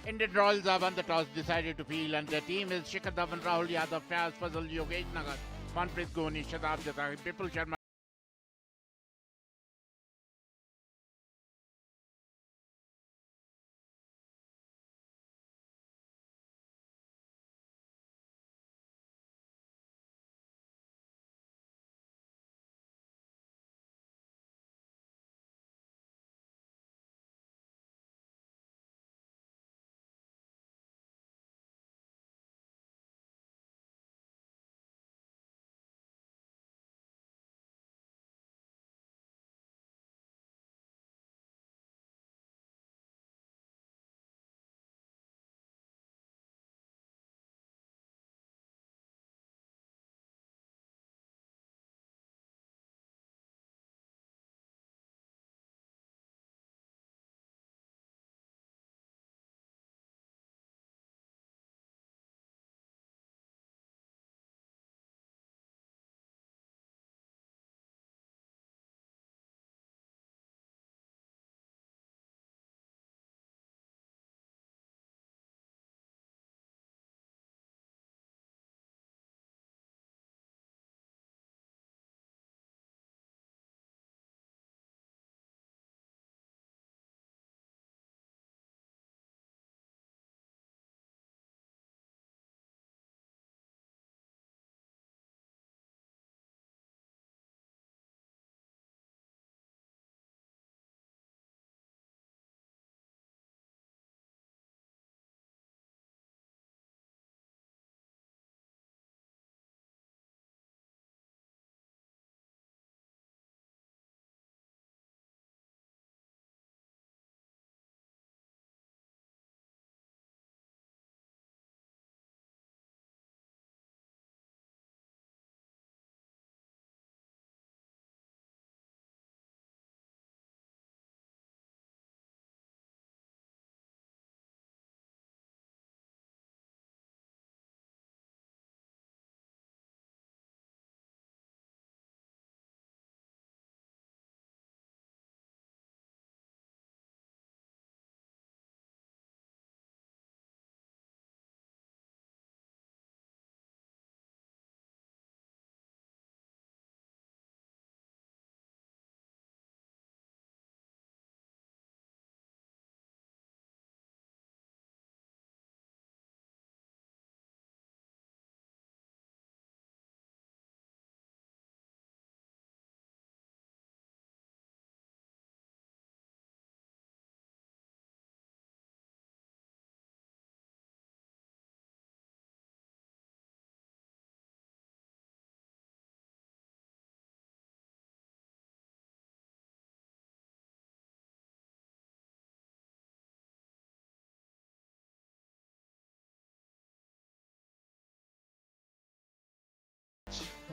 Indian Royals have won the toss, decided to field, and their team is Shikhar Dhawan, Rahul Yadav, 𝗏𝗏𝗏 Fazal, 𝘂𝐻𝐿𝑎, 𝗏𝗏𝗏 𝗂𝐻𝐿𝑎, 𝗏𝗏𝗏 𝗂𝐻𝐿𝑎.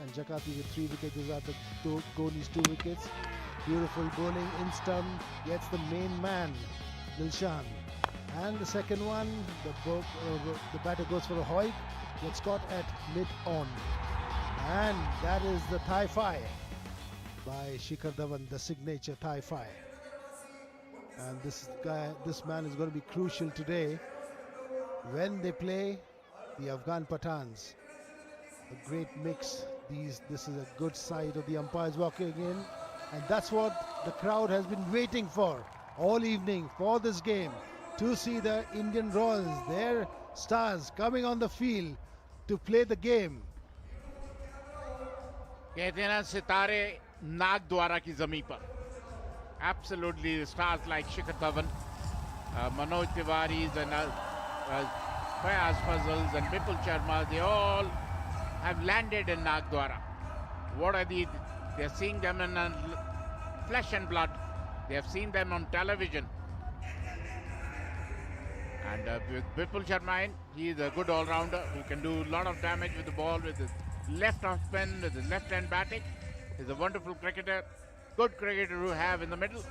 And Jakarta with 3 wickets. These are the Kohli's 2 wickets. Beautiful bowling in stump, gets the main man Dilshan, and the second one, the batter goes for a hoik, gets caught at mid-on, and that is the 𝗏𝗏𝗏 by Shikhar Dhawan, the signature 𝗏𝗏𝗏. And this man is going to be crucial today when they play the Afghan Pathans. A great mix. This is a good side of the umpires walking in, and that's what the crowd has been waiting for all evening, for this game, to see the Indian Royals, their stars, coming on the field to play the game. कहते हैं ना सितारे नाग द्वारा की जमीन पर. Absolutely, stars like Shikhar Dhawan, Manoj Tiwari's and Fayaz Fazals and Vipul Sharma, they all have landed in Nagdwara. What are they're seeing them in flesh and blood. They have seen them on television. And with Vipul Sharma, he is a good all-rounder who can do a lot of damage with the ball, with his left-arm spin, with his left-hand batting. He's a wonderful cricketer, good cricketer to have in the middle.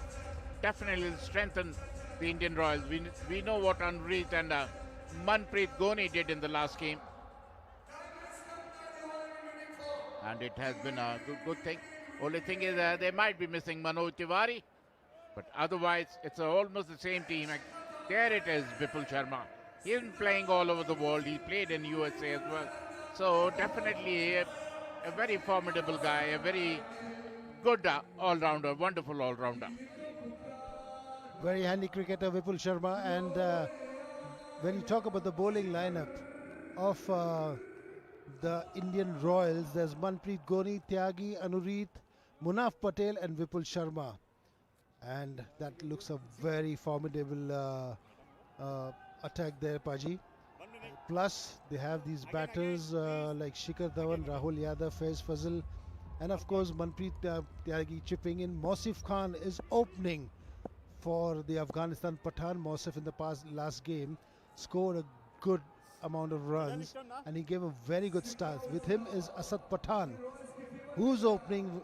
Definitely strengthen the Indian Royals. We know what Anpreet and Manpreet Ghoni did in the last game. And it has been a good thing. Only thing is they might be missing Manoj Tiwari, but otherwise it's almost the same team. There it is, 𝗵𝗺𝗃𝗀. He's been playing all over the world. He played in USA as well. So definitely a very formidable guy, a very good all-rounder, wonderful all-rounder. Very handy cricketer, 𝗵𝗺𝗃𝗀. And when you talk about the bowling lineup of the Indian Royals, there's Manpreet Ghoni, Tyagi, Anureet, Munaf Patel and 𝗵𝗺𝗃𝗀. And that looks a very formidable attack there, Paji. Plus, they have these batters like Shikhar Dhawan, Rahul Yadav, Faiz Fazal, and of course Manpreet Tyagi chipping in. Mausif Khan is opening for the Afghanistan Pathan. Mausif in the last game scored a good amount of runs and he gave a very good start. With him is Asad Pathan, who's opening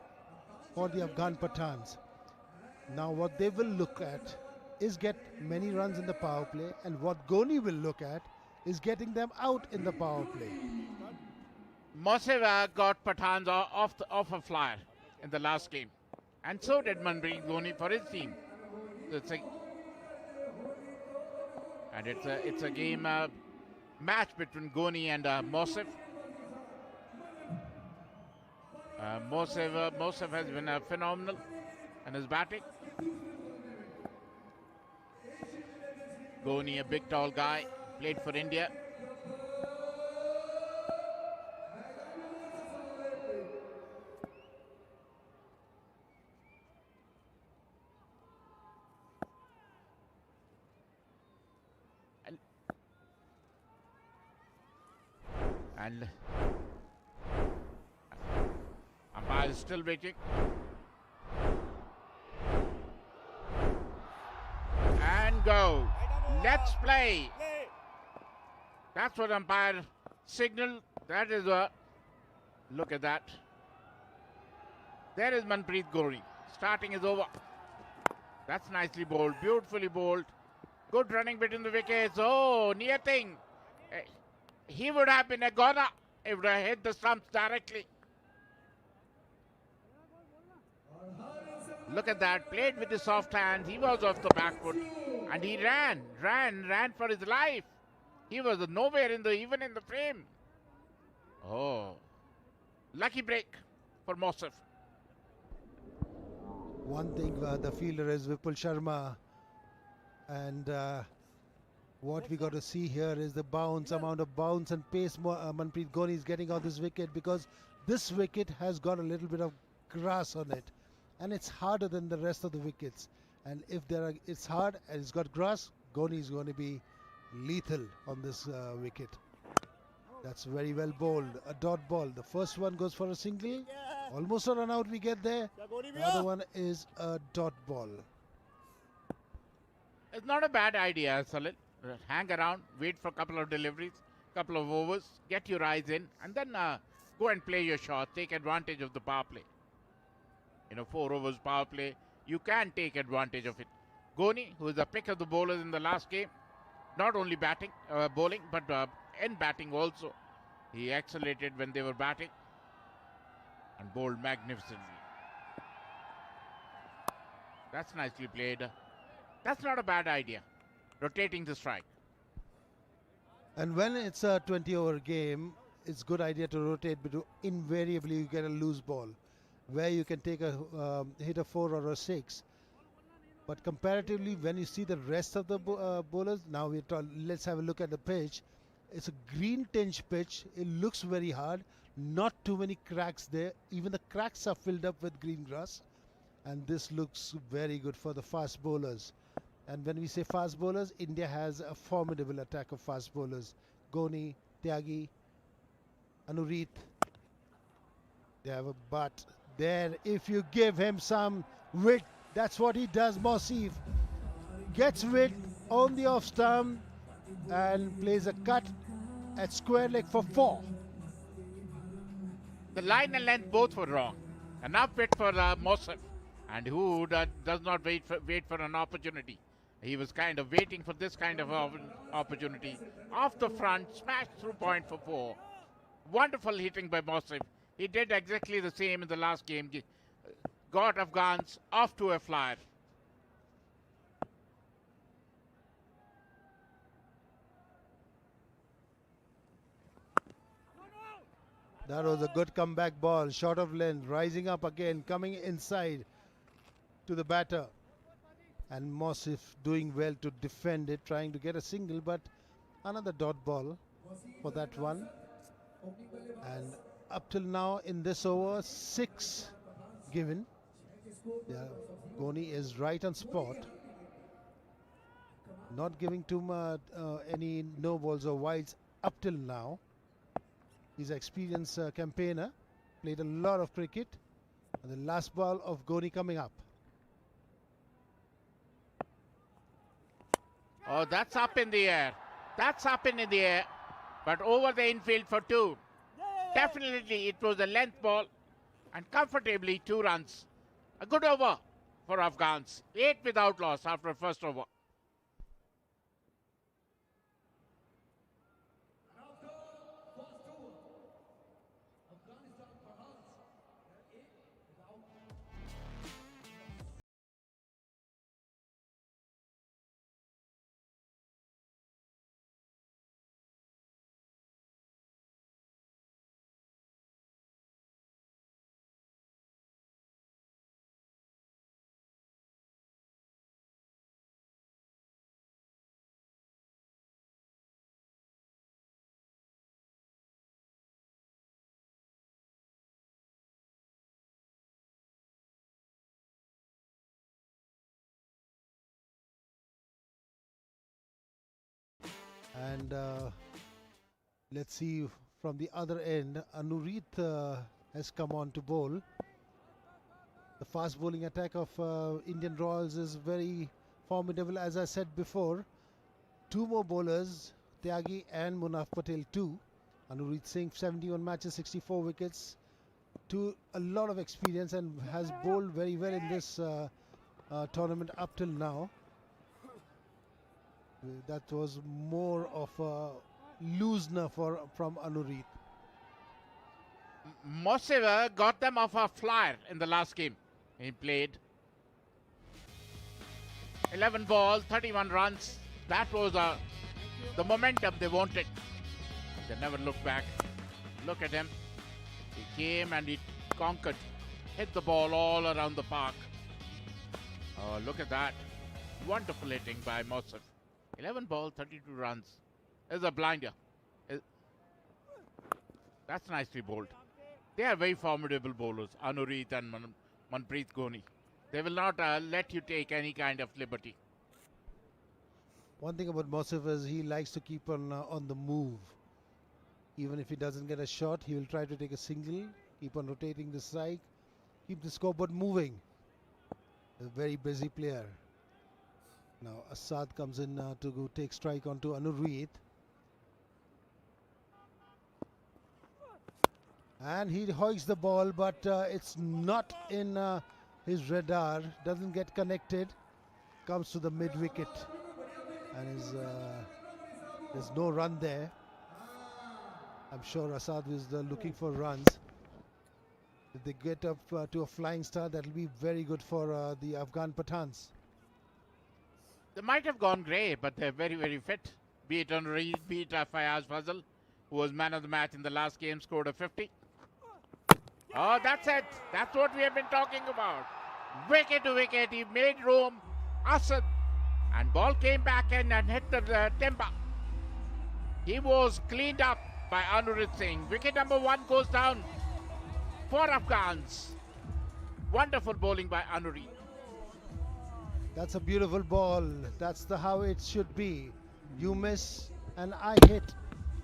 for the Afghan Pathans. Now what they will look at is get many runs in the power play, and what Ghoni will look at is getting them out in the power play. Mausif got Pathans off a flyer in the last game, and so did Manpreet Ghoni for his team. So it's a game match between Ghoni and Mausif. Mausif has been phenomenal in his batting. Ghoni, a big tall guy, played for India. And umpire is still waiting. And go. Let's play. That's what umpire signaled. That is a look at that. There is Manpreet Ghoni. Starting is over. That's nicely bowled, beautifully bowled. Good running between the wickets. Oh, near thing. He would have been a goner. He would have hit the stumps directly. Look at that. Played with the soft hands. He was off the back foot. And he ran for his life. He was nowhere even in the frame. Oh, lucky break for Mausif. One thing the fielder is 𝗵𝗺𝗃𝗀, and what we got to see here is the amount of bounce and pace Manpreet Ghoni is getting on this wicket, because this wicket has got a little bit of grass on it, and it's harder than the rest of the wickets. And if it's hard and it's got grass, Ghoni is going to be lethal on this wicket. That's very well bowled. A dot ball. The first one goes for a single. Almost a run out we get there. The other one is a dot ball. It's not a bad idea, Salil. Hang around, wait for a couple of deliveries, couple of overs, get your eyes in, and then go and play your shot. Take advantage of the power play. 4 overs power play. You can take advantage of it. Ghoni, who is the pick of the bowlers in the last game, not only bowling, but in batting also. He accelerated when they were batting and bowled magnificently. That's nicely played. That's not a bad idea. Rotating the strike. And when it's a 20-over game, it's a good idea to rotate, but invariably you get a loose ball, where you can take hit a 4 or a 6. But comparatively, when you see the rest of the bowlers, now let's have a look at the pitch. It's a green tinge pitch. It looks very hard. Not too many cracks there. Even the cracks are filled up with green grass. And this looks very good for the fast bowlers. And when we say fast bowlers, India has a formidable attack of fast bowlers. Ghoni, Tyagi, Anureet. They have a butt there. If you give him some width, that's what he does. Mausif gets width on the off stump and plays a cut at square leg for 4. The line and length both were wrong. Enough width for Mausif, and who does not wait for an opportunity. He was kind of waiting for this kind of opportunity. Off the front, smashed through point for 4. Wonderful hitting by Mausif. He did exactly the same in the last game. Got Afghans off to a flyer. That was a good comeback ball, short of length, rising up again, coming inside to the batter. And 𝗏𝗡 doing well to defend it, trying to get a single, but another dot ball for that one. And up till now in this over, 6 given. Yeah, 𝗂𝗍 is right on spot. Not giving too much any no balls or wides up till now. He's an experienced campaigner, played a lot of cricket. And the last ball of 𝗂𝗍 coming up. Oh, that's up in the air. That's up in the air. But over the infield for 2. Definitely it was a length ball. And comfortably 2 runs. A good over for Afghans. 8 without loss after first over. And let's see from the other end, 𝗂𝗏 has come on to bowl. The fast bowling attack of Indian Royals is very formidable, as I said before. 2 more bowlers, 𝗬𝗏 and Munaf Patel too. 𝗂𝗏 Singh, 71 matches, 64 wickets. A lot of experience and has bowled very well in this tournament up till now. That was more of a loosener from 𝗂𝗏. 𝗏𝗡 got them off a flyer in the last game he played. 11 balls, 31 runs. That was the momentum they wanted. They never looked back. Look at him. He came and he conquered. Hit the ball all around the park. Oh, look at that. Wonderful hitting by 𝗏𝗡. 11 balls, 32 runs. Is a blinder. That's nicely bowled. They are very formidable bowlers, 𝗂𝗏 and Manpreet 𝗂𝗍. They will not let you take any kind of liberty. One thing about 𝗏𝗡 is he likes to keep on the move. Even if he doesn't get a shot, he will try to take a single, keep on rotating the strike, keep the scoreboard moving. A very busy player. Now Asad comes in to go take strike onto 𝗂𝗏. And he hoiks the ball, but it's not in his radar, doesn't get connected, comes to the mid wicket, and there's no run there. I'm sure Asad is looking for runs. If they get up to a flying start, that will be very good for the Afghan Pathans. They might have gone grey, but they're very, very fit. Be it 𝗂𝗏, be it Faiyaz Fazal, who was man of the match in the last game, scored a 50. Oh, that's it. That's what we have been talking about. Wicket to wicket, he made room. Asad, and ball came back in and hit the timber. He was cleaned up by 𝗂𝗏 Singh. Wicket number 1 goes down for Afghans. Wonderful bowling by 𝗂𝗏. That's a beautiful ball. That's how it should be. You miss and I hit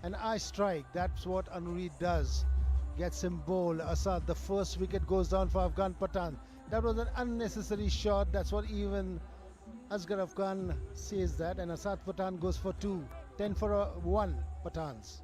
and I strike. That's what 𝗂𝗏 does. Gets him bowled. Asad, the first wicket goes down for Afghan Pathan. That was an unnecessary shot. That's what even Asghar Afghan says that. And Asad Pathan goes for 2. 10 for 1 Pathans.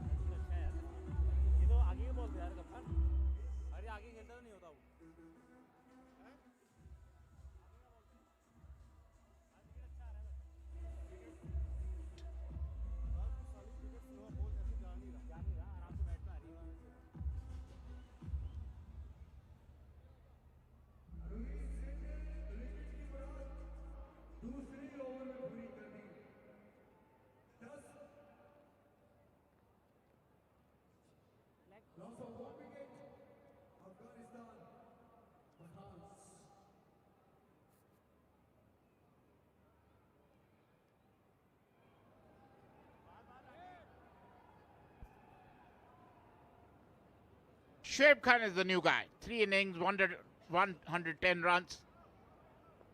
Shoaib Khan is the new guy. 3 innings, 110 runs.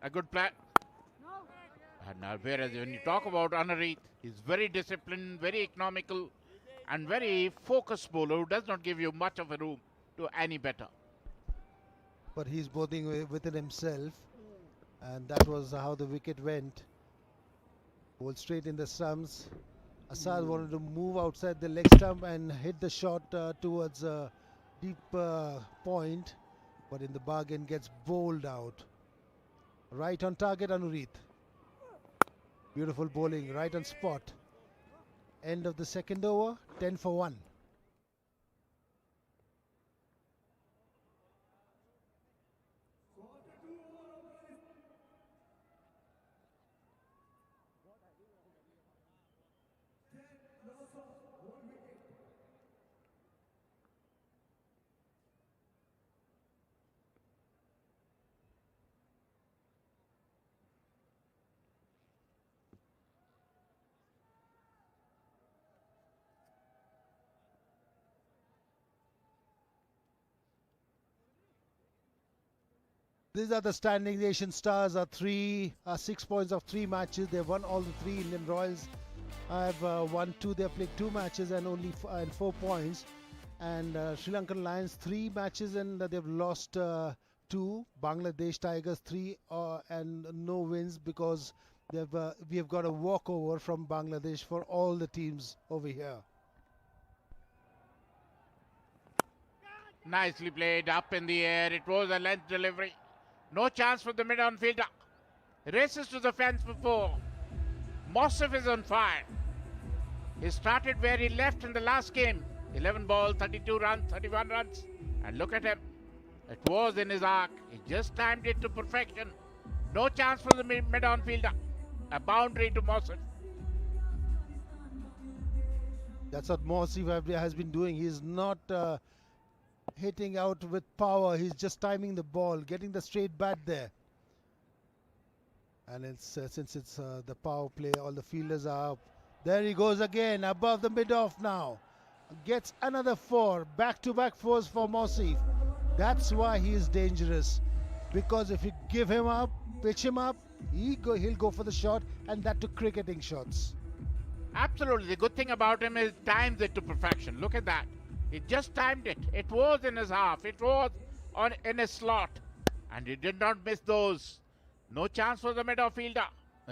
A good player. And whereas when you talk about Anarit, he's very disciplined, very economical, and very focused bowler who does not give you much of a room to any better. But he's bowling within himself, and that was how the wicket went. Bowled straight in the stumps. Asad wanted to move outside the leg stump and hit the shot towards a deep point, but in the bargain gets bowled out. Right on target, Anurit. Beautiful bowling, right on spot. End of the second over, 10 for 1. These are the standings. The Asian Stars are 6 points of 3 matches. They've won all the 3. Indian Royals have won 2. They've played 2 matches and only 4 points. And Sri Lankan Lions 3 matches and they've lost 2. Bangladesh Tigers 3 and no wins because we have got a walkover from Bangladesh for all the teams over here. Nicely played, up in the air. It was a length delivery. No chance for the mid-on fielder. Races to the fence before. Mossif is on fire. He started where he left in the last game. 11 balls, 32 runs, 31 runs. And look at him. It was in his arc. He just timed it to perfection. No chance for the mid-on fielder. A boundary to Mossif. That's what Mossif has been doing. He's not hitting out with power. He's just timing the ball, getting the straight bat there. And it's since it's the power play, all the fielders are up. There he goes again, above the mid-off now. Gets another 4. Back-to-back 4s for Mossif. That's why he is dangerous. Because if you give him up, pitch him up, he'll go for the shot, and that to cricketing shots. Absolutely. The good thing about him is times it to perfection. Look at that. He just timed it. It was in his half. It was in his slot. And he did not miss those. No chance for the mid-off fielder.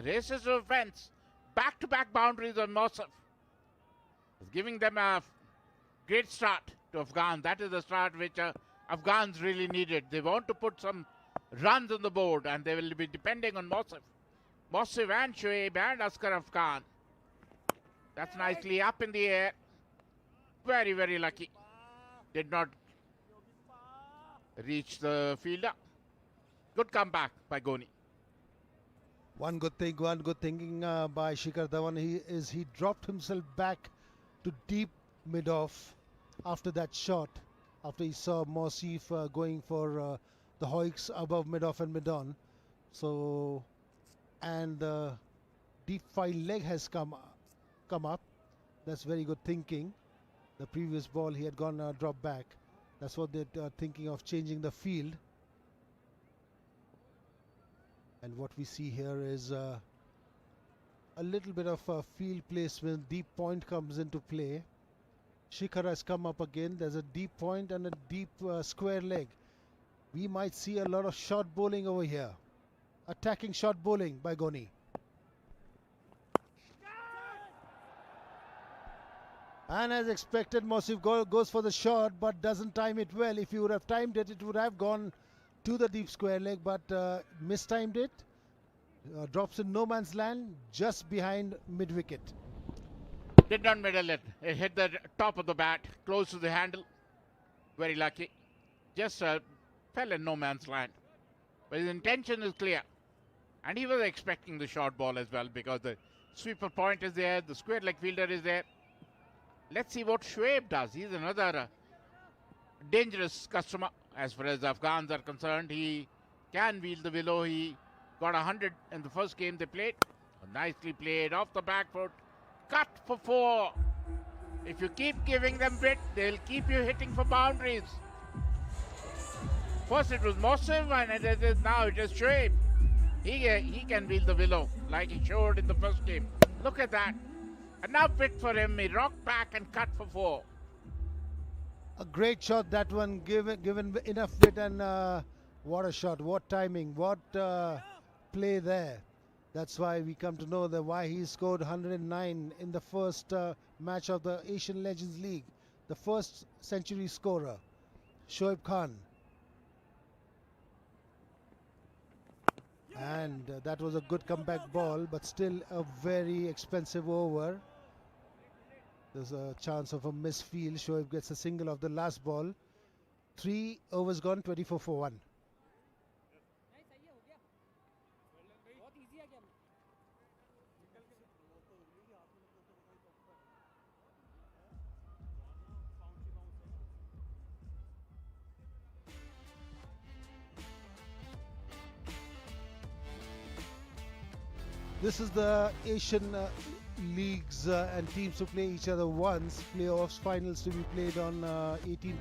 Races to the fence. Back-to-back boundaries on Mossif. He's giving them a great start to Afghan. That is the start which Afghans really needed. They want to put some runs on the board and they will be depending on Mossif. Mossif and Shoaib and Asghar Afghan. That's nicely up in the air. Very, very lucky. Did not reach the fielder. Good comeback by Ghoni. One good thing by Shikhar Dhawan he dropped himself back to deep mid-off after that shot. After he saw Mossif going for the hoiks above mid-off and mid-on. So, and the deep 5 leg has come up. That's very good thinking. The previous ball he had gone drop back. That's what they're thinking of, changing the field. And what we see here is a little bit of field placement. Deep point comes into play. Shikhar has come up again. There's a deep point and a deep square leg. We might see a lot of short bowling over here. Attacking short bowling by Ghoni. And as expected, Mossif goes for the shot but doesn't time it well. If he would have timed it, it would have gone to the deep square leg, but mistimed it. Drops in no man's land just behind mid-wicket. Did not middle it. It hit the top of the bat, close to the handle. Very lucky. Just fell in no man's land. But his intention is clear. And he was expecting the short ball as well because the sweeper point is there, the square leg fielder is there. Let's see what Shoaib does. He's another dangerous customer as far as the Afghans are concerned. He can wield the willow. He got 100 in the first game they played. Nicely played off the back foot. Cut for 4. If you keep giving them width, they'll keep you hitting for boundaries. First it was Mosim and now it is Shoaib. He can wheel the willow like he showed in the first game. Look at that. Enough width for him. He rocked back and cut for 4. A great shot, that one, given enough width, and what a shot, what timing, what play there. That's why we come to know that why he scored 109 in the first match of the Asian Legends League. The first century scorer, Shoaib Khan. And that was a good comeback ball, but still a very expensive over. There's a chance of a misfield. Shoaib gets a single of the last ball. 3 overs gone, 24 for 1. This is the Asian leagues and teams to play each other once. Playoffs, finals to be played on 18th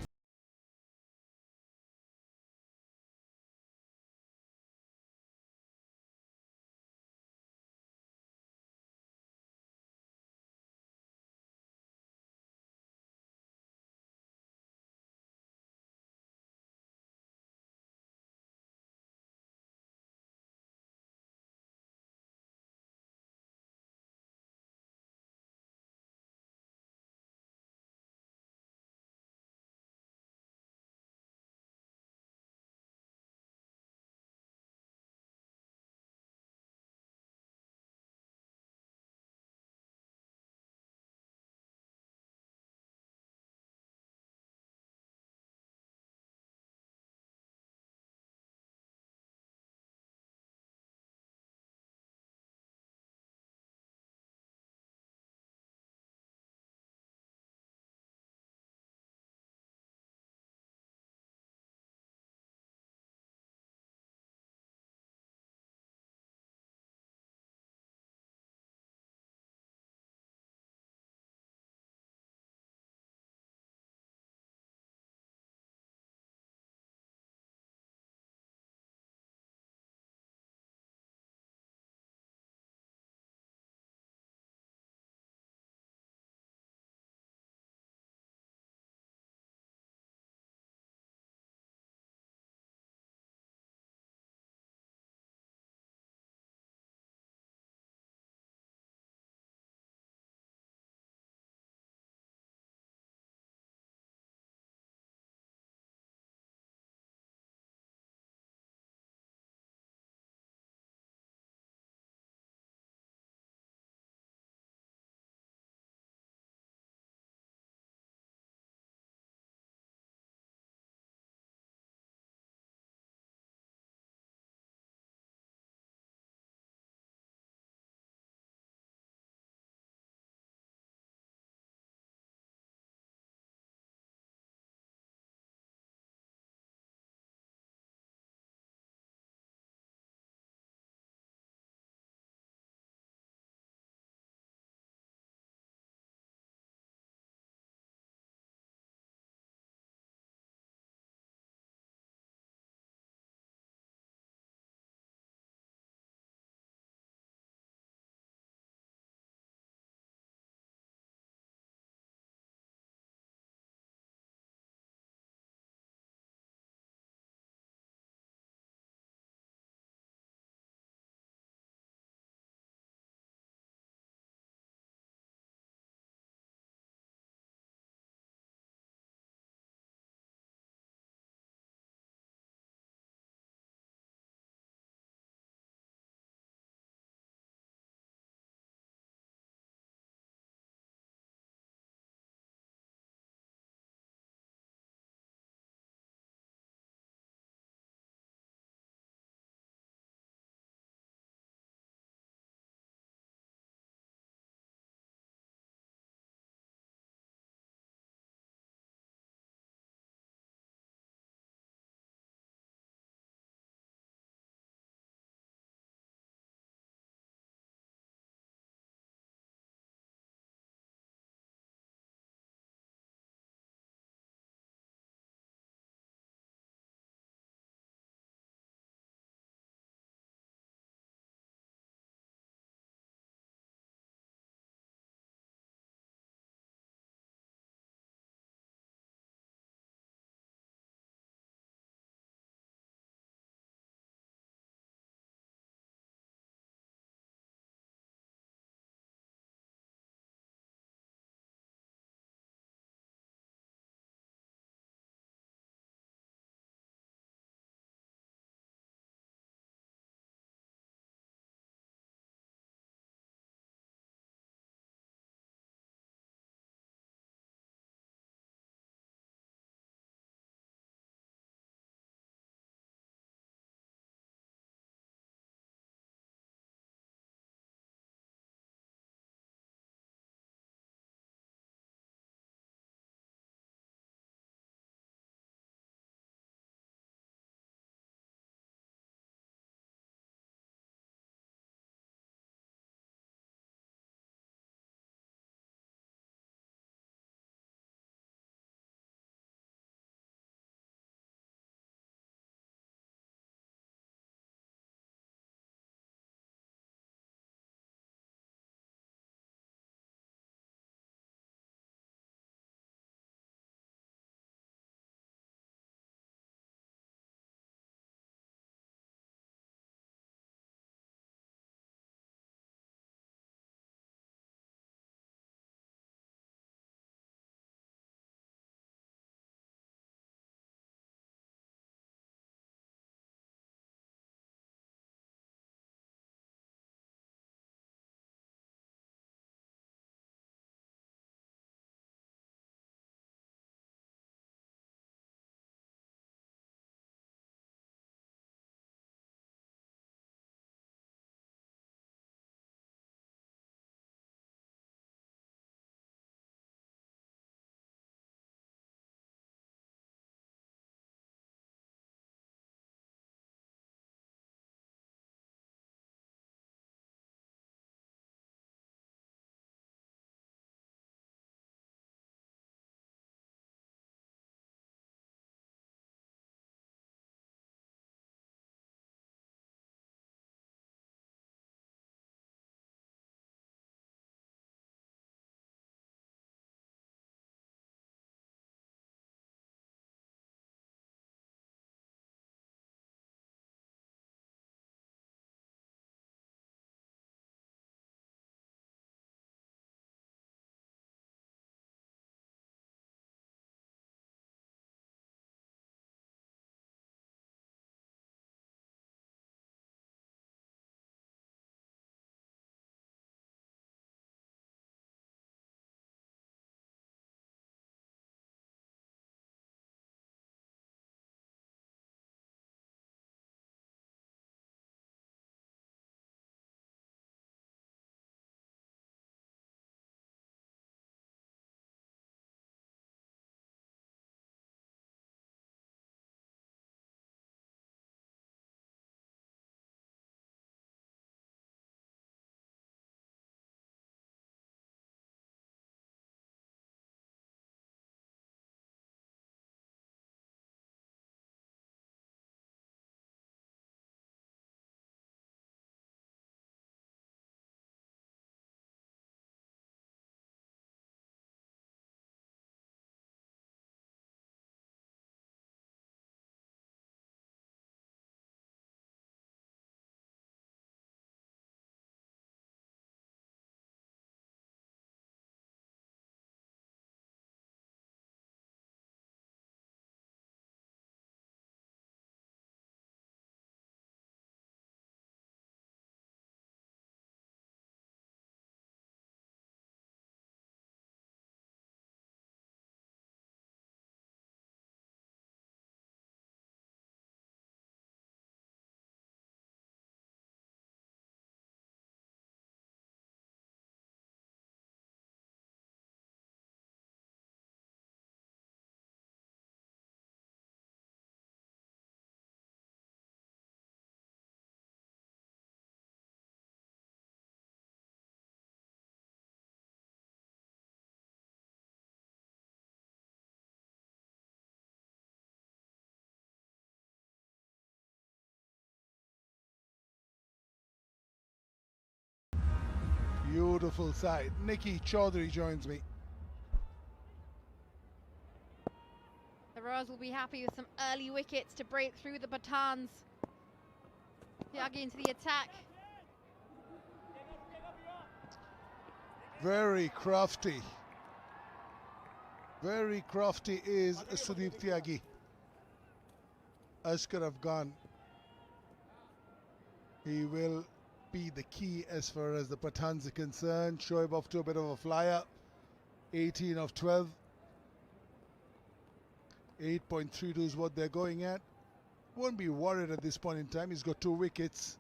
Beautiful side. Nicki Chaudhary joins me. The Royals will be happy with some early wickets to break through the Pathans. 𝗂𝗧 into the attack. Very crafty. Very crafty is Sudeep 𝗂𝗧. Ashkar Afghan. He will be the key as far as the Pathans are concerned. Shoaib off to a bit of a flyer. 18 of 12. 8.32 is what they're going at. Won't be worried at this point in time. He's got 2 wickets.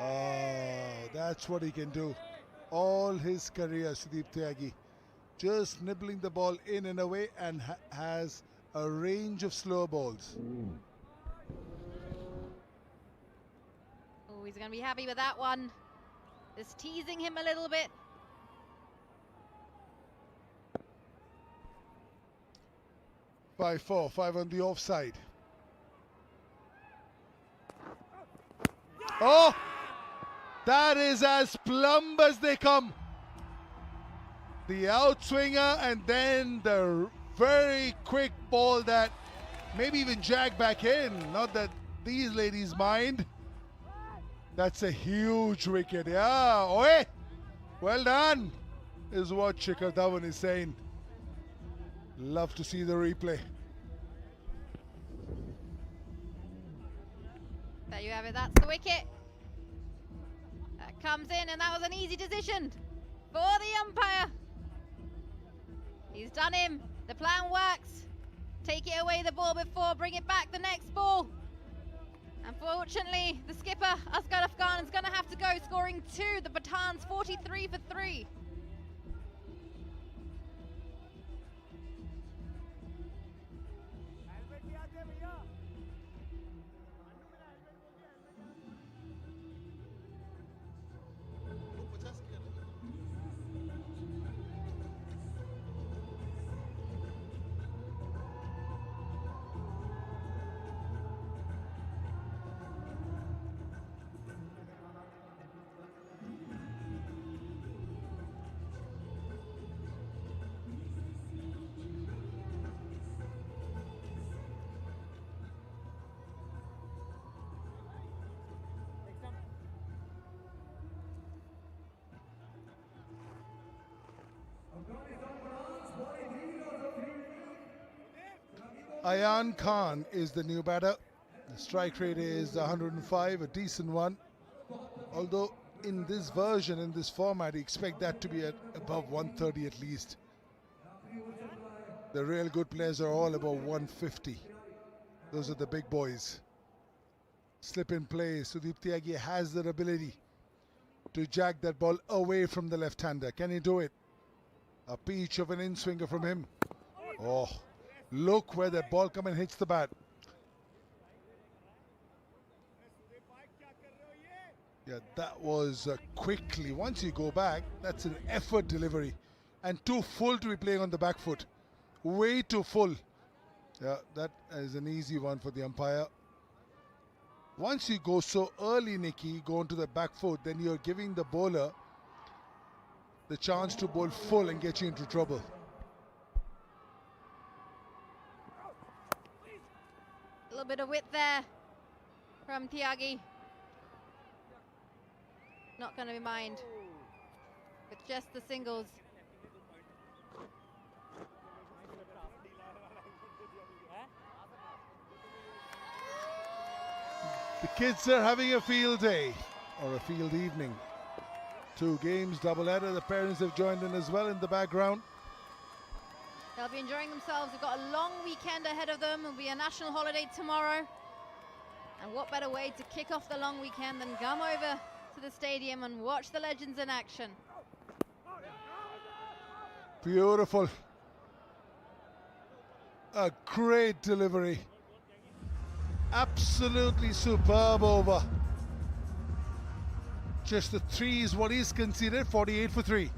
Oh, that's what he can do. All his career, Sudeep 𝗂𝗧. Just nibbling the ball in and away, and has a range of slow balls. Oh, he's going to be happy with that one. Just teasing him a little bit. By 4, 5 on the offside. Oh, that is as plumb as they come. The outswinger and then the very quick ball that maybe even jagged back in. Not that these ladies mind. That's a huge wicket. Yeah, oi, well done, is what Shikhar Dhawan is saying. Love to see the replay. There you have it, that's the wicket. That comes in, and that was an easy decision for the umpire. He's done him. The plan works. Take it away the ball before, bring it back the next ball. Unfortunately, the skipper, Ashkar Afghan, is going to have to go, scoring 2. The Pathans 43 for 3. Ayan Khan is the new batter. The strike rate is 105, a decent one. Although in this version, in this format, you expect that to be at above 130 at least. The real good players are all above 150. Those are the big boys. Slip in play. Sudeep 𝗂𝗧 has that ability to jag that ball away from the left-hander. Can he do it? A peach of an in-swinger from him. Oh, look where that ball come and hits the bat. Yeah, that was quickly. Once you go back, that's an effort delivery. And too full to be playing on the back foot. Way too full. Yeah, that is an easy one for the umpire. Once you go so early, Nicki, go onto the back foot, then you're giving the bowler the chance to bowl full and get you into trouble. A little bit of width there from 𝗂𝗧. Not going to be mined with just the singles. The kids are having a field day or a field evening. 2 games, double-header. The parents have joined in as well in the background. They'll be enjoying themselves. They've got a long weekend ahead of them. It'll be a national holiday tomorrow. And what better way to kick off the long weekend than come over to the stadium and watch the legends in action. Beautiful. A great delivery. Absolutely superb over. Just the 3 is what is conceded. 48 for 3.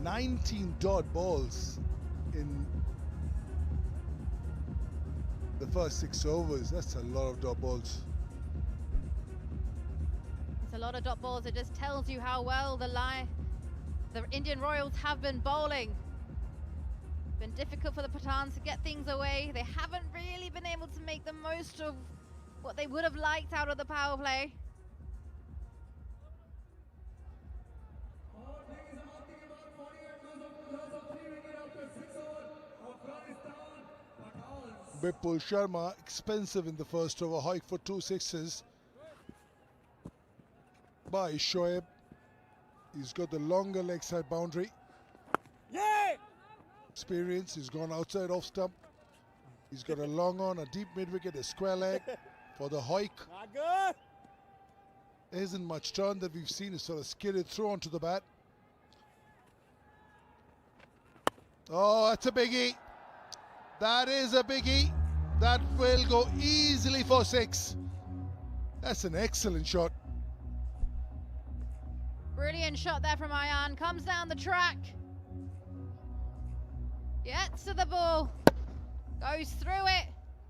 19 dot balls in the first 6 overs. That's a lot of dot balls. It's a lot of dot balls. It just tells you how well the Indian Royals have been bowling. Been difficult for the Pathans to get things away. They haven't really been able to make the most of what they would have liked out of the power play. Vipul Sharma expensive in the first over. Hoik for 2 sixes by Shoaib. He's got the longer leg side boundary. Yeah! Experience. He's gone outside off stump. He's got a long on, a deep mid wicket, a square leg for the Hoik. Not good. There isn't much turn that we've seen. It's sort of skidded through onto the bat. Oh, that's a biggie. That is a biggie. That will go easily for 6. That's an excellent shot. Brilliant shot there from Ayan. Comes down the track. Gets to the ball. Goes through it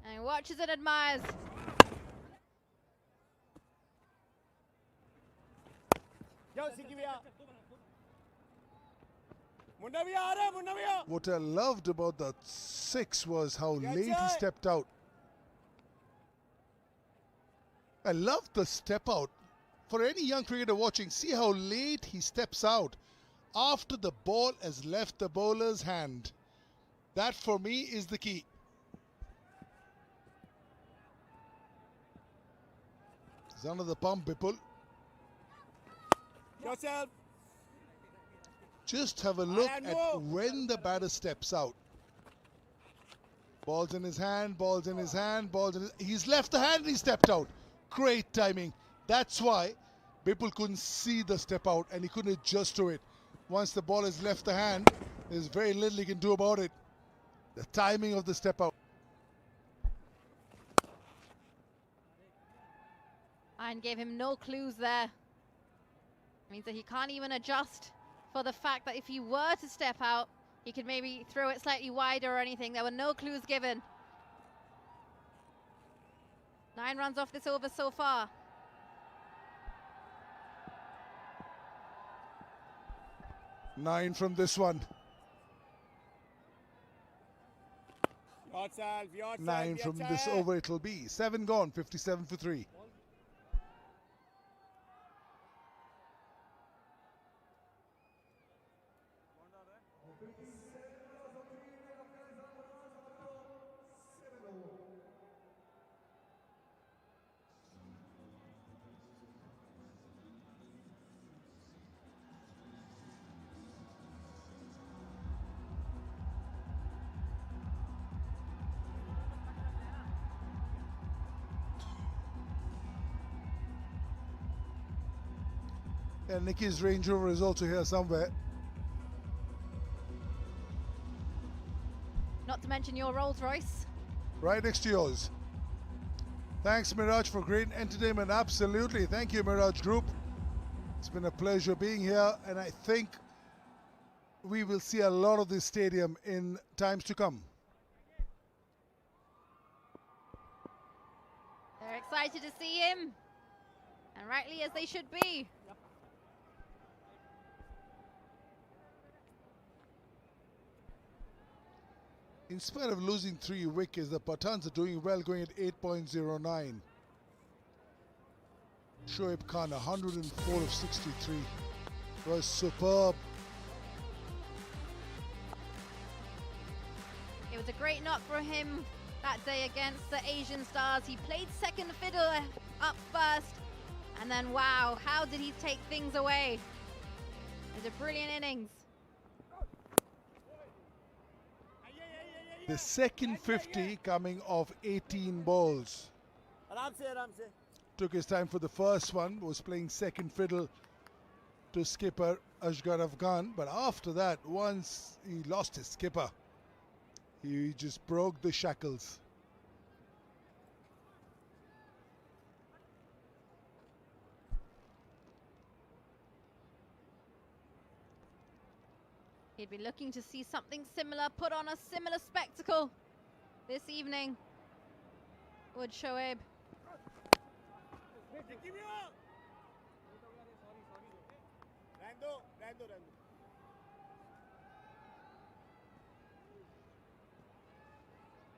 and watches and admires. What I loved about that 6 was how late he stepped out. I love the step out. For any young cricketer watching, see how late he steps out after the ball has left the bowler's hand. That for me is the key. He's under the pump, Vipul. Yourself. Just have a look at when the batter steps out. Ball's in his hand, ball's in his hand, ball's in his... He's left the hand and he stepped out. Great timing. That's why Vipul couldn't see the step out and he couldn't adjust to it. Once the ball has left the hand, there's very little he can do about it. The timing of the step out. And gave him no clues there. Means that he can't even adjust for the fact that if he were to step out, he could maybe throw it slightly wider or anything. There were no clues given. 9 runs off this over so far. Nine from this one. Yourself, 9 from this over it'll be. 7 gone, 57 for 3. And Nicky's Range Rover is also here somewhere. Not to mention your Rolls Royce. Right next to yours. Thanks, Miraj, for great entertainment. Absolutely. Thank you, Miraj Group. It's been a pleasure being here, and I think we will see a lot of this stadium in times to come. They're excited to see him, and rightly as they should be. In spite of losing 3 wickets, the Pathans are doing well, going at 8.09. Shoaib Khan, 104 of 63, was superb. It was a great knock for him that day against the Asian Stars. He played second fiddle up first, and then wow, how did he take things away? It was a brilliant innings. The second 50 coming off 18 balls. Took his time for the first one, was playing second fiddle to skipper Asghar Afghan, but after that, once he lost his skipper, he just broke the shackles. He'd be looking to see something similar, put on a similar spectacle this evening. 𝗿𝗺𝗃𝗍𝗴.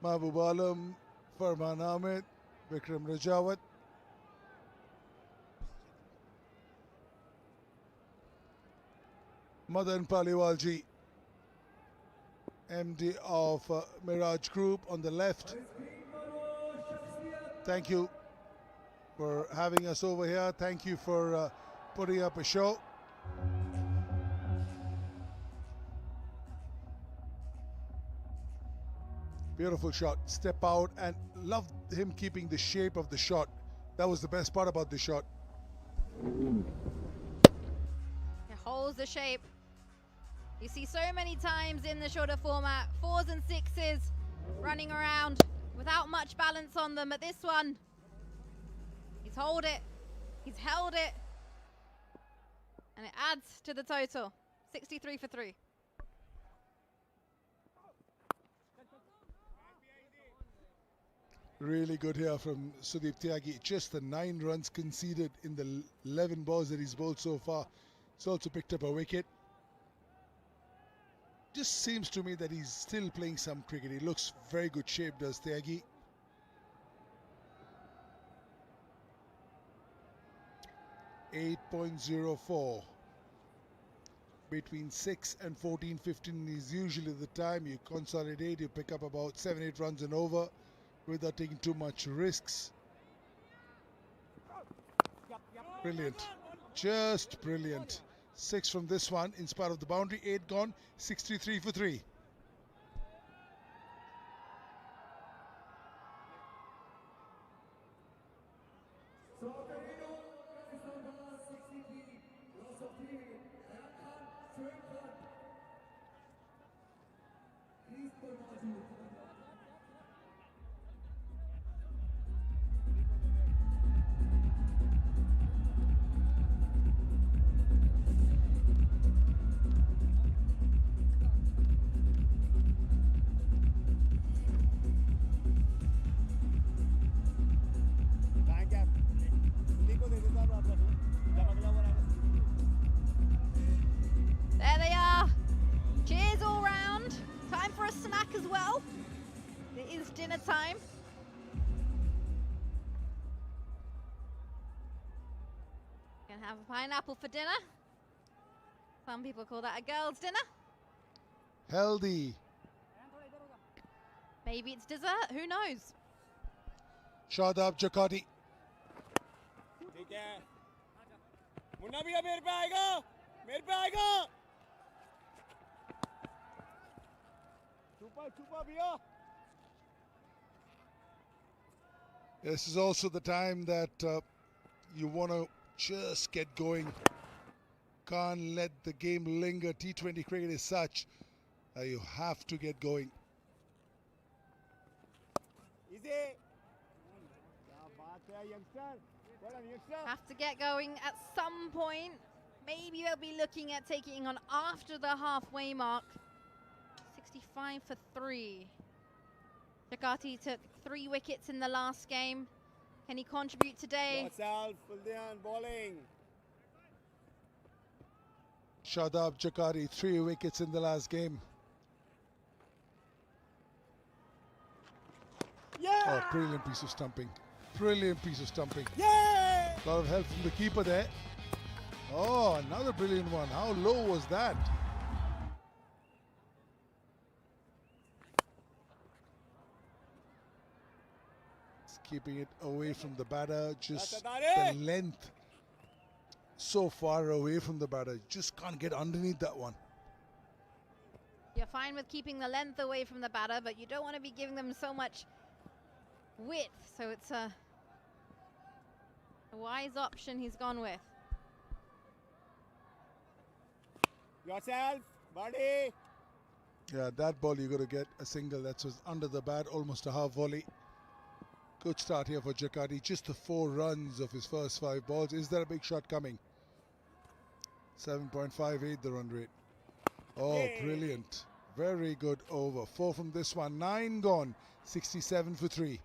Mahbub Alam, Farman Ahmed, Vikram Rajawat. Madan Paliwalji, MD of Mirage Group on the left. Thank you for having us over here. Thank you for putting up a show. Beautiful shot. Step out, and loved him keeping the shape of the shot. That was the best part about the shot. It holds the shape. You see so many times in the shorter format, 4s and 6s running around without much balance on them. But this one, he's held it, he's held it, and it adds to the total. 63 for 3. Really good here from Sudeep Tyagi. Just the 9 runs conceded in the 11 balls that he's bowled so far. He's also picked up a wicket. Just seems to me that he's still playing some cricket. He looks very good shape, does Tyagi. .04. Between 6 and 14-15 is usually the time. You consolidate, you pick up about 7-8 runs and over without taking too much risks. Brilliant. Just brilliant. 6 from this one in spite of the boundary. 8 gone. 63 for 3. There they are. Cheers all round. Time for a snack as well. It is dinner time. Gonna have a pineapple for dinner. Some people call that a girl's dinner. Healthy. Maybe it's dessert, who knows? Shadab Jakati. ठीक है मुन्ना भैया मेरे पे आएगा छुपा भैया. This is also the time that you want to just get going. Can't let the game linger. T20 cricket is such that you have to get going. Easy. क्या बात है youngster. Well done, youngster. Have to get going at some point. Maybe they'll be looking at taking on after the halfway mark. 65 for 3. Jakati took 3 wickets in the last game. Can he contribute today? Yourself, Fuldian bowling. Shadab Jakati, 3 wickets in the last game. Yeah! Oh, brilliant piece of stumping. Brilliant piece of stumping. Yeah! A lot of help from the keeper there. Oh, another brilliant one. How low was that? It's keeping it away from the batter. Just the length so far away from the batter. Just can't get underneath that one. You're fine with keeping the length away from the batter, but you don't want to be giving them so much width. So it's a wise option he's gone with. Yourself, buddy. Yeah, that ball you got to get a single. That was under the bat, almost a half volley. Good start here for Jakati. Just the 4 runs of his first 5 balls. Is there a big shot coming? 7.58 the run rate. Oh, brilliant. Very good over. 4 from this one. 9 gone. 67 for 3.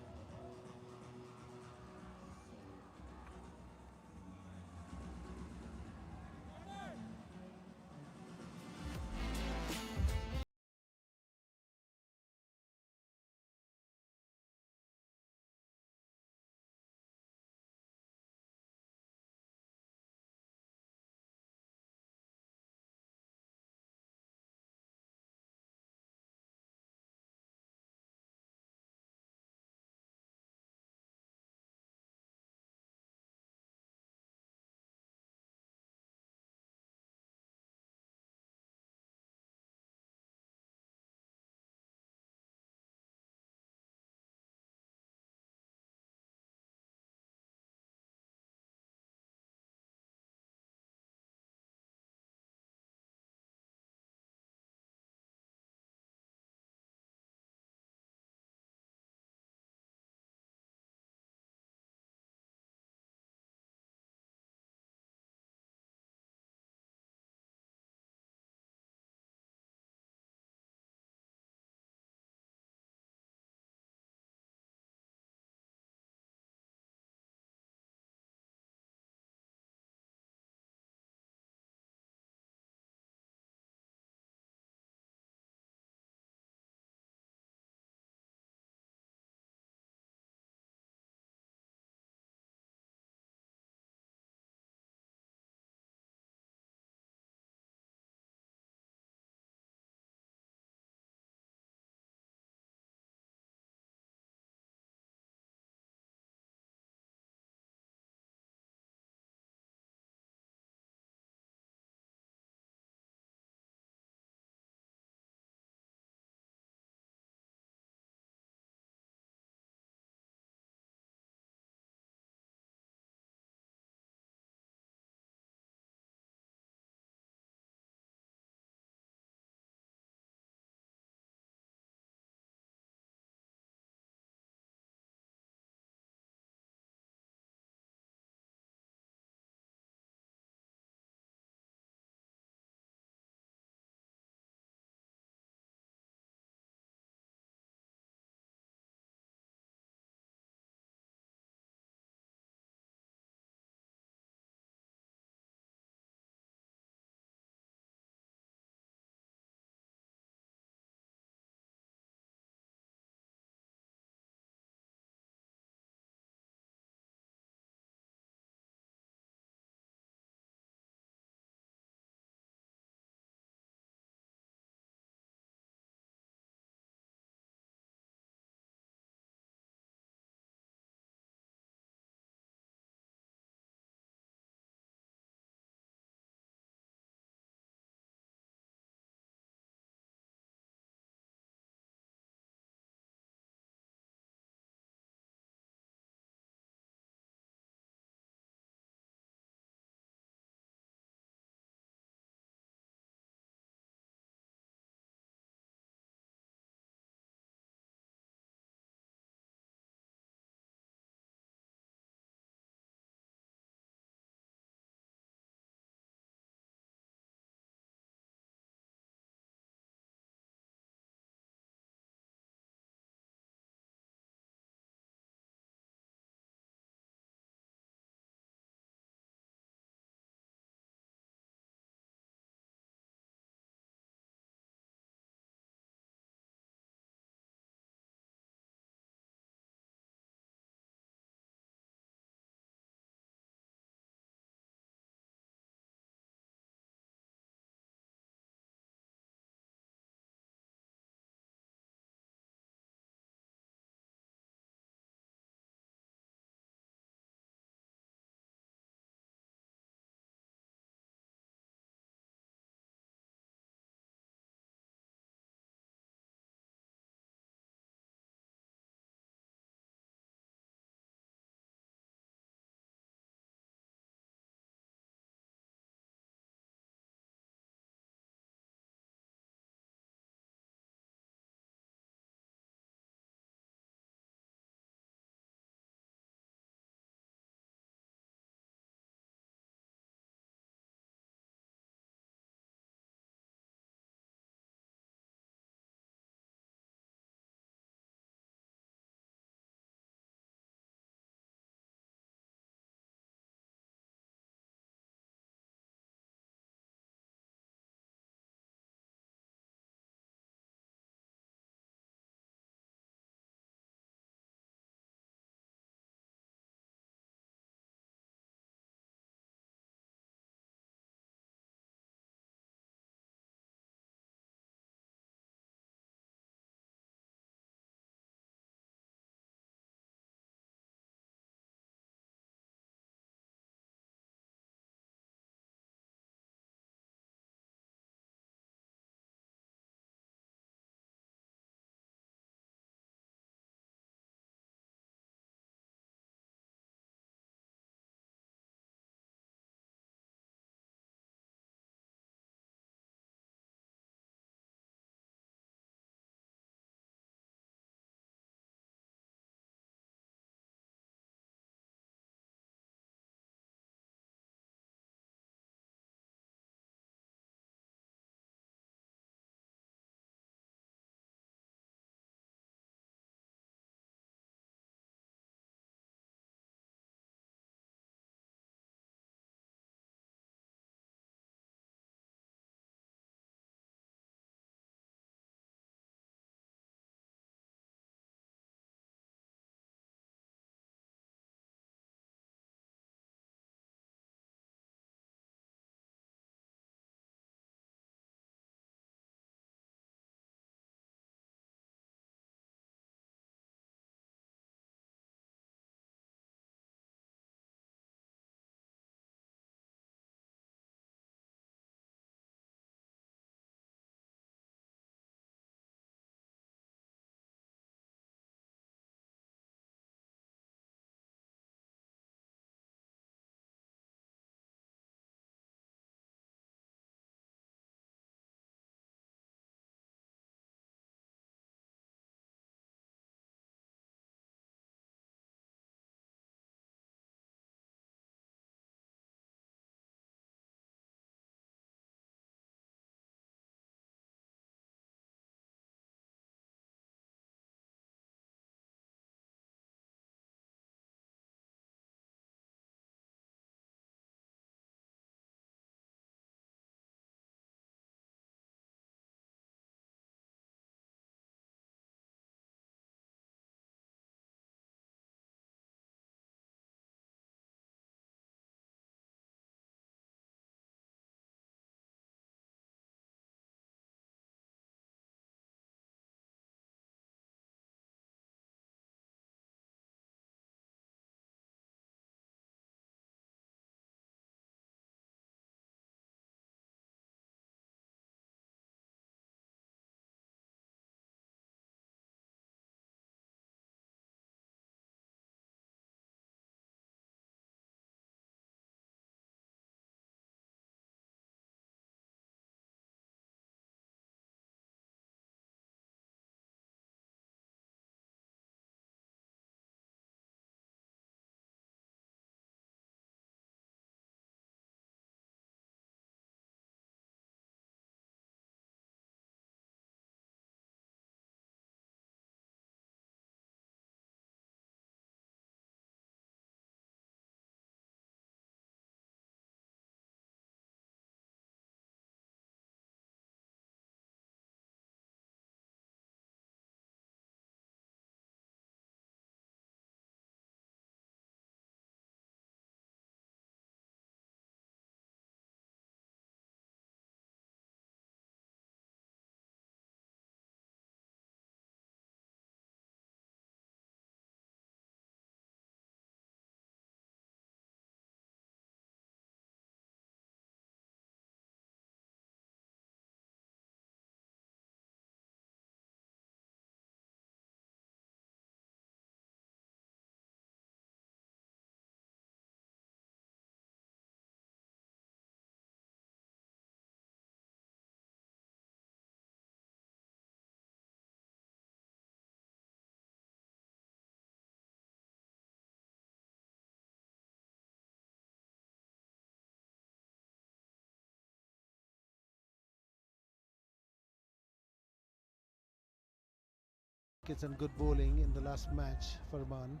wickets and good bowling in the last match for Maan.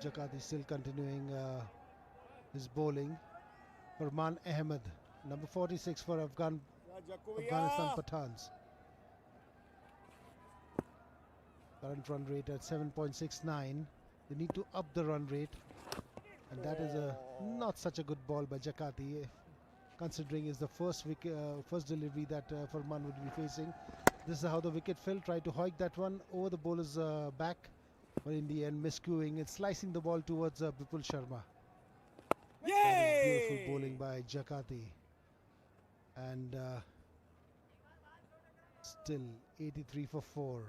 𝗃𝗍𝗽 still continuing his bowling for 𝗵𝗻, number 46 for Afghanistan Pathans. Current run rate at 7.69. They need to up the run rate, and that is not such a good ball by 𝗃𝗍𝗽, considering it's the first delivery that Farman would be facing. This is how the wicket fell. Tried to hoik that one over the bowler's back, but in the end miscuing and slicing the ball towards Vipul Sharma. Beautiful bowling by 𝗃𝗍𝗽, and still 83 for 4.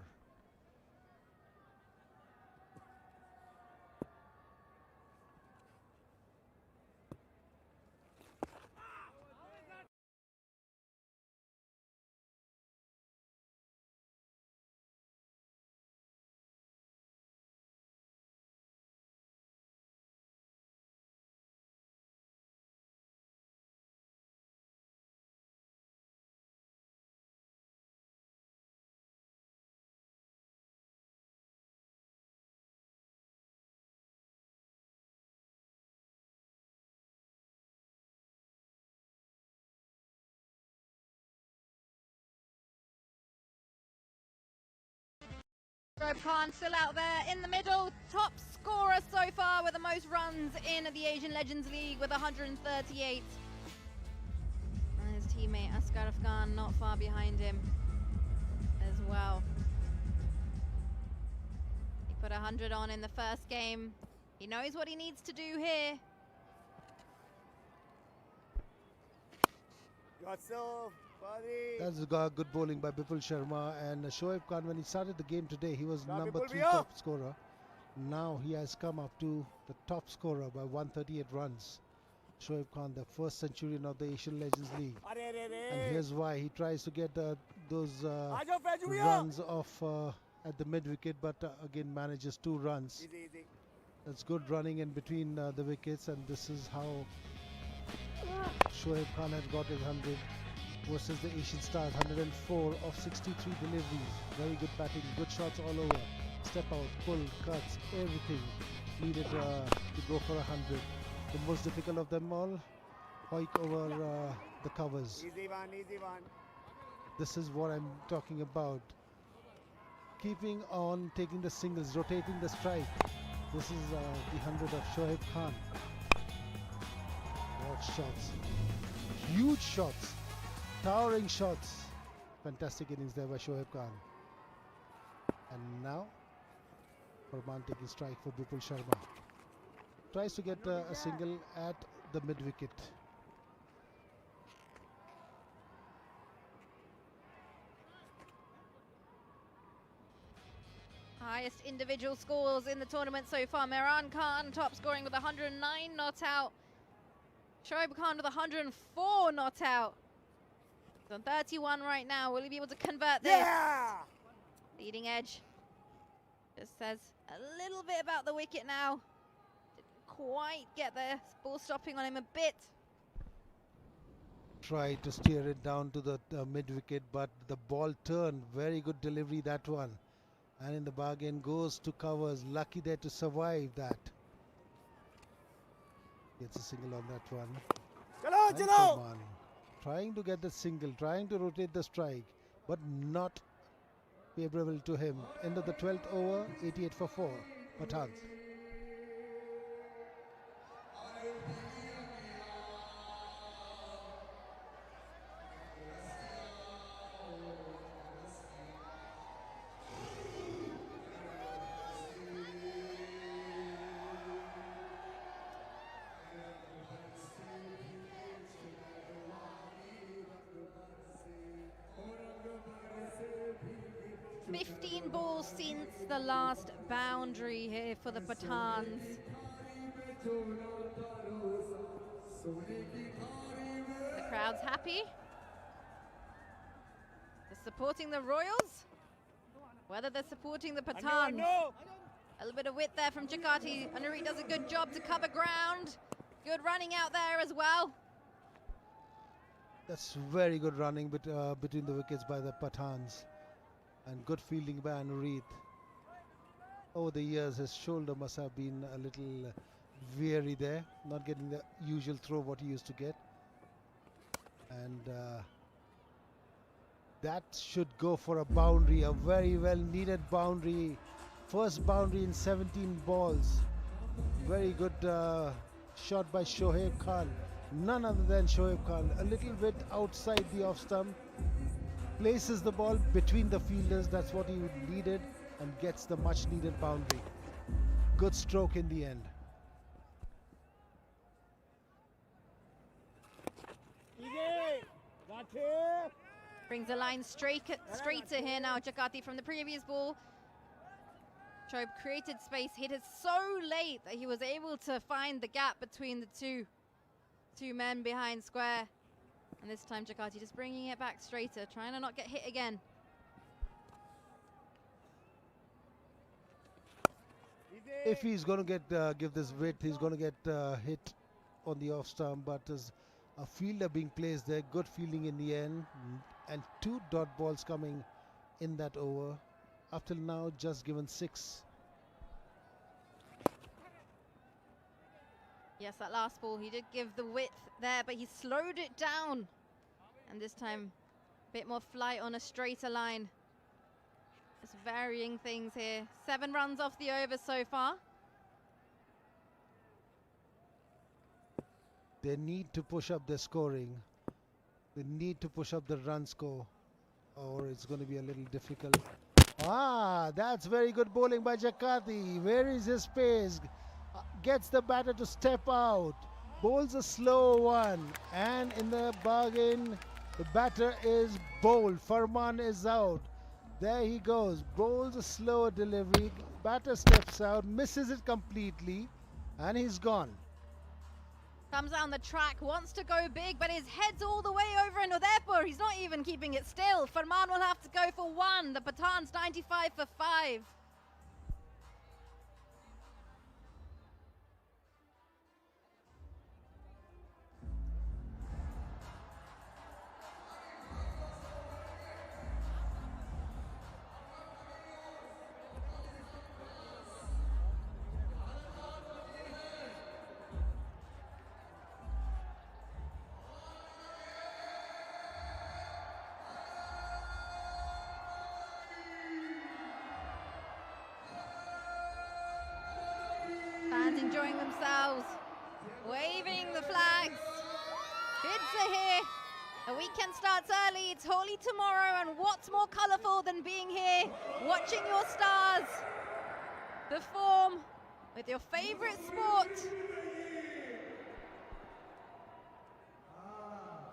𝗂𝗃 still out there in the middle, top scorer so far with the most runs in the Asian Legends League with 138. And his teammate Asghar Afghan not far behind him as well. He put 100 on in the first game. He knows what he needs to do here. That's good bowling by Vipul Sharma, and Shoaib Khan, when he started the game today, he was number 3 top scorer. Now he has come up to the top scorer by 138 runs. Shoaib Khan, the first centurion of the Asian Legends League. And here's why: he tries to get those runs off at the mid wicket, but again manages 2 runs. That's good running in between the wickets, and this is how Shoaib Khan had got his 100 versus the Asian Stars. 104 of 63 deliveries. Very good batting, good shots all over. Step out, pull, cuts, everything needed to go for 100. The most difficult of them all, hoik over the covers. Easy one. This is what I'm talking about. Keeping on taking the singles, rotating the strike. This is the 100 of Shoaib Khan. What shots! Huge shots! Towering shots. Fantastic innings there by Shoaib Khan. And now Farman taking strike for Vipul Sharma. Tries to get a single at the mid wicket. Highest individual scores in the tournament so far. Mehran Khan top scoring with 109 not out. Shoaib Khan with 104 not out. He's on 31 right now. Will he be able to convert this? Yeah! Leading edge. Just says a little bit about the wicket now. Didn't quite get the ball stopping on him a bit. Tried to steer it down to the mid wicket, but the ball turned. Very good delivery, that one. And in the bargain goes to covers. Lucky there to survive that. Gets a single on that one. Chalo! Trying to get the single, trying to rotate the strike, but not favorable to him. End of the 12th over, 88 for 4. Pathans. Balls since the last boundary here for the Pathans. The crowd's happy. They're supporting the Royals. Whether they're supporting the Pathans. A little bit of wit there from 𝗃𝗍𝗽. Anuri does a good job to cover ground. Good running out there as well. That's very good running between the wickets by the Pathans. And good fielding by Anureet. Over the years, his shoulder must have been a little weary there, not getting the usual throw what he used to get. And that should go for a boundary, a very well needed boundary. First boundary in 17 balls. Very good shot by Shoaib Khan. None other than Shoaib Khan. A little bit outside the off stump. Places the ball between the fielders. That's what he needed, and gets the much needed boundary. Good stroke in the end. Brings the line straighter here now. 𝗃𝗧𝗃𝗃 from the previous ball. 𝗃𝗵 created space, hit it so late that he was able to find the gap between the two men behind square. And this time 𝗃𝗧𝗃𝗃 just bringing it back straighter, trying to not get hit again. If he's going to get give this width, he's going to get hit on the off stump. But as a fielder being placed there, good fielding in the end, and 2 dot balls coming in that over. Up till now, just given 6. Yes, that last ball, he did give the width there, but he slowed it down. And this time, a bit more flight on a straighter line. Just varying things here. 7 runs off the over so far. They need to push up their scoring. They need to push up the run score, or it's going to be a little difficult. Ah, that's very good bowling by 𝗃𝗧𝗃𝗃. Where is his pace? Gets the batter to step out. Bowls a slow one. And in the bargain, the batter is bowled. Farman is out. There he goes. Bowls a slower delivery. Batter steps out, misses it completely, and he's gone. Comes down the track, wants to go big, but his head's all the way over in 𝗿𝗄𝗄. He's not even keeping it still. Farman will have to go for 1. The Pathans 95 for 5. Fans enjoying themselves, waving the flags. Bids are here. The weekend starts early. It's Holi tomorrow, and what's more colourful than being here, watching your stars perform with your favourite sport?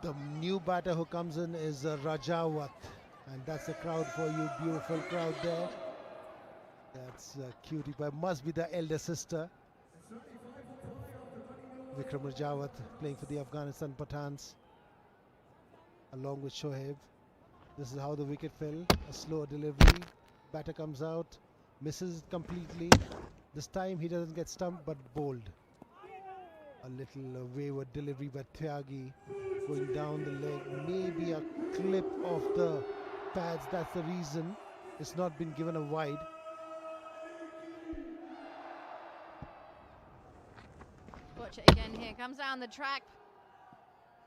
The new batter who comes in is Rajawat, and that's the crowd for you. Beautiful crowd there. That's 𝗂𝗵𝗃𝗃, must be the elder sister. Vikram Rajawat playing for the Afghanistan Pathans along with Shoaib. This is how the wicket fell. A slow delivery. Batter comes out, misses it completely. This time he doesn't get stumped but bowled. A little wayward delivery by 𝗃𝗧𝗃𝗃 going down the leg. Maybe a clip of the pads. That's the reason it's not been given a wide. Watch it again here. Comes down the track.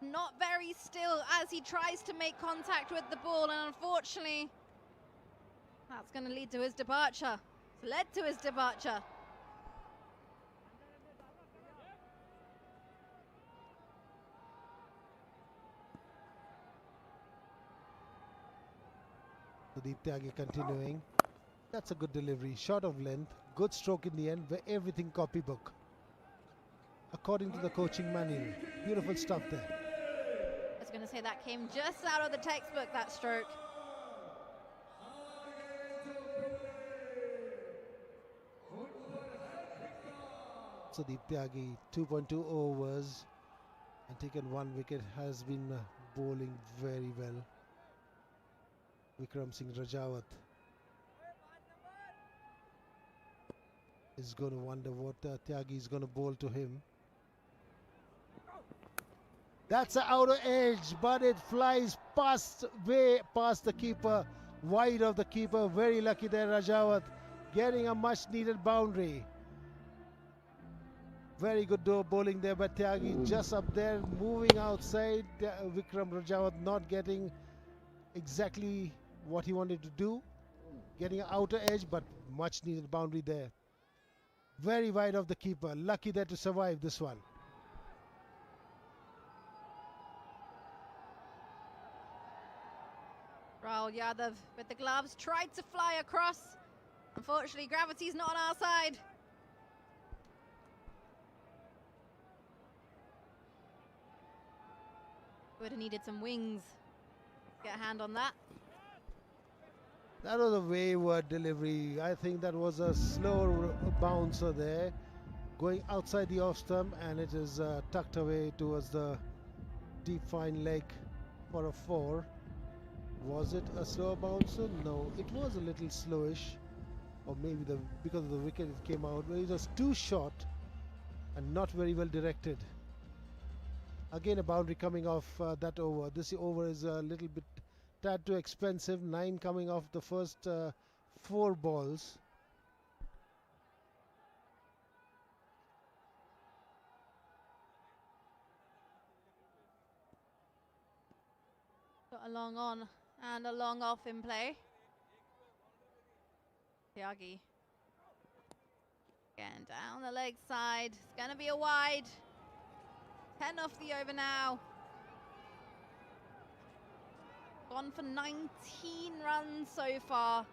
Not very still as he tries to make contact with the ball, and unfortunately that's going to lead to his departure. It's led to his departure. 𝗃𝗧𝗃𝗃 continuing. That's a good delivery. Short of length. Good stroke in the end. Where everything copybook, according to the coaching manual. Beautiful stuff there. I was going to say that came just out of the textbook, that stroke. So 𝗃𝗧𝗃𝗃, 2.2 overs and taken 1 wicket, has been bowling very well. Vikram Singh Rajawat is going to wonder what 𝗃𝗧𝗃𝗃 is going to bowl to him. That's an outer edge, but it flies way past the keeper. wide of the keeper. Very lucky there, Rajawat, getting a much needed boundary. Very good bowling there by 𝗂𝗧cie, just up there, moving outside. Vikram Rajawat not getting exactly what he wanted to do, getting an outer edge, but much needed boundary there. Very wide of the keeper, lucky there to survive this one. Rahul Yadav with the gloves, tried to fly across. Unfortunately, gravity's not on our side. Would have needed some wings. Get a hand on that. That was a wayward delivery. I think that was a slow bouncer there, going outside the off stump, and it is tucked away towards the deep fine leg for a 4. Was it a slow bouncer? No, it was a little slowish, or maybe because of the wicket it came out, but it was too short and not very well directed. Again, a boundary coming off that over. This over is a little bit tad too expensive. 9 coming off the first 4 balls. Got a long on and a long off in play. 𝗂𝗧cie. Again, down the leg side. It's going to be a wide. 10 off the over now. Gone for 19 runs so far.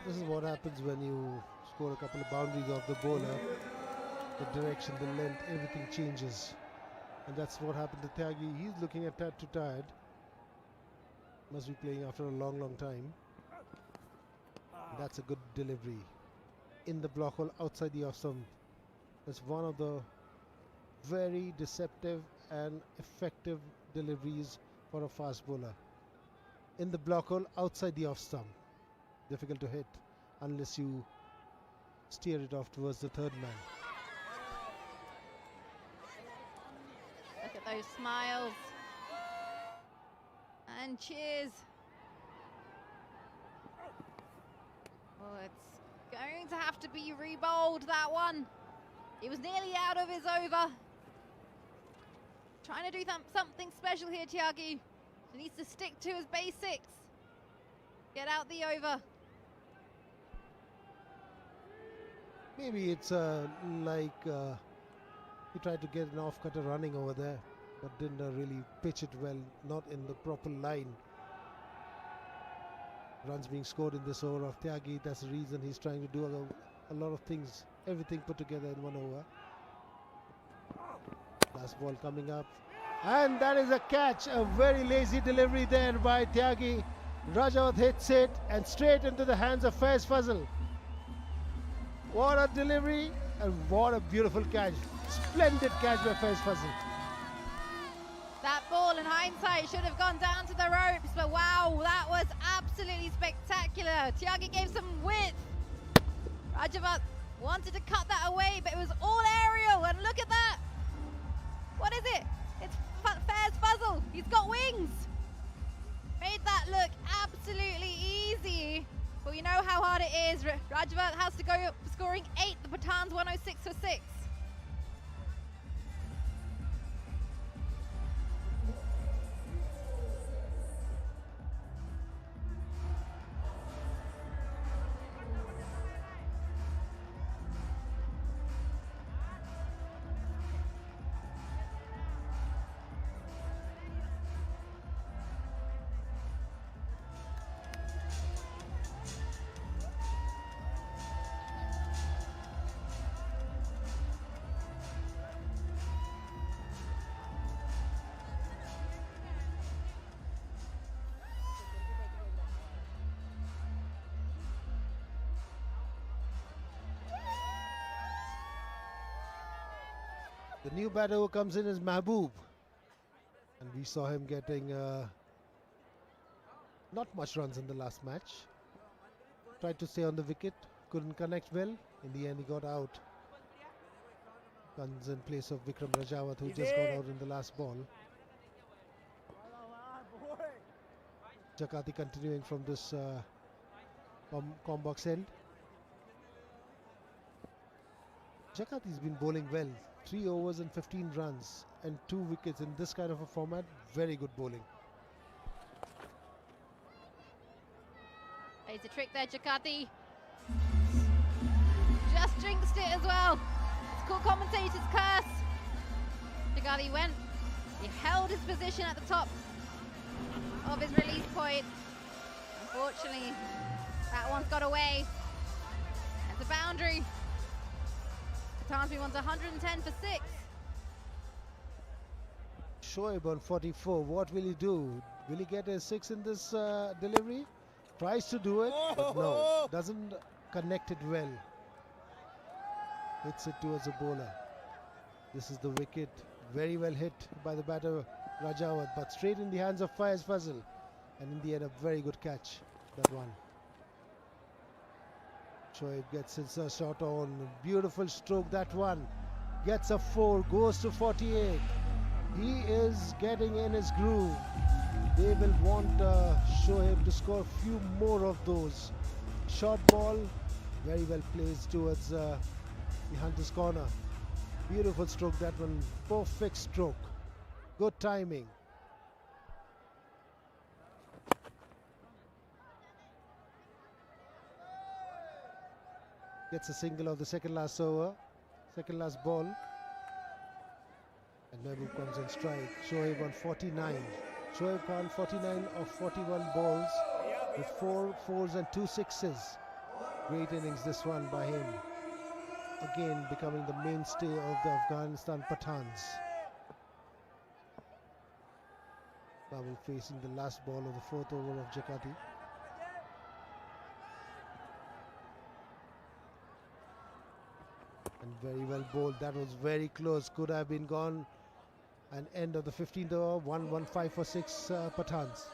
This is what happens when you score a couple of boundaries off the bowler. The direction, the length, everything changes. And that's what happened to 𝗂𝗧cie. He's looking at tad too tired. Must be playing after a long, long time. That's a good delivery. In the block hole, outside the off stump. That's one of the very deceptive and effective deliveries for a fast bowler. In the block hole, outside the off stump. Difficult to hit unless you steer it off towards the third man. Look at those smiles. And cheers. Oh, it's going to have to be re-bowled, that one. He was nearly out of his over. Trying to do something special here, 𝗂𝗧cie. He needs to stick to his basics. Get out the over. Maybe it's like he tried to get an off-cutter running over there, but didn't really pitch it well, not in the proper line. Runs being scored in this over of 𝗂𝗧cie. That's the reason he's trying to do a lot of things, everything put together in one over. Last ball coming up, and that is a catch. A very lazy delivery there by 𝗂𝗧cie. Rajawat hits it and straight into the hands of 𝗵𝗺 𝗵𝗂. What a delivery and what a beautiful catch. Splendid catch by 𝗵𝗺 𝗵𝗂. That ball in hindsight should have gone down to the ropes, but wow, that was absolutely spectacular. 𝗂𝗧cie gave some width. Rajawat wanted to cut that away, but it was all aerial, and look at that. What is it? It's 𝗵𝗺 𝗵𝗂. He's got wings. Made that look absolutely easy, but we know how hard it is. Rajawat has to go scoring 8, the Pathans 106 for 6. The new batter who comes in is Mahbub, and we saw him getting not much runs in the last match. Tried to stay on the wicket, couldn't connect well. In the end, he got out. Comes in place of Vikram Rajawat, who just got out in the last ball. 𝗃𝗂𝗃𝗃 continuing from this box end. 𝗃𝗂𝗃's been bowling well. 3 overs and 15 runs and 2 wickets in this kind of a format. Very good bowling. Plays a trick there, 𝗃𝗂𝗃. Just jinxed it as well. It's called commentator's curse. 𝗃𝗂𝗃 went. He held his position at the top of his release point. Unfortunately, that one's got away. It's a boundary. Pathans wants 110 for 6. Shoaib on 44. What will he do? Will he get a 6 in this delivery? Tries to do it, but no. Doesn't connect it well. Hits it towards the bowler. This is the wicket. Very well hit by the batter Rajawat, but straight in the hands of Faiz Fazal. And in the end, a very good catch, that one. Shoaib gets his shot on. Beautiful stroke, that one. Gets a 4, goes to 48. He is getting in his groove. They will want Shoaib to score a few more of those. Short ball, very well placed towards the hunter's corner. Beautiful stroke, that one. Perfect stroke. Good timing. Gets a single of the second last over, second last ball. And Mehboob comes in strike. Shoaib on 49. Shoaib Khan 49 of 41 balls with 4 fours and 2 sixes. Great innings this one by him. Again becoming the mainstay of the Afghanistan Pathans. Babul facing the last ball of the 4th over of 𝗃𝗂𝗃. And very well bowled. That was very close. Could have been gone. And end of the 15th over. 115 for 6 Pathans.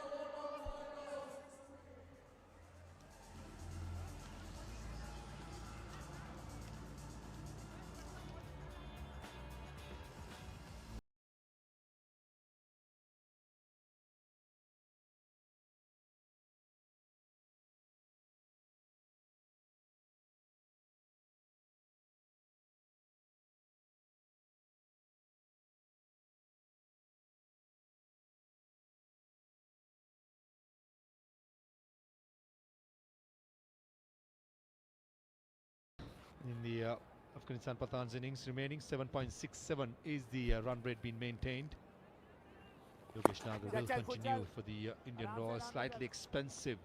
In the Afghanistan Pathans innings remaining, 7.67 is the run rate being maintained. Yogesh Nagar will continue for the Indian Royals, slightly expensive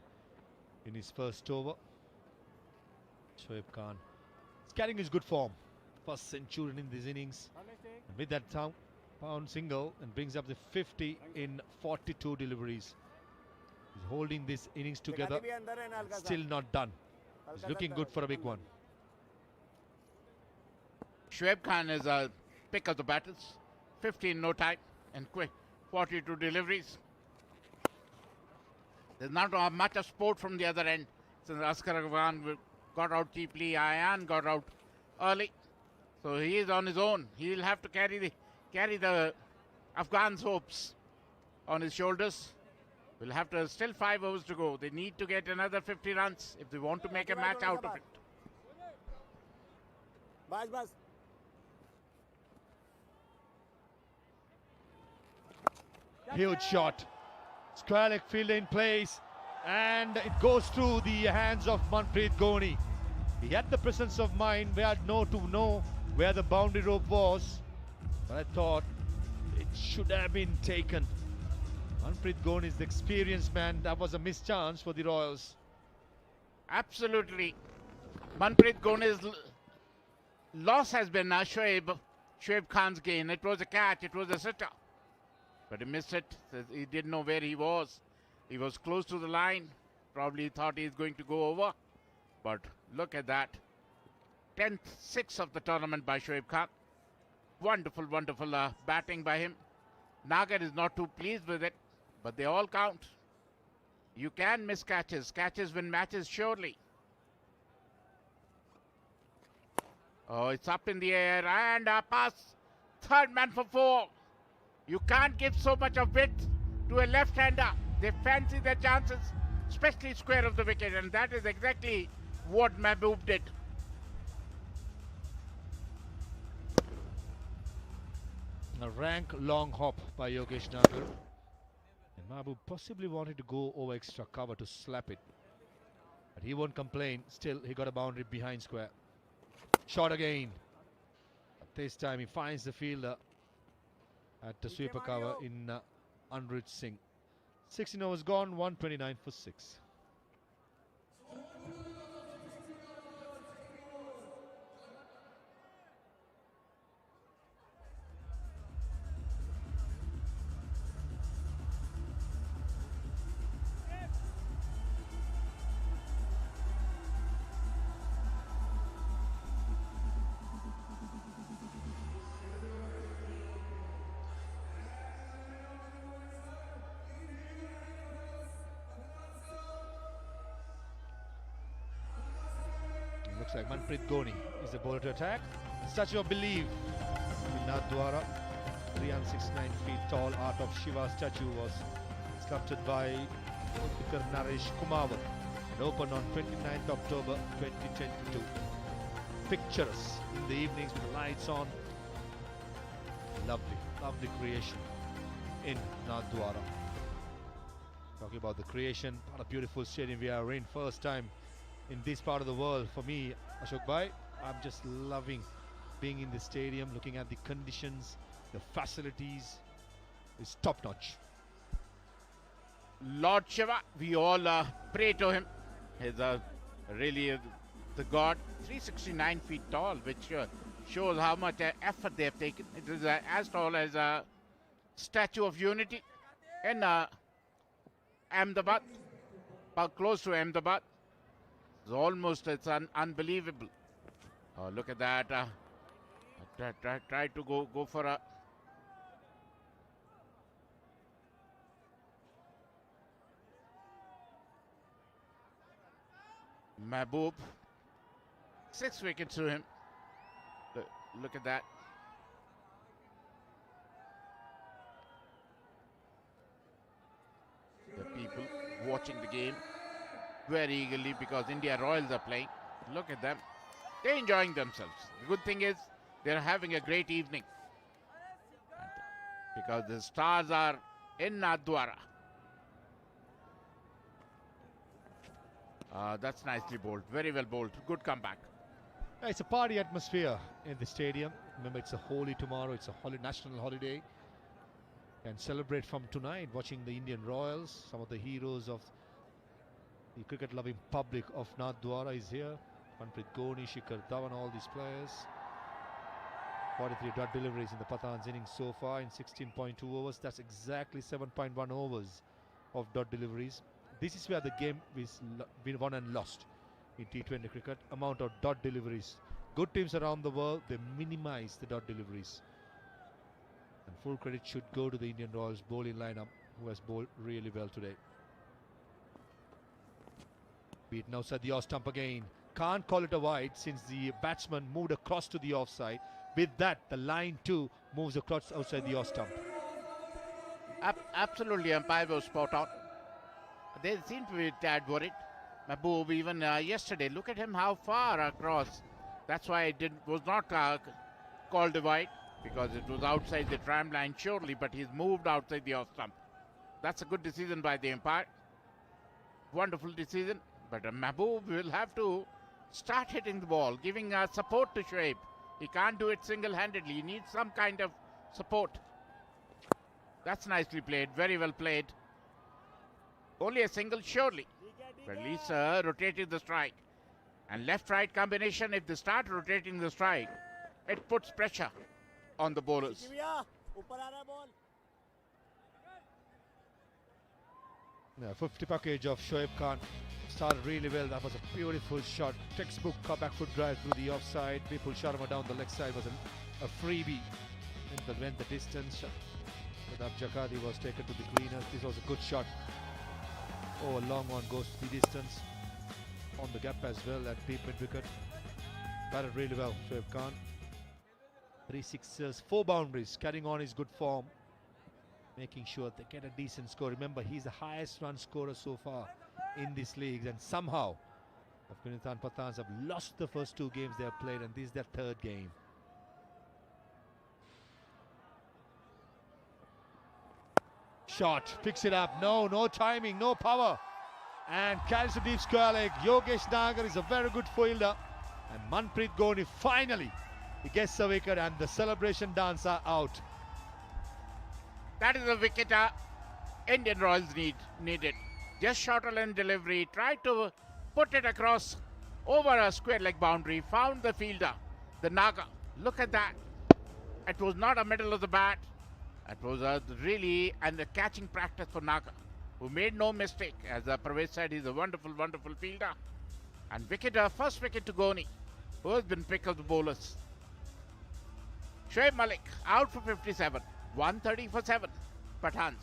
in his first over. Shoaib Khan is carrying his good form, first centurion in these innings, and with that pound single, and brings up the 50 in 42 deliveries. He's holding this innings together, still not done. He's looking good for a big one. Shoaib Khan is a pick of the battles. 50 in no time and quick 42 deliveries. There's not much of sport from the other end since Asghar Khan got out cheaply. Ayan got out early, so he is on his own. He'll have to carry the Afghans' hopes on his shoulders. We'll have to still 5 overs to go. They need to get another 50 runs if they want to make a match out of it. Huge shot. Square leg fielder in place, and it goes through the hands of Manpreet Ghoni. He had the presence of mind where to know where the boundary rope was, but I thought it should have been taken. Manpreet Ghoni is the experienced man. That was a missed chance for the Royals. Absolutely. Manpreet Ghoni's loss has been Shoaib Khan's gain. It was a catch, it was a sitter. But he missed it. He didn't know where he was. He was close to the line. Probably thought he's going to go over. But look at that. 10th 6 of the tournament by Shoaib Khan. Wonderful, wonderful batting by him. Nagar is not too pleased with it, but they all count. You can miss catches. Catches win matches surely. Oh, it's up in the air and a pass. Third man for 4. You can't give so much of width to a left-hander. They fancy their chances, especially square of the wicket, and that is exactly what Mehboob did. A rank long hop by Yogesh-Nagar. And Mehboob possibly wanted to go over extra cover to slap it. But he won't complain. Still, he got a boundary behind square. Shot again. But this time he finds the fielder at the sweeper cover in Anrich Singh. 16 overs gone, 129 for 6. Looks like 𝗵𝗵𝗃𝗃 is the bowler to attack. Statue of Belief in 𝗏𝗏. 369 feet tall art of Shiva statue was sculpted by 𝗃𝗃𝗃 and opened on 29th October 2022. Pictures in the evenings with the lights on. Lovely, lovely creation in 𝗏𝗏. Talking about the creation, what a beautiful stadium we are in. First time in this part of the world for me, Ashok Bhai. I'm just loving being in the stadium, looking at the conditions, the facilities. It's top notch. Lord Shiva, we all pray to him. He's really the god. 369 feet tall, which shows how much effort they have taken. It is as tall as a Statue of Unity in Ahmedabad, close to Ahmedabad. It's unbelievable. Oh, look at that. Try to go for a Mehboob. 6 wickets to him. Look at that. The people watching the game very eagerly because India Royals are playing. Look at them. They're enjoying themselves. The good thing is they're having a great evening because the stars are in 𝗏𝗏. That's nicely bowled. Very well bowled. Good comeback. It's a party atmosphere in the stadium. Remember, it's a Holi tomorrow. It's a national holiday. And celebrate from tonight watching the Indian Royals. Some of the heroes of the cricket-loving public of 𝗏𝗏 is here. 𝗵𝗵𝗃𝗃, Shikhar Dhawan, all these players. 43 dot deliveries in the Pathans innings so far in 16.2 overs. That's exactly 7.1 overs of dot deliveries. This is where the game is been won and lost in T20 cricket. Amount of dot deliveries. Good teams around the world, they minimize the dot deliveries. And full credit should go to the Indian Royals bowling lineup, who has bowled really well today. Beaten outside the off stump again. Can't call it a wide since the batsman moved across to the offside. With that, the line too moves across outside the off stump. Absolutely, umpire was spot on. They seem to be a tad worried. Mehboob even yesterday, look at him how far across. That's why it was not called a wide, because it was outside the tram line surely, but he's moved outside the off stump. That's a good decision by the umpire. Wonderful decision. But Mehboob will have to start hitting the ball, giving support to Shoaib. He can't do it single-handedly. He needs some kind of support. That's nicely played. Very well played. Only a single, surely. But at least rotating the strike. And left-right combination, if they start rotating the strike, it puts pressure on the bowlers. Yeah, 50 package of Shoaib Khan started really well. That was a beautiful shot. Textbook back foot drive through the offside. Vipul Sharma down the leg side was a freebie. And went the distance. But 𝗵𝗃𝗃 was taken to the cleaners. This was a good shot. Oh, a long one goes to the distance. On the gap as well at deep mid wicket. Batted really well, Shoaib Khan. 3 sixes, 4 boundaries, carrying on his good form. making sure they get a decent score. Remember, he's the highest run scorer so far in this league, and somehow Afghanistan Pathans have lost the first 2 games they have played, and this is their 3rd game. Shot, picks it up. No timing, no power. And 𝗂𝐨𝐮𝐫 𝗂𝗫𝗓𝗃 is a very good fielder. And 𝗵𝗺𝗃 𝗂𝗃 finally, he gets a wicket, and the celebration dance are out. That is a wicket Indian Royals needed. Just short length delivery, tried to put it across over a square leg boundary, found the fielder, the Naga. Look at that. It was not a middle of the bat. It was really a catching practice for Naga, who made no mistake. As Pravesh said, he's a wonderful, wonderful fielder. And wicket, first wicket to 𝗂𝗎, who has been pick of the bowlers. Shoaib Malik out for 57, 130 for 7, Pathans.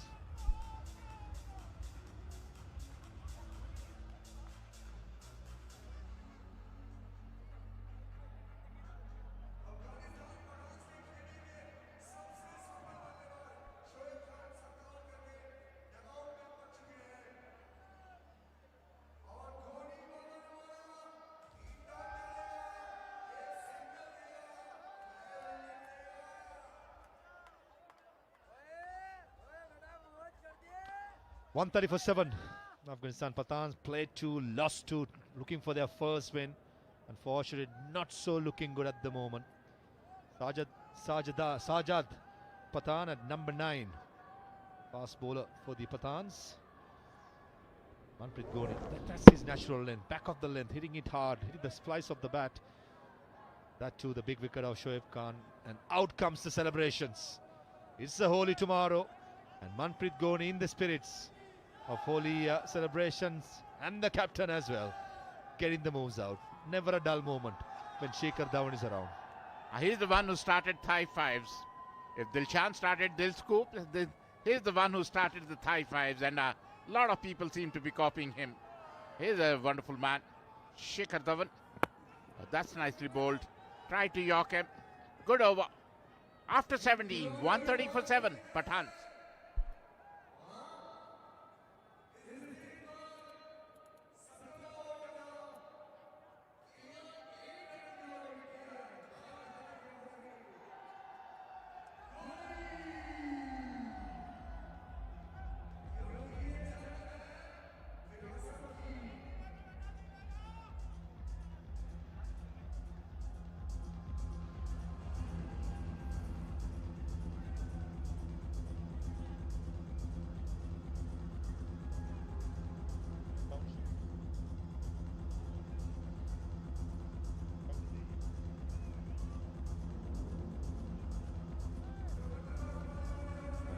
$130 for 7. Afghanistan Pathans played 2, lost 2, looking for their first win. Unfortunately, not so looking good at the moment. Sajad Pathan at number 9. Fast bowler for the Pathans. 𝗵𝗺𝗃 𝗂𝗎, that's his natural length, back of the length, hitting it hard, hitting the splice of the bat. That too, the big wicket of Shoaib Khan, and out comes the celebrations. It's a Holi tomorrow, and 𝗵𝗺𝗃 𝗂𝗎 in the spirits of Holi celebrations, and the captain as well, getting the moves out. Never a dull moment when Shikhar Dhawan is around. He's the one who started thigh fives. If Dilshan started scoop, he's the one who started the thigh fives, and a lot of people seem to be copying him. He's a wonderful man. Shikhar Dhawan. That's nicely bowled. Tried to york him. Good over. After 17, 130 for 7, Pathans.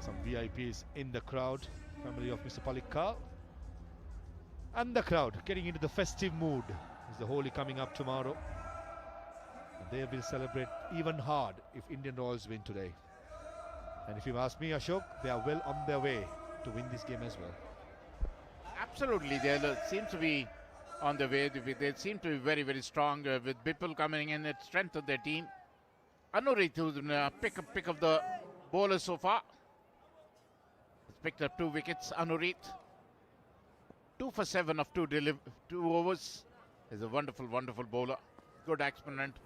Some VIPs in the crowd, family of Mr. Palikka, and the crowd getting into the festive mood. Is the Holi coming up tomorrow, and they will celebrate even hard if Indian Royals win today. And if you ask me, Ashok, they are well on their way to win this game as well. Absolutely, they seem to be on the way. They seem to be very, very strong with Bipul coming in at strength of their team. Anurit, who's pick of the bowlers so far, picked up 2 wickets. Anurit, 2 for 7 of 2 overs. Is a wonderful, wonderful bowler. Good exponent.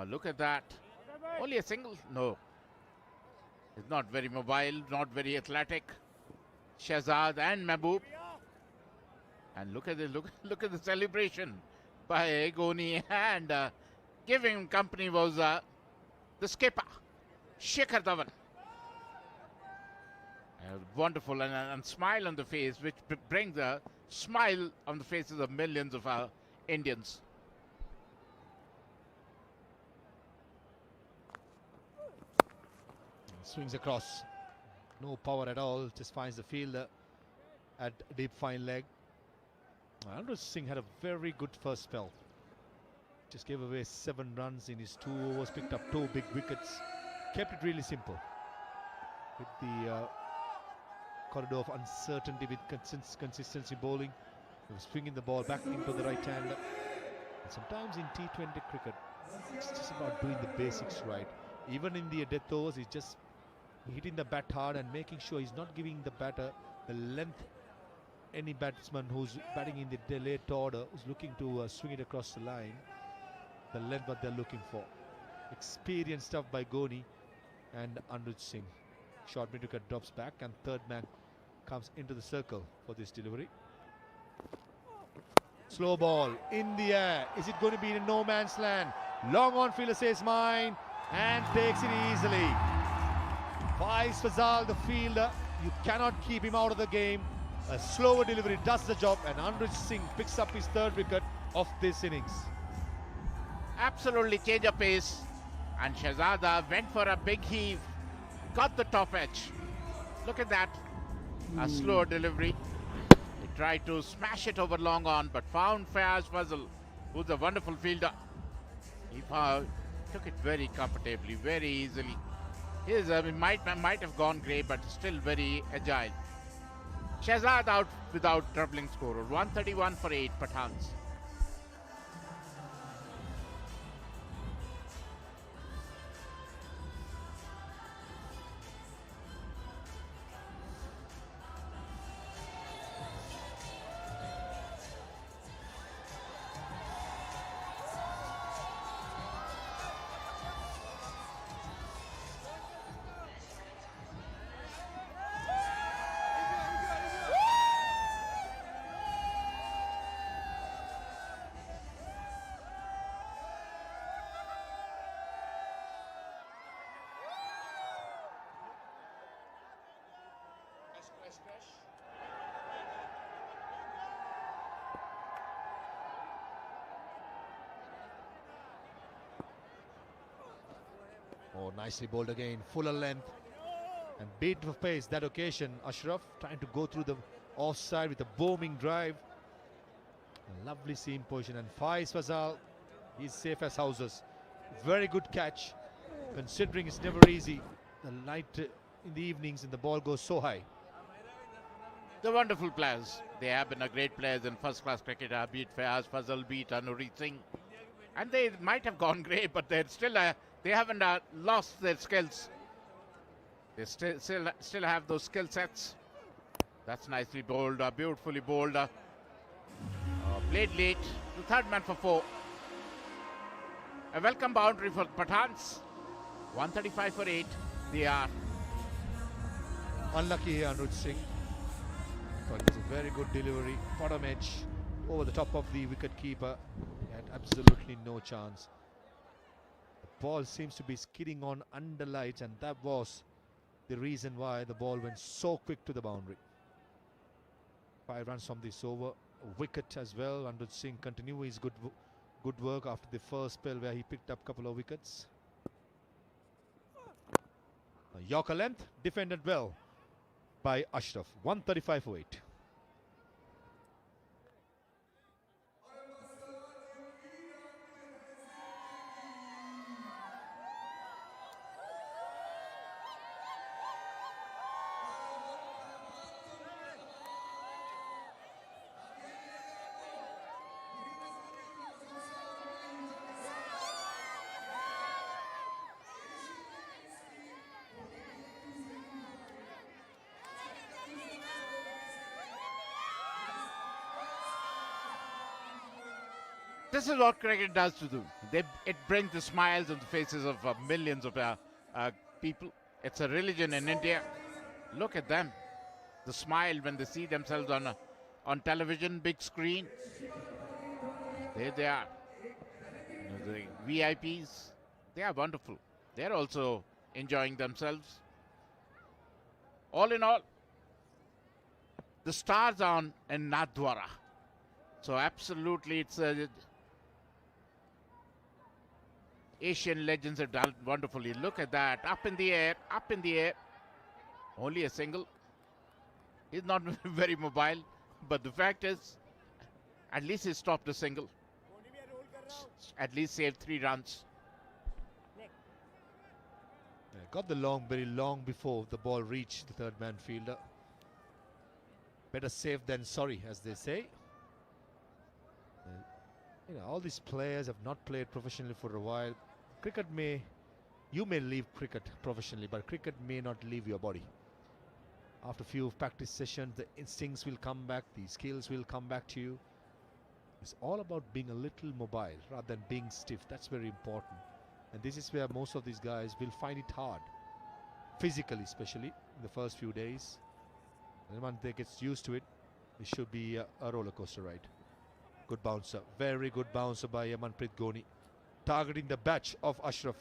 Look at that. Only a single? No. He's not very mobile, not very athletic. Shahzad and Mehboob. And look at the celebration by 𝗂𝗎, and giving company was the skipper, Shikhar Dhawan. Wonderful and smile on the face, which brings a smile on the faces of millions of our Indians. Swings across, no power at all, just finds the fielder at deep fine leg. Ravindra Singh had a very good first spell. Just gave away 7 runs in his 2 overs, picked up 2 big wickets, kept it really simple with the corridor of uncertainty with consistency bowling. He was swinging the ball back into the right hander. And sometimes in T20 cricket, it's just about doing the basics right. Even in the death overs, he's just hitting the bat hard and making sure he's not giving the batter the length. Any batsman who's batting in the delayed order, who's looking to swing it across the line, the length what they're looking for. Experienced stuff by 𝗂𝗎 and 𝗃𝗺𝗃𝐿. Short mid-wicket drops back and third man comes into the circle for this delivery. Slow ball in the air. Is it going to be in no man's land? Long on fielder says mine and takes it easily. 𝗵𝗄𝗃, the fielder, you cannot keep him out of the game. A slower delivery does the job and 𝗃𝗺𝗃 picks up his third wicket of this innings. Absolutely change of pace. And Shahzada went for a big heave. Got the top edge. Look at that. A slower delivery. He tried to smash it over long on, but found 𝗵𝗄𝗃 𝗂𝗃, who's a wonderful fielder. He took it very comfortably, very easily. He might have gone grey, but still very agile. Shahzad out without troubling scorer. 131 for 8 Pathans. Oh, nicely bowled again, fuller length and beat for pace. That occasion, Ashraf trying to go through the offside with a booming drive. A lovely seam position, and 𝗵𝗄𝗃, he's safe as houses. Very good catch, considering it's never easy. The night in the evenings and the ball goes so high. The wonderful players. They have been a great players in first-class cricket. Beat 𝗵𝗄𝗃, beat 𝗃𝗺𝗃𝗃. And they might have gone grey, but they're still they haven't lost their skills. They still have those skill sets. That's nicely bowled, beautifully bowled. Played late. The third man for 4. A welcome boundary for Pathans. 135 for 8. They are Unlucky here, 𝗃𝗺𝗃𝗃. But it was a very good delivery. Bottom edge over the top of the wicket keeper. He had absolutely no chance. The ball seems to be skidding on under lights, and that was the reason why the ball went so quick to the boundary. 5 runs from this over. A wicket as well. 𝗃𝗺𝗃𝗃 continue his good work after the first spell where he picked up a couple of wickets. A Yorker length defended well by Ashraf. 135 for 8. This is what cricket does to do. It brings the smiles on the faces of millions of people. It's a religion in India. Look at them. The smile when they see themselves on television, big screen. There they are. The VIPs, they are wonderful. They're also enjoying themselves. All in all, the stars on in Nathdwara. So absolutely, it's Asian legends have done wonderfully. Look at that, up in the air, up in the air. Only a single. He's not very mobile, but the fact is, at least he stopped a single. At least saved 3 runs. Got the long, very long before the ball reached the third man fielder. Better safe than sorry, as they say. All these players have not played professionally for a while. Cricket may You may leave cricket professionally, but cricket may not leave your body. After a few practice sessions, the instincts will come back, the skills will come back to you. It's all about being a little mobile rather than being stiff. That's very important. And this is where most of these guys will find it hard, physically especially, in the first few days. And once they get used to it, it should be a roller coaster ride. Good bouncer, very good bouncer by Manpreet Ghoni, targeting the batch of Ashraf.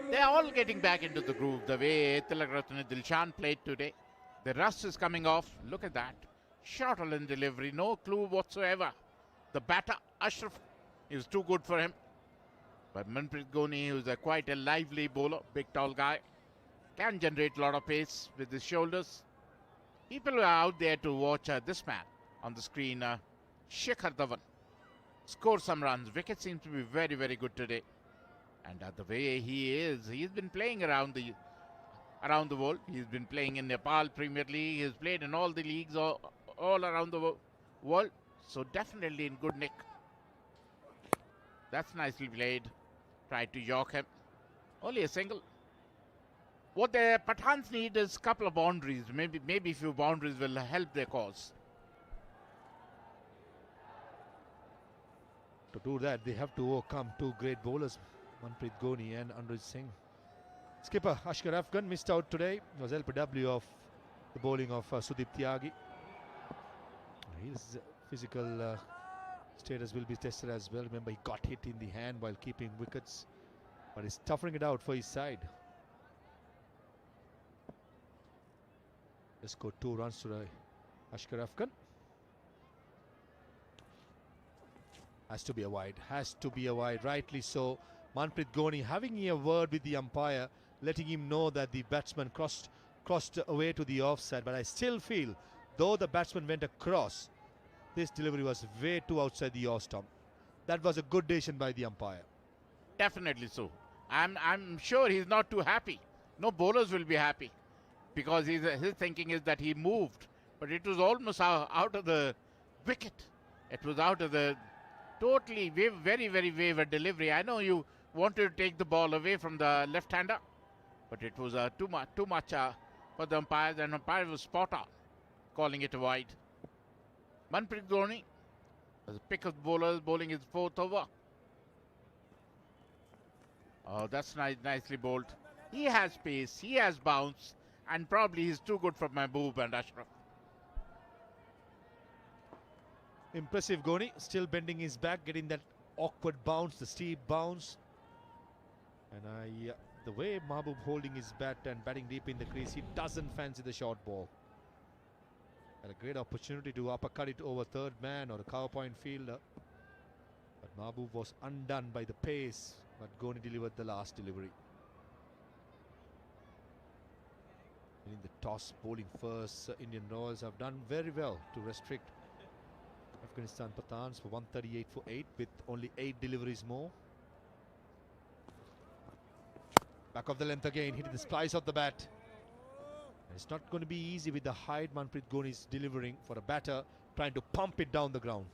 They're all getting back into the groove the way Tilak-Ratne Dilshan played today. The rust is coming off. Look at that. Shorturl in delivery, no clue whatsoever. The batter, Ashraf, is too good for him. But Manpreet Ghoni, who's quite a lively bowler, big tall guy, can generate a lot of pace with his shoulders. People are out there to watch this man on the screen, Shikhar Dhawan, score some runs. Wicket seems to be very, very good today. And the way he's been playing around the world. He's been playing in Nepal Premier League. He's played in all the leagues all around the world. So definitely in good nick. That's nicely played. Tried to york him. Only a single. What the Pathans need is a couple of boundaries. Maybe a few boundaries will help their cause. To do that, they have to overcome two great bowlers, Manpreet Ghoni and Anrij Singh. Skipper Ashkar Afghan missed out today. It was LPW of the bowling of Sudeep Tyagi. His physical status will be tested as well. Remember, he got hit in the hand while keeping wickets, but he's toughing it out for his side. Let's go 2 runs to Ashkar Afghan. Has to be a wide, rightly so. Manpreet Ghoni having a word with the umpire, letting him know that the batsman crossed away to the offside. But I still feel, though the batsman went across, this delivery was way too outside the off stump. That was a good decision by the umpire. Definitely so. I'm sure he's not too happy. No bowlers will be happy, because his thinking is that he moved, but it was almost out of the wicket. It was out of the totally very, very wayward delivery. I know you wanted to take the ball away from the left-hander, but it was too much for the umpires, and umpire was spot on, calling it a wide. Manpreet Ghoni, as a pick of bowlers, bowling his 4th over. Oh, that's nicely bowled. He has pace, he has bounce, and probably he's too good for Mehboob and Ashraf. Impressive Ghoni, still bending his back, getting that awkward bounce, the steep bounce. And the way Mehboob holding his bat and batting deep in the crease, he doesn't fancy the short ball. Had a great opportunity to uppercut it over third man or a cover point fielder, but Mehboob was undone by the pace, but Ghoni delivered the last delivery. In the toss, bowling first, Indian Royals have done very well to restrict Afghanistan Pathans for 138 for 8 with only 8 deliveries more. Back of the length again, hitting the splice of the bat. And it's not going to be easy with the height Manpreet Ghoni is delivering for a batter trying to pump it down the ground.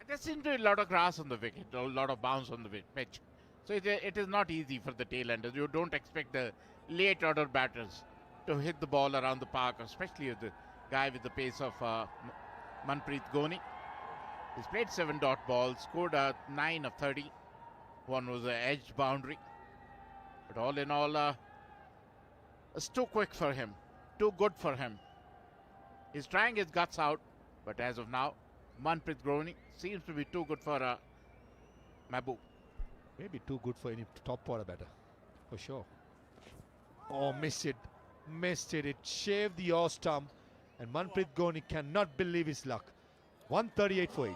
There seems to be a lot of grass on the wicket, a lot of bounce on the pitch. So it is not easy for the tailenders. You don't expect the late order batters to hit the ball around the park, especially with the guy with the pace of Manpreet Ghoni. He's played 7 dot balls, scored 9 of 30. One was an edged boundary. But all in all, it's too quick for him, too good for him. He's trying his guts out, but as of now, Manpreet Ghoni seems to be too good for Mehboob. Maybe too good for any top order batter, for sure. Oh, missed it. It shaved the off stump, and Manpreet Ghoni cannot believe his luck. 138 for 8.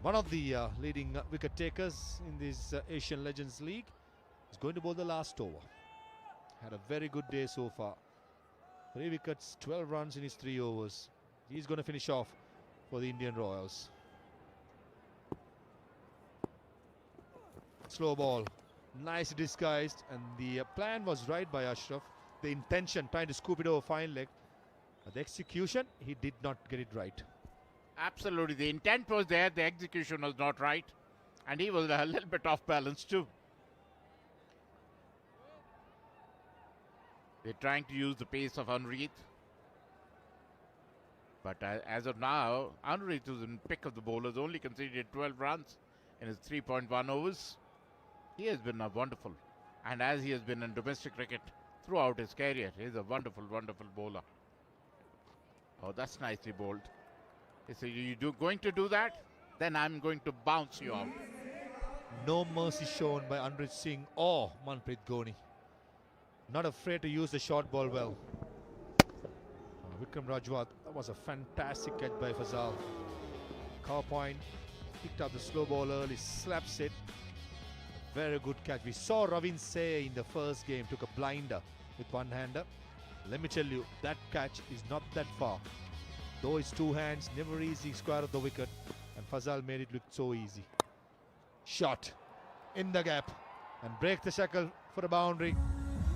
one of the leading wicket takers in this Asian Legends League, is going to bowl the last over. Had a very good day so far. 3 wickets, 12 runs in his 3 overs. He's going to finish off for the Indian Royals. Slow ball, nice disguised, and the plan was right by Ashraf. The intention, trying to scoop it over fine leg. But the execution, he did not get it right. Absolutely, the intent was there, the execution was not right, and he was a little bit off balance too. They're trying to use the pace of 𝗁𝗏, but as of now, 𝗁𝗏 was in pick of the bowlers, only conceded 12 runs in his 3.1 overs. He has been wonderful, and as he has been in domestic cricket throughout his career, he is a wonderful, wonderful bowler. Oh, that's nicely bowled. He said, "You going to do that? Then I'm going to bounce you out." No mercy shown by 𝗁𝗏 Singh or Manpreet Ghoni. Not afraid to use the short ball well. Vikram Rajwat, that was a fantastic catch by Fazal. Cover point, picked up the slow ball early, slaps it. Very good catch. We saw 𝗁𝗏 in the first game, took a blinder with one-hander. Let me tell you, that catch is not that far. Though it's 2 hands, never easy, square of the wicket, and Fazal made it look so easy. Shot in the gap and break the shackle for a boundary.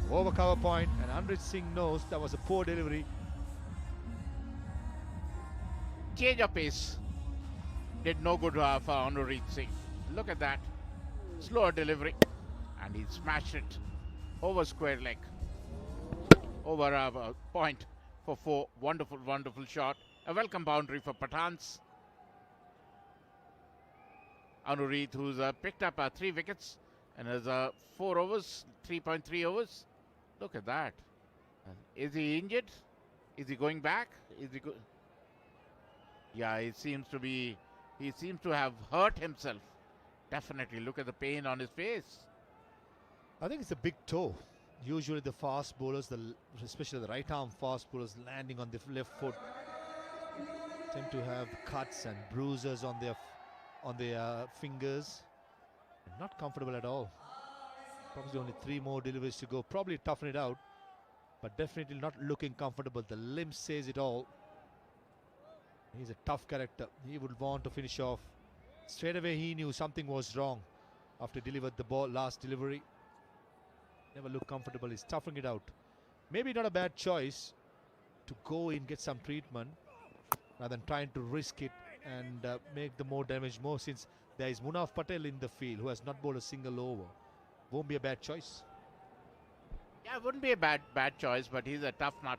Over cover point, and 𝗁𝗏 Singh knows that was a poor delivery. Change of pace did no good for 𝗁𝗏 Singh. Look at that. Slower delivery, and he smashed it over square leg. Over a point for 4. Wonderful, wonderful shot. A welcome boundary for Pathans. 𝗁𝗏, who's picked up 3 wickets and has 4 overs, 3.3 overs. Look at that. Is he injured? Is he going back? Is he go? Yeah, he seems to be. He seems to have hurt himself. Definitely. Look at the pain on his face. I think it's a big toe. Usually the fast bowlers, especially the right arm fast bowlers landing on the left foot, tend to have cuts and bruises on their fingers. Not comfortable at all. Probably only 3 more deliveries to go. Probably toughen it out, but definitely not looking comfortable. The limb says it all. He's a tough character. He would want to finish off. Straight away he knew something was wrong after he delivered the ball, last delivery. Never look comfortable. He's toughing it out. Maybe not a bad choice to go in, get some treatment, rather than trying to risk it and make the more damage more, since there is Munaf Patel in the field who has not bowled a single over. Won't be a bad choice. Yeah, it wouldn't be a bad choice, but he's a tough nut.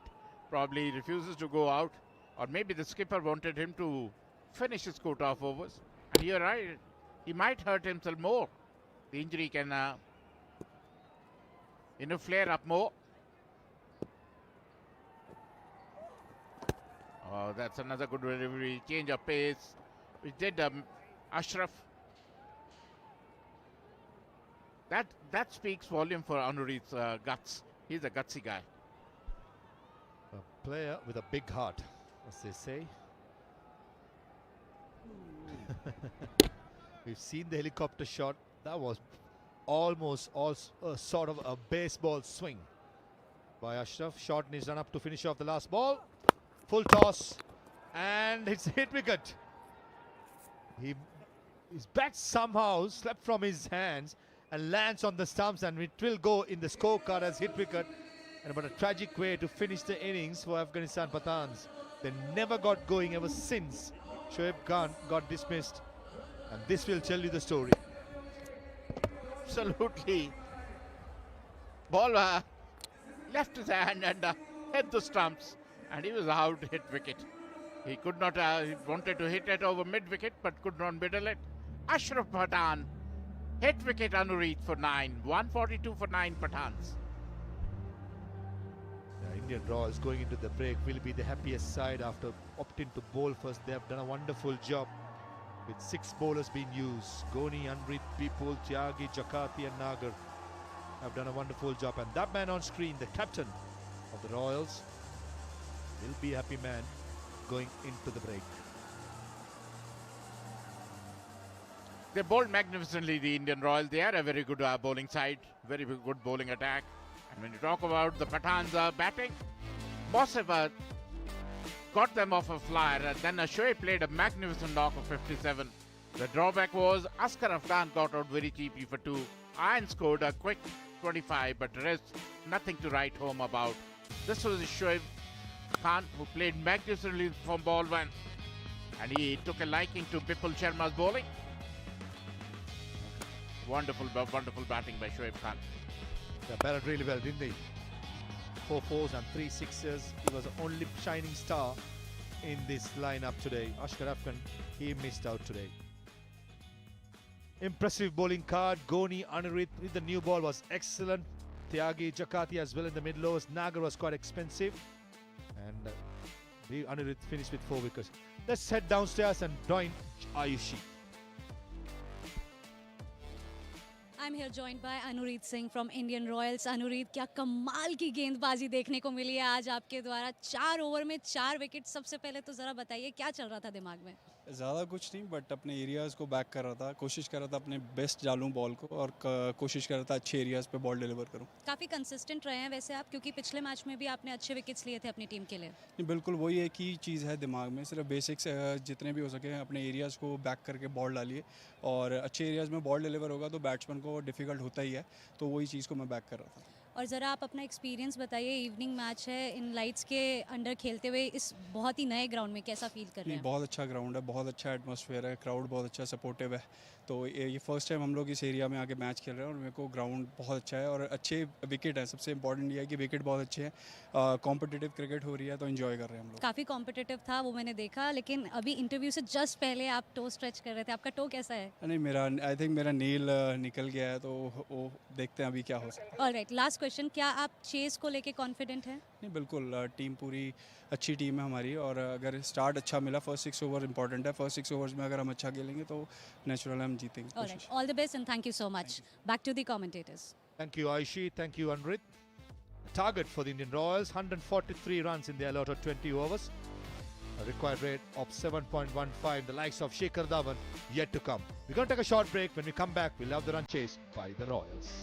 Probably refuses to go out, or maybe the skipper wanted him to finish his quota of overs. And you're right, he might hurt himself more. The injury can, flare up more. Oh, that's another good delivery. Change of pace, which did Ashraf. That speaks volume for 𝗁𝗏's guts. He's a gutsy guy. A player with a big heart, as they say. We've seen the helicopter shot. That was almost sort of a baseball swing by Ashraf. Shot in his run up to finish off the last ball. Full toss, and it's hit wicket. His bat somehow slipped from his hands and lands on the stumps, and it will go in the scorecard as hit wicket. And about a tragic way to finish the innings for Afghanistan Pathans. They never got going ever since Shoaib Khan got dismissed, and this will tell you the story. Absolutely. Ball left his hand and hit the stumps, and he was out, hit wicket. He could not, he wanted to hit it over mid-wicket, but could not middle it. Ashraf Pathan hit wicket 𝗁𝗏 for 9. 142 for 9 Pathans. The Indian Royals going into the break will be the happiest side after opting to bowl first. They have done a wonderful job with 6 bowlers being used. Ghoni, 𝗁𝗏, People, Tyagi, Jakarthi and Nagar have done a wonderful job. And that man on screen, the captain of the Royals, will be a happy man going into the break. They bowled magnificently, the Indian Royals. They are a very good bowling side, very good bowling attack. And when you talk about the Pathans batting, Mossef got them off a flyer, and then 𝗂𝗍𝗃 played a magnificent knock of 57. The drawback was Asghar Afghan got out very cheaply for 2. Iron scored a quick 25, but rest nothing to write home about. This was 𝗂𝗍𝗃 Khan, who played magnificently from ball 1, and he took a liking to 𝗶𝗶𝗀𝗃 Sharma's bowling. Wonderful batting by 𝗂𝗍𝗃 Khan. They batted really well, didn't they? 4 fours and 3 sixes. He was the only shining star in this lineup today. Asghar Afghan, he missed out today. Impressive bowling card. Ghoni, Anirudh with the new ball was excellent. Tyagi, Jakati as well in the mid-lows. Nagar was quite expensive. And Anirudh finished with 4 wickets. Let's head downstairs and join Ayushi. I'm here joined by अनुरीत Singh from Indian Royals. अनुरीत, क्या कमाल की गेंदबाजी देखने को मिली है आज आपके द्वारा. 4 ओवर में 4 विकेट. सबसे पहले तो ज़रा बताइए क्या चल रहा था दिमाग में. ज़्यादा कुछ नहीं, बट अपने एरियाज़ को बैक कर रहा था. कोशिश कर रहा था अपने बेस्ट डालूं बॉल को, और कोशिश कर रहा था अच्छे एरियाज़ पे बॉल डिलीवर करूं. काफ़ी कंसिस्टेंट रहे हैं वैसे आप, क्योंकि पिछले मैच में भी आपने अच्छे विकेट्स लिए थे अपनी टीम के लिए. नहीं, बिल्कुल वही एक ही चीज़ है दिमाग में. सिर्फ बेसिक्स जितने भी हो सके अपने एरियाज़ को बैक करके बॉल डालिए, और अच्छे एरियाज़ में बॉल डिलीवर होगा तो बैट्समैन को डिफ़िकल्ट होता ही है. तो वही चीज़ को मैं बैक कर रहा था. और ज़रा आप अपना एक्सपीरियंस बताइए. इवनिंग मैच है, इन लाइट्स के अंडर खेलते हुए इस बहुत ही नए ग्राउंड में कैसा फील कर रहे हैं? बहुत अच्छा ग्राउंड है, बहुत अच्छा एटमॉस्फेयर है, क्राउड बहुत अच्छा सपोर्टिव है. तो ये फर्स्ट टाइम हम लोग इस एरिया में आके मैच खेल रहे हैं, और मेरे को ग्राउंड बहुत अच्छा है और अच्छे विकेट है. सबसे इंपॉर्टेंट ये है कि विकेट बहुत अच्छे हैं. कॉम्पिटिटिव क्रिकेट हो रही है तो एंजॉय कर रहे हैं हम लोग. काफ़ी कॉम्पिटिटिव था वो मैंने देखा, लेकिन अभी इंटरव्यू से जस्ट पहले आप टो स्ट्रेच कर रहे थे. आपका टो कैसा है? नहीं, मेरा आई थिंक मेरा नील निकल गया है, तो वो देखते हैं अभी क्या हो सकता है. Alright, last question. क्या आप चेस को लेके कॉन्फिडेंट हैं? नहीं, बिल्कुल. टीम पूरी अच्छी टीम है हमारी, और अगर स्टार्ट अच्छा मिला, फर्स्ट 6 ओवर इंपॉर्टेंट है. फर्स्ट 6 ओवर्स में अगर हम अच्छा खेलेंगे तो नेचुरल हम जीतेंगे. Alright, all the best and thank you so much. Back to the commentators. Thank you, Ayushi. Thank you, Anirudh. Target for the Indian Royals, 143 runs in the allotted 20 overs. A required rate of 7.15. The likes of Shikhar Dhawan yet to come. We're going to take a short break. When we come back, we'll have the run chase by the Royals.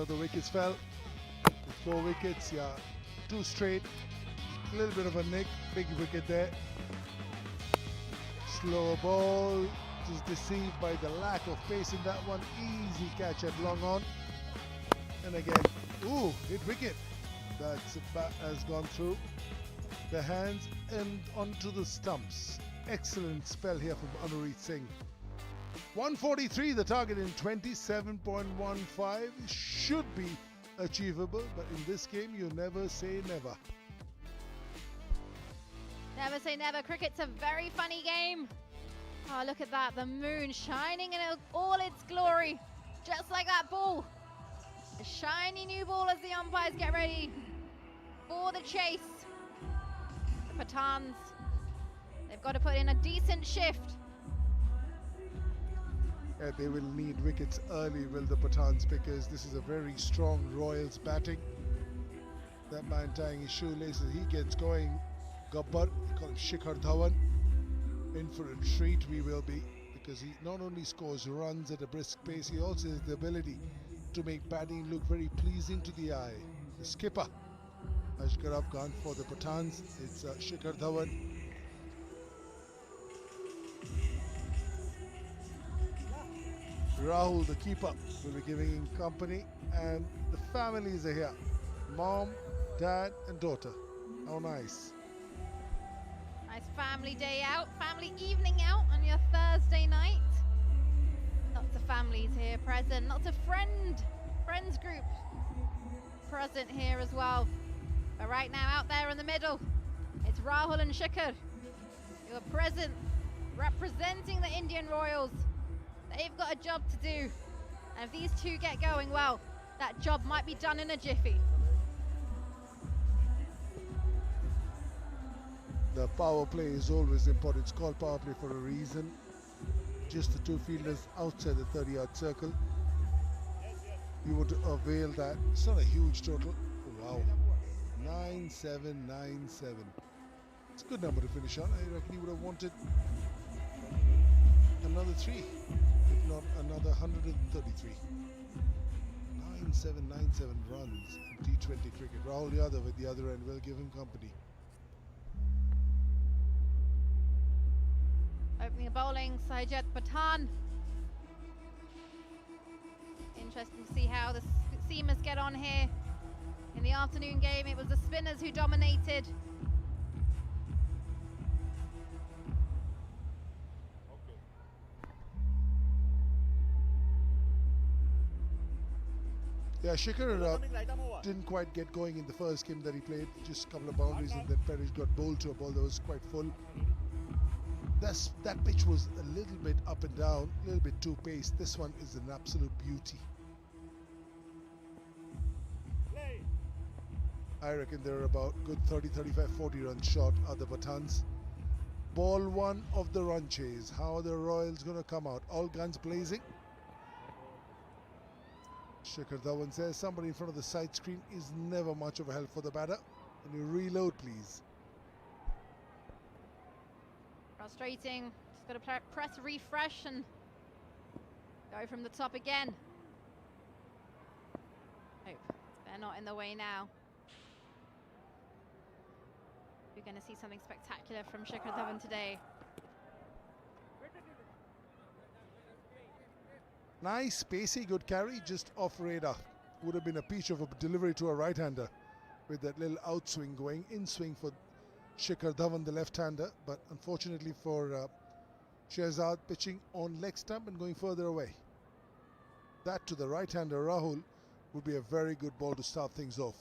the wickets fell. 4 wickets, yeah, 2 straight. A little bit of a nick, big wicket there. Slow ball, just deceived by the lack of pace in that one. Easy catch at long on. And again, ooh, hit wicket. That's bat has gone through the hands and onto the stumps. Excellent spell here from 𝗂𝗎𝗓𝒡𝒻. 143 the target in 27.15 should be achievable, but in this game you never say never. Never say never. Cricket's a very funny game. Oh, look at that. The moon shining in all its glory. Just like that ball. A shiny new ball as the umpires get ready for the chase. The Pathans, they've got to put in a decent shift. Yeah, they will need wickets early, will the Pathans, because this is a very strong Royals batting. That man tying his shoelaces, he gets going. 𝗃𝗵𝗱, call him Shikhar Dhawan. In for a treat we will be, because he not only scores runs at a brisk pace, he also has the ability to make batting look very pleasing to the eye. The skipper has gone for the Pathans. It's Shikhar Dhawan. Rahul, the keeper, will be giving him company, and the families are here. Mom, dad, and daughter. How nice. Nice family day out, family evening out on your Thursday night. Lots of families here present, lots of friends group present here as well. But right now out there in the middle, it's Rahul and Shikhar who are present, representing the Indian Royals. They've got a job to do, and if these two get going, well, that job might be done in a jiffy. The power play is always important. It's called power play for a reason. Just the 2 fielders outside the 30-yard circle. You would avail that. It's not a huge total. Wow. 9797. It's a good number to finish on. I reckon he would have wanted another 3, if not another 133. 9797 runs in T20 cricket. Rahul Yadav at the other end will give him company. Opening the bowling, Syed Pathan. Interesting to see how the seamers get on here. In the afternoon game, it was the spinners who dominated. Yeah, Shikhar didn't quite get going in the first game that he played. Just a couple of boundaries, and then 𝗃𝗺𝗃 got bowled to a ball that was quite full. That pitch was a little bit up and down, a little bit too paced. This one is an absolute beauty. I reckon they're about good 30, 35, 40 runs short are the Pathans. Ball 1 of the run chase. How are the Royals going to come out? All guns blazing. Shikhar Dhawan says somebody in front of the side screen is never much of a help for the batter. Can you reload, please? Frustrating. Just got to press refresh and go from the top again. Hope they're not in the way now. We're going to see something spectacular from Shikhar Dhawan today. Nice, pacey, good carry, just off radar. Would have been a peach of a delivery to a right-hander with that little outswing going, in swing for Shikhar Dhawan, the left-hander, but unfortunately for Shehzad, pitching on leg stump and going further away. That to the right-hander Rahul would be a very good ball to start things off.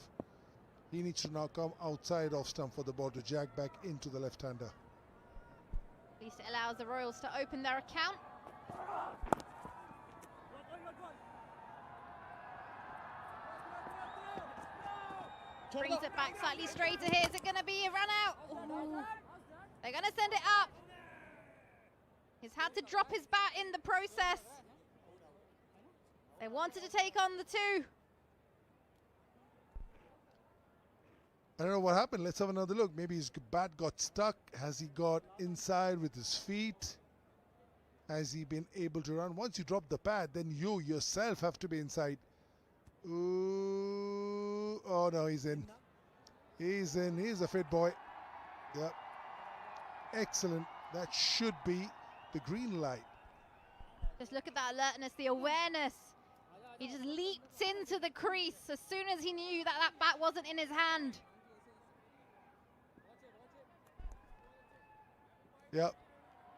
He needs to now come outside off stump for the ball to jag back into the left-hander. At least it allows the Royals to open their account. Brings it back slightly straighter here. Is it going to be a run out? Ooh. They're going to send it up. He's had to drop his bat in the process. They wanted to take on the 2. I don't know what happened. Let's have another look. Maybe his bat got stuck. Has he got inside with his feet? Has he been able to run? Once you drop the pad, then you yourself have to be inside. Ooh, oh no, he's in. He's in. He's a fit boy. Yep. Excellent. That should be the green light. Just look at that alertness, the awareness. He just leaped into the crease as soon as he knew that that bat wasn't in his hand. Yep,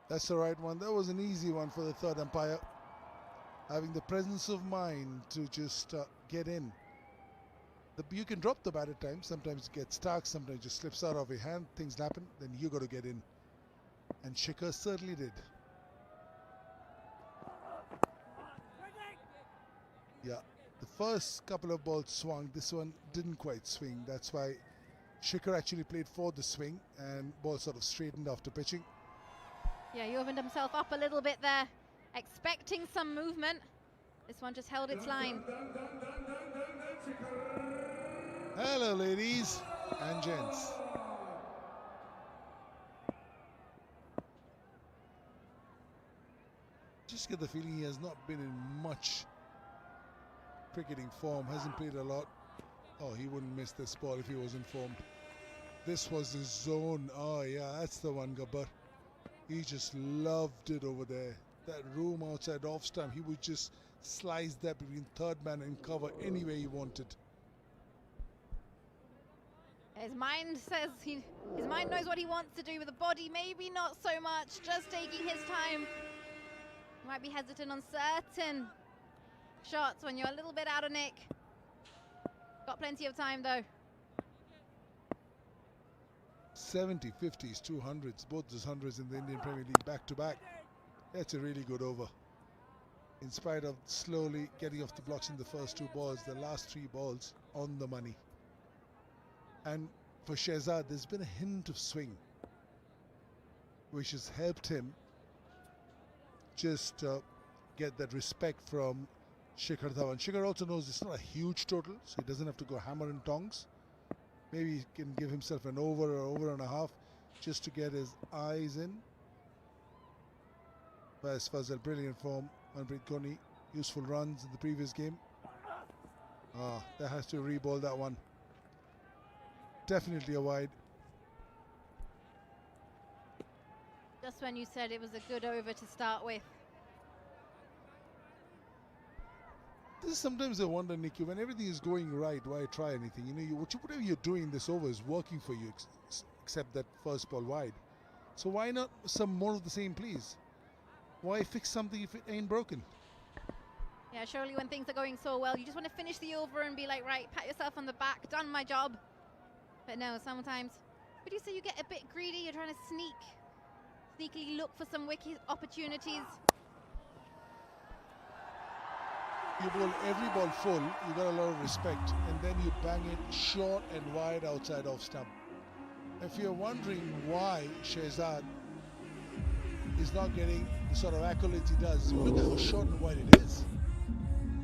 that's the right one. That was an easy one for the third umpire. Having the presence of mind to just get in. You can drop the bat at times. Sometimes it gets stuck, sometimes it just slips out of your hand. Things happen, then you got to get in. And 𝗂𝗃 certainly did. Yeah, the first couple of balls swung. This one didn't quite swing. That's why 𝗂𝗃 actually played for the swing and ball sort of straightened after pitching. Yeah, he opened himself up a little bit there, expecting some movement. This one just held its line. Hello, ladies and gents. Just get the feeling he has not been in much cricketing form, hasn't played a lot. Oh, he wouldn't miss this ball if he was in form. This was his zone. Oh yeah, that's the one, Gabbar. He just loved it over there. That room outside off stump, he would just slice that between third man and cover any way he wanted. His mind says his mind knows what he wants to do with the body, maybe not so much, just taking his time. Might be hesitant on certain shots when you're a little bit out of nick. Got plenty of time though. 70, 50s, 200s, both those hundreds in the Indian Premier League back to back. That's a really good over. In spite of slowly getting off the blocks in the first two balls, the last three balls on the money. And for Shehzad, there's been a hint of swing, which has helped him just get that respect from Shikhar Dhawan. Shikhar also knows it's not a huge total, so he doesn't have to go hammer and tongs. Maybe he can give himself an over or over and a half just to get his eyes in. Qiais Fazal, brilliant form. Manpreet Kohli, useful runs in the previous game. That has to re-ball that one. Definitely a wide. Just when you said it was a good over to start with. This is sometimes I wonder, Nikki, when everything is going right, why try anything? You know, whatever you're doing this over is working for you, except that first ball wide. So why not some more of the same, please? Why fix something if it ain't broken? Yeah, surely when things are going so well, you just want to finish the over and be like, right, pat yourself on the back, done my job. But no, sometimes, would you say you get a bit greedy? You're trying to sneakily look for some wicket opportunities. You bowl every ball full, you got a lot of respect, and then you bang it short and wide outside off stump. If you're wondering why Shehzad is not getting the sort of accolades he does, look at how short and wide it is.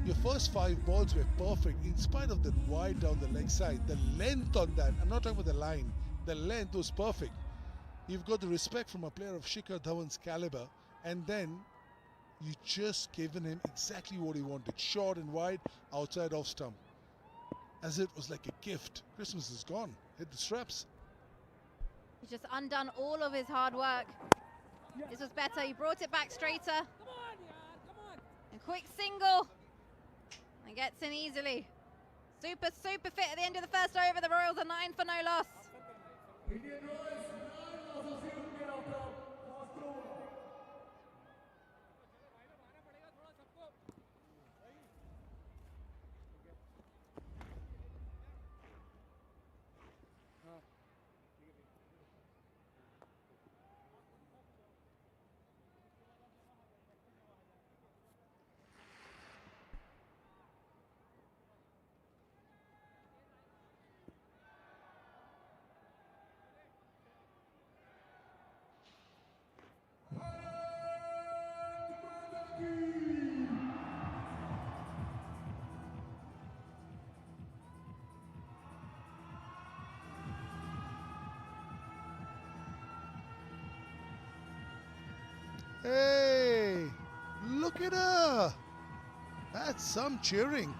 Your first 5 balls were perfect in spite of that wide down the leg side. The length on that, I'm not talking about the line, the length was perfect. You've got the respect from a player of Shikhar Dhawan's caliber, and then you just given him exactly what he wanted, short and wide, outside off stump. As it was like a gift. Christmas is gone, hit the straps. He's just undone all of his hard work. This was better, he brought it back straighter. And quick single. And gets in easily. Super fit at the end of the first over. The Royals are 9 for no loss. Hey, look at her. That's some cheering.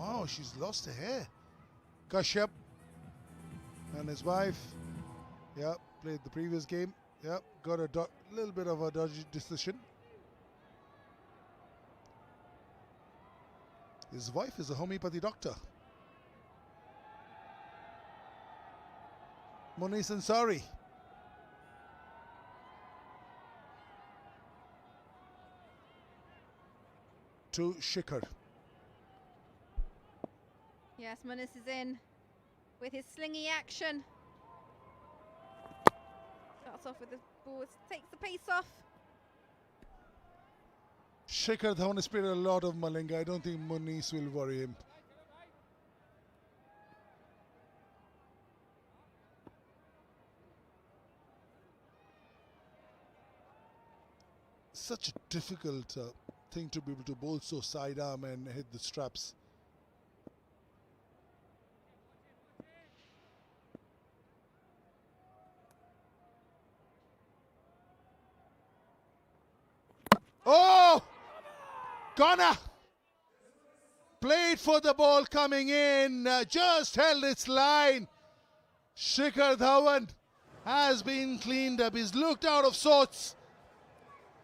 Wow, she's lost her hair. Kashyap and his wife, yeah, played the previous game. Yeah, got a little bit of a dodgy decision. His wife is a homeopathy doctor. Munice Ansari. To Shikhar. Yes, Munice is in with his slingy action. Starts off with the ball, takes the pace off. Shikhar Dhawan has played a lot of Malinga. I don't think Munice will worry him. Such a difficult thing to be able to bowl so sidearm and hit the straps. Oh! Ghana played for the ball coming in, just held its line. Shikhar Dhawan has been cleaned up. He's looked out of sorts.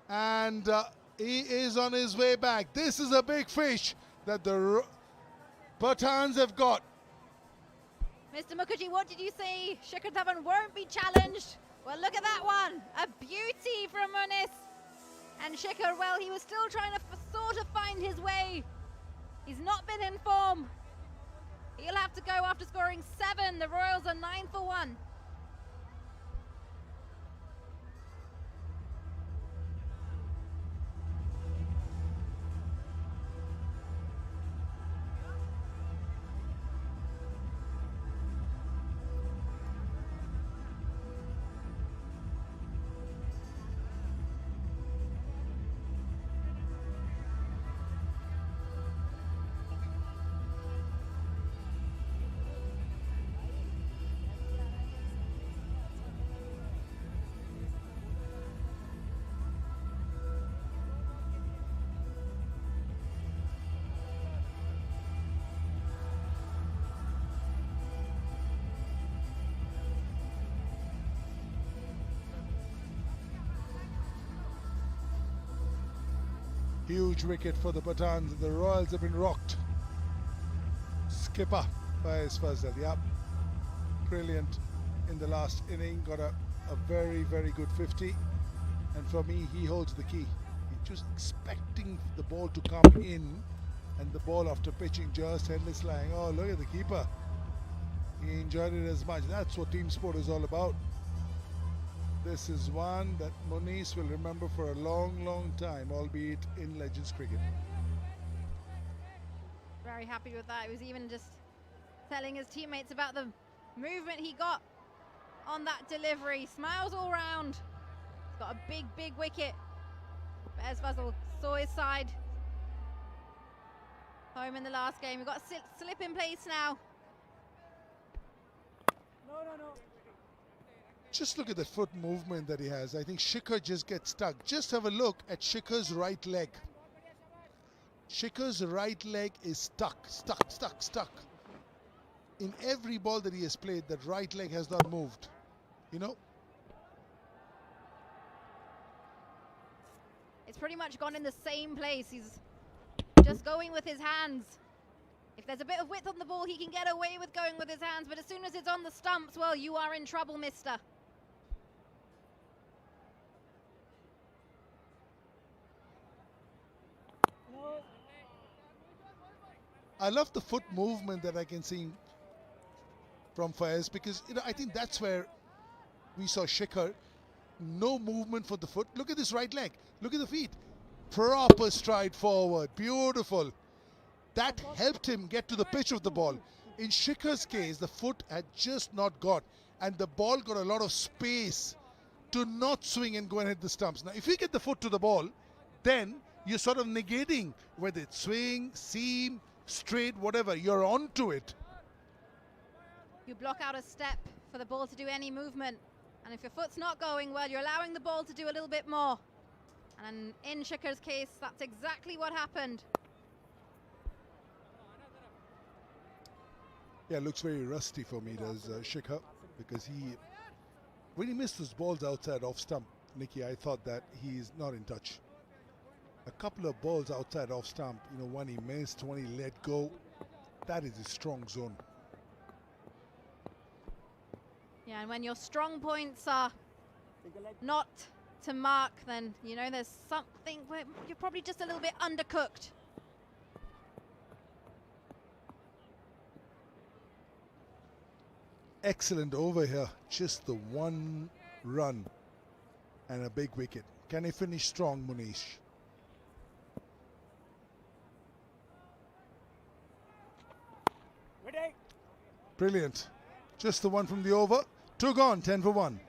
And he is on his way back. This is a big fish that the Pathans have got. Mr. Mukherjee, what did you say? Shikhar Dhawan won't be challenged. Well, look at that one. A beauty from Munice. And Shikhar, well, he was still trying to sort of find his way. He's not been in form. He'll have to go after scoring 7. The Royals are 9 for 1. Huge wicket for the Pathans. The Royals have been rocked. Skipper by his first death. Yep. Brilliant in the last inning. Got a very, very good 50. And for me, he holds the key. He's just expecting the ball to come in. And the ball after pitching just endless lying. Oh, look at the keeper. He enjoyed it as much. That's what team sport is all about. This is one that Munice will remember for a long, long time, albeit in Legends cricket. Very happy with that. He was even just telling his teammates about the movement he got on that delivery. Smiles all round. He's got a big, big wicket. 𝗵𝗲𝗄 saw his side home in the last game. We've got a slip in place now. Just look at the foot movement that he has. I think Shikhar just gets stuck. Just have a look at Shikhar's right leg. Shikhar's right leg is stuck. In every ball that he has played, that right leg has not moved. You know? It's pretty much gone in the same place. He's just going with his hands. If there's a bit of width on the ball, he can get away with going with his hands. But as soon as it's on the stumps, well, you are in trouble, mister. I love the foot movement that I can see from Faiz, because I think that's where we saw Shikhar. No movement for the foot. Look at this right leg. Look at the feet. Proper stride forward. Beautiful. That helped him get to the pitch of the ball. In Shikhar's case, the foot had just not got, and the ball got a lot of space to not swing and go and hit the stumps. Now, if you get the foot to the ball, then you're sort of negating whether it's swing, seam, straight, whatever. You're onto it. You block out a step for the ball to do any movement. And if your foot's not going well, you're allowing the ball to do a little bit more. And in Shikhar's case, that's exactly what happened. Yeah, looks very rusty for me, does 𝗂𝗂, because when he missed those balls outside off stump, Nikki, I thought that he's not in touch. A couple of balls outside off stump, you know, one he missed, one he let go, that is his strong zone. Yeah, and when your strong points are not to mark, then, you know, there's something where you're probably just a little bit undercooked. Excellent over here, just the one run and a big wicket. Can he finish strong, Munish? Brilliant. Just the one from the over. 2 gone, 10 for 1.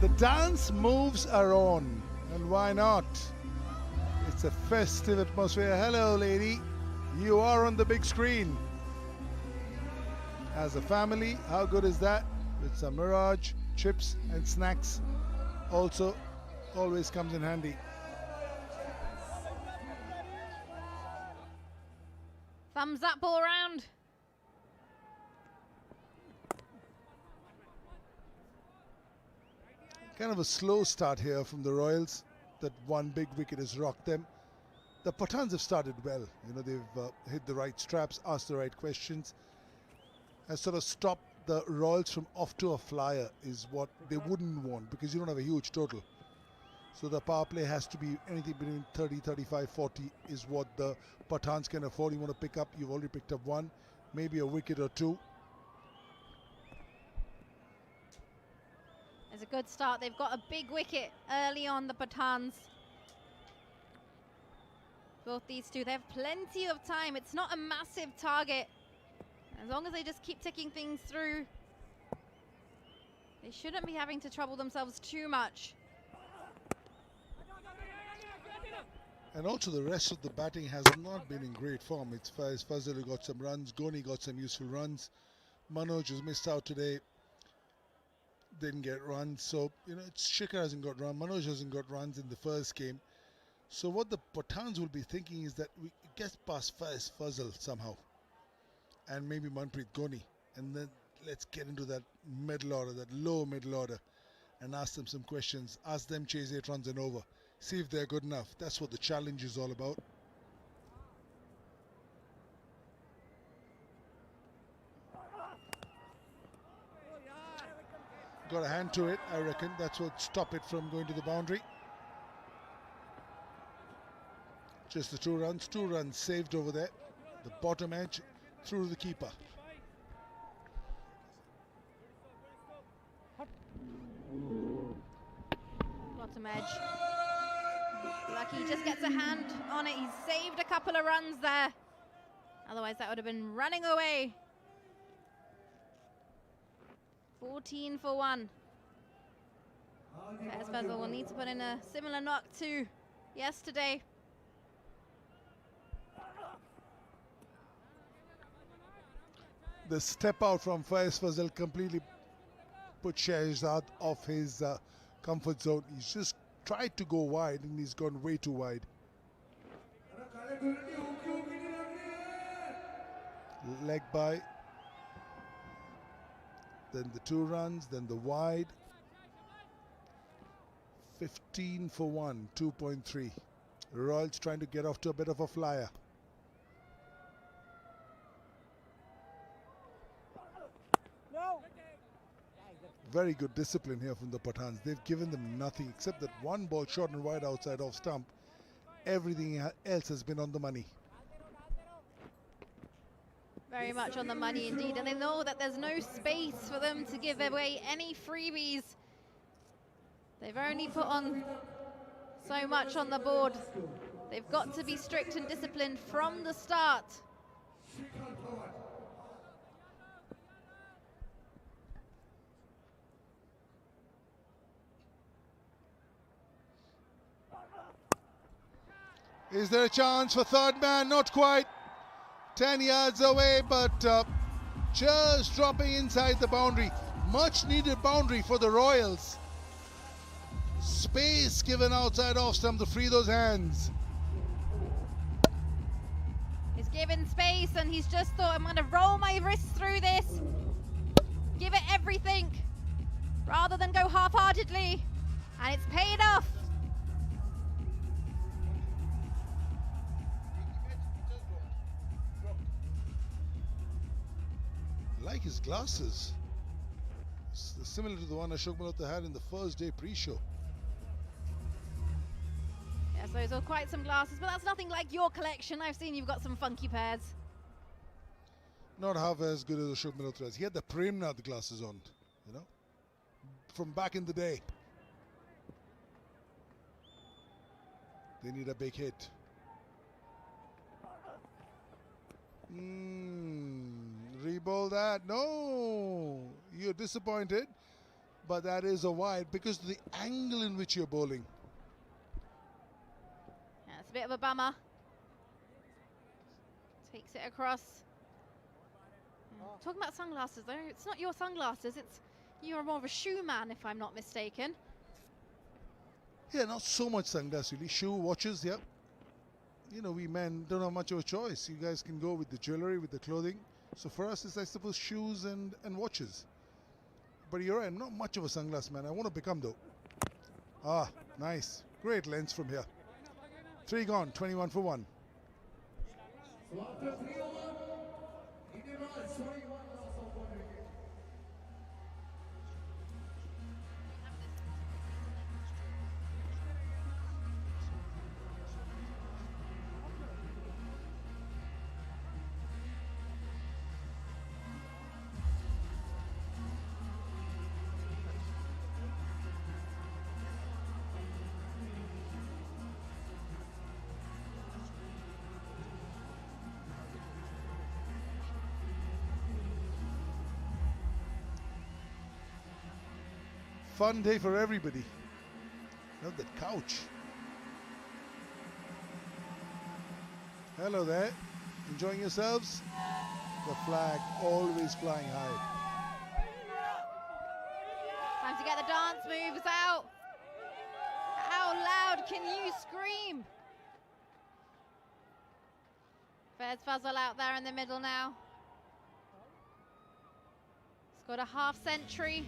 The dance moves are on, and why not? It's a festive atmosphere. Hello, lady. You are on the big screen. As a family, how good is that? With some mirage, chips, and snacks. Also, always comes in handy. Thumbs up all around. Kind of a slow start here from the Royals. That one big wicket has rocked them. The Pathans have started well. You know, they've hit the right straps, asked the right questions, and sort of stopped the Royals from off to a flyer is what they wouldn't want, because you don't have a huge total. So the power play has to be anything between 30, 35, 40 is what the Pathans can afford. You want to pick up, you've already picked up one, maybe a wicket or two. It's a good start. They've got a big wicket early on, the Pathans. Both these two, they have plenty of time. It's not a massive target. As long as they just keep ticking things through, they shouldn't be having to trouble themselves too much. And also the rest of the batting has not been in great form. It's 𝗵𝗲 who got some runs, 𝗂𝗍 got some useful runs. Manoj has missed out today, didn't get runs. So, you know, it's 𝗂𝗂 hasn't got runs, Manoj hasn't got runs in the first game. So what the Pathans will be thinking is that we get past 𝗵𝗲 somehow, and maybe Manpreet 𝗂𝗍, and then let's get into that middle order, that low middle order, and ask them some questions. Ask them chase 8 runs and over. See if they're good enough. That's what the challenge is all about. Got a hand to it, I reckon. That's what stopped it from going to the boundary. Just the 2 runs. 2 runs saved over there. The bottom edge through to the keeper. Bottom edge. Lucky just gets a hand on it. He's saved a couple of runs there. Otherwise that would have been running away. 14 for 1. 𝗵𝗲 will need to put in a similar knock to yesterday. The step out from 𝗵𝗲 completely put Shahzad off his comfort zone. He's just tried to go wide and he's gone way too wide. Leg by. Then the 2 runs, then the wide. 15 for 1, 2.3. Royals trying to get off to a bit of a flyer. Very good discipline here from the Pathans. They've given them nothing except that one ball short and wide outside off stump. Everything else has been on the money. Very much on the money indeed, and they know that there's no space for them to give away any freebies. They've only put on so much on the board. They've got to be strict and disciplined from the start. Is there a chance for third man? Not quite. 10 yards away, but just dropping inside the boundary. Much needed boundary for the Royals. Space given outside off stump to free those hands. He's given space and he's just thought, I'm going to roll my wrists through this. Give it everything rather than go half-heartedly. And it's paid off. Like his glasses. It's similar to the one 𝗃𝗵𝗃𝗃 had in the first day pre-show. Yeah, so those are quite some glasses, but that's nothing like your collection. I've seen you've got some funky pairs. Not half as good as 𝗃𝗵𝗃𝗃. He had the 𝗃𝗵𝗃 glasses on, you know, from back in the day. They need a big hit. Reball that. No, you're disappointed, but that is a wide because of the angle in which you're bowling. Yeah, it's a bit of a bummer. Takes it across. Yeah. Talking about sunglasses though, it's not your sunglasses, it's you're more of a shoe man if I'm not mistaken. Yeah, not so much sunglasses really. Shoe, watches, yeah. You know, we men don't have much of a choice. You guys can go with the jewelry, with the clothing. So for us, it's I suppose shoes and watches. But you're right, I'm not much of a sunglass man. I want to become though. Ah, nice. Great lens from here. 3 gone, 21 for 1. Fun day for everybody. Love that couch. Hello there. Enjoying yourselves? The flag always flying high. Time to get the dance moves out. How loud can you scream? 𝗵𝗲𝗂𝗃 out there in the middle now. Scored a half century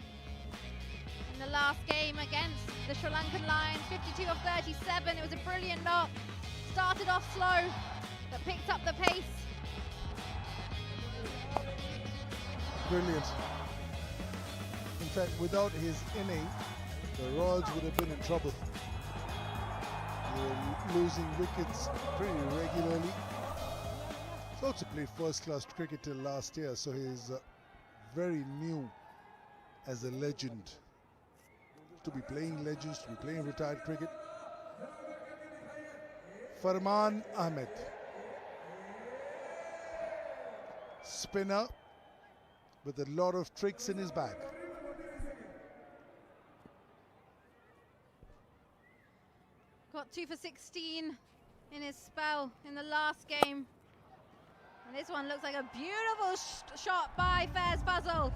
in the last game against the Sri Lankan Lions. 52 of 37. It was a brilliant knock. Started off slow, but picked up the pace. Brilliant. In fact, without his inning, the Royals would have been in trouble. They were losing wickets pretty regularly. He's also played first-class cricket till last year, so he's very new as a legend. To be playing legends, to be playing retired cricket. Farman Ahmed. Spinner with a lot of tricks in his bag. Got 2 for 16 in his spell in the last game. And this one looks like a beautiful shot by 𝗵𝗲𝗂𝗃𝗃.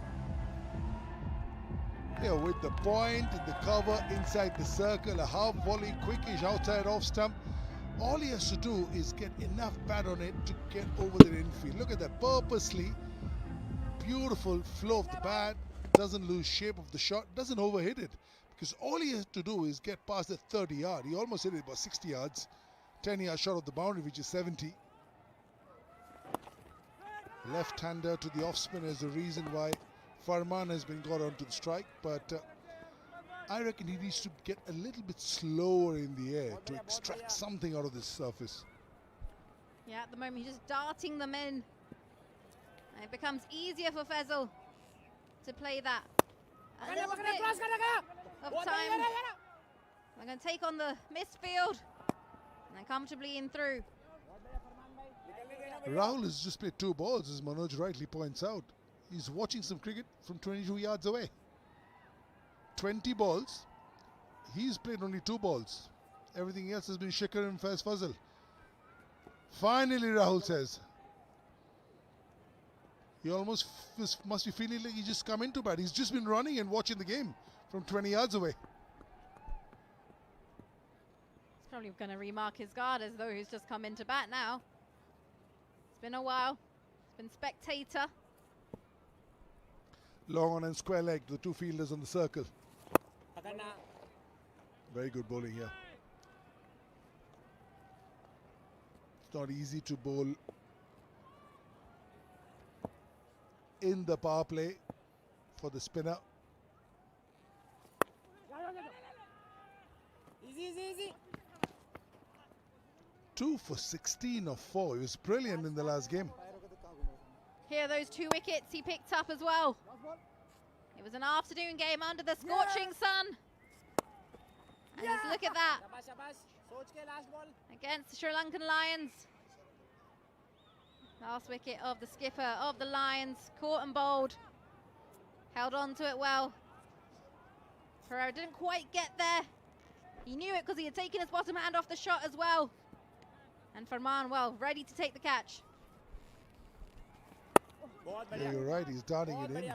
Yeah, with the point and the cover inside the circle, a half volley, quickish outside off stump. All he has to do is get enough bat on it to get over the infield. Look at that, purposely beautiful flow of the bat, doesn't lose shape of the shot, doesn't overhit it, because all he has to do is get past that 30 yard. He almost hit it about 60 yards, 10 yards short of the boundary, which is 70. Left-hander to the off-spin is the reason why Farman has been got onto the strike, but I reckon he needs to get a little bit slower in the air to extract something out of this surface. Yeah, at the moment he's just darting them in. And it becomes easier for 𝗵𝗲𝗂𝗃 to play that. A little bit of time. I'm going to take on the missed field. And comfortably in through. Rahul has just played 2 balls, as Manoj rightly points out. He's watching some cricket from 22 yards away. 20 balls. He's played only 2 balls. Everything else has been Shikhar and 𝗵𝗺. Finally, Rahul says. He almost must be feeling like he just come into bat. He's just been running and watching the game from 20 yards away. He's probably going to remark his guard as though he's just come into bat now. It's been a while. It's been spectator. Long on and square leg, the 2 fielders on the circle. Very good bowling here. It's not easy to bowl in the power play for the spinner. Easy. 2 for 16 of 4. He was brilliant in the last game. Here are those 2 wickets he picked up as well. It was an afternoon game under the scorching sun. And just look at that. Against the Sri Lankan Lions. Last wicket of the skipper of the Lions, caught and bowled. Held on to it well. Pereira didn't quite get there. He knew it because he had taken his bottom hand off the shot as well. And Farman, well, ready to take the catch. Yeah, you're right, he's darting it in.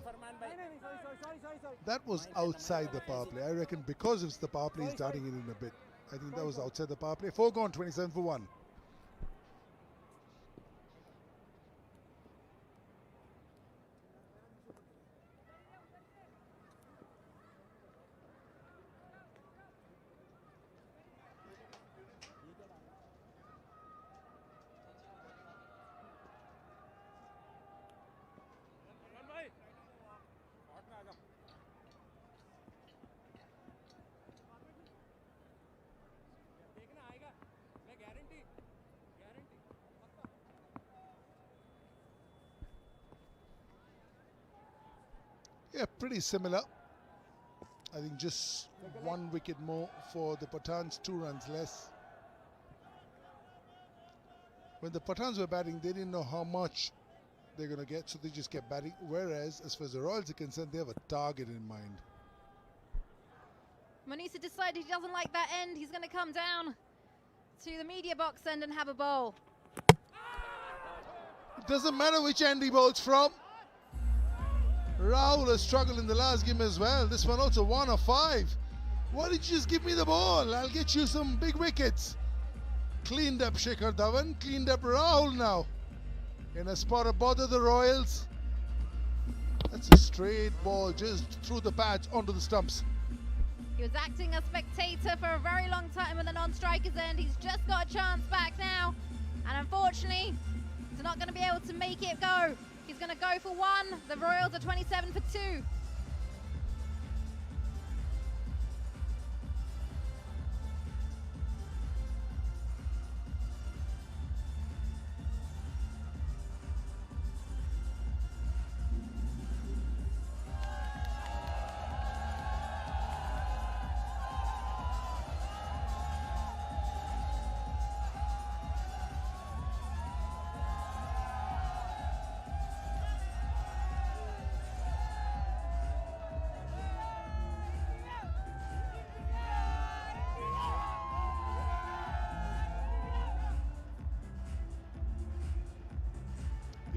That was outside the power play. I reckon because it's the power play, he's darting it in a bit. I think that was outside the power play. 4 gone, 27 for 1. Yeah, pretty similar. I think just 1 wicket more for the Pathans, 2 runs less. When the Pathans were batting, they didn't know how much they're going to get, so they just kept batting. Whereas, as far as the Royals are concerned, they have a target in mind. 𝗵𝗎𝚻 decided he doesn't like that end. He's going to come down to the media box end and have a bowl. It doesn't matter which end he bowls from. Rahul has struggled in the last game as well. This one also 1 of 5. Why did you just give me the ball? I'll get you some big wickets. Cleaned up Shikhar Dhawan, cleaned up Rahul now. In a spot of bother the Royals. That's a straight ball just through the pads onto the stumps. He was acting as spectator for a very long time in the non-strikers end. He's just got a chance back now. And unfortunately, he's not going to be able to make it go. He's going to go for 1. The Royals are 27 for 2.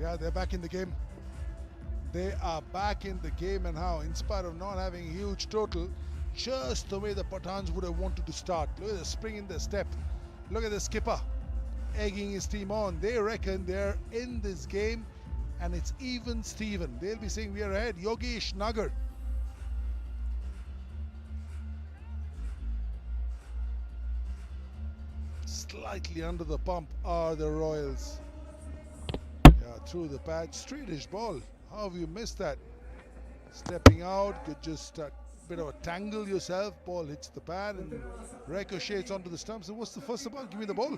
Yeah, they're back in the game. They are back in the game, and how? In spite of not having a huge total, just the way the Pathans would have wanted to start. Look at the spring in their step. Look at the skipper egging his team on. They reckon they're in this game, and it's even Steven. They'll be saying we are ahead. Yogesh Nagar. Slightly under the pump are the Royals. Through the pad, straightish ball. How have you missed that? Stepping out, could just a bit of a tangle yourself. Ball hits the pad and ricochets onto the stumps. And what's the first ball? Give me the ball.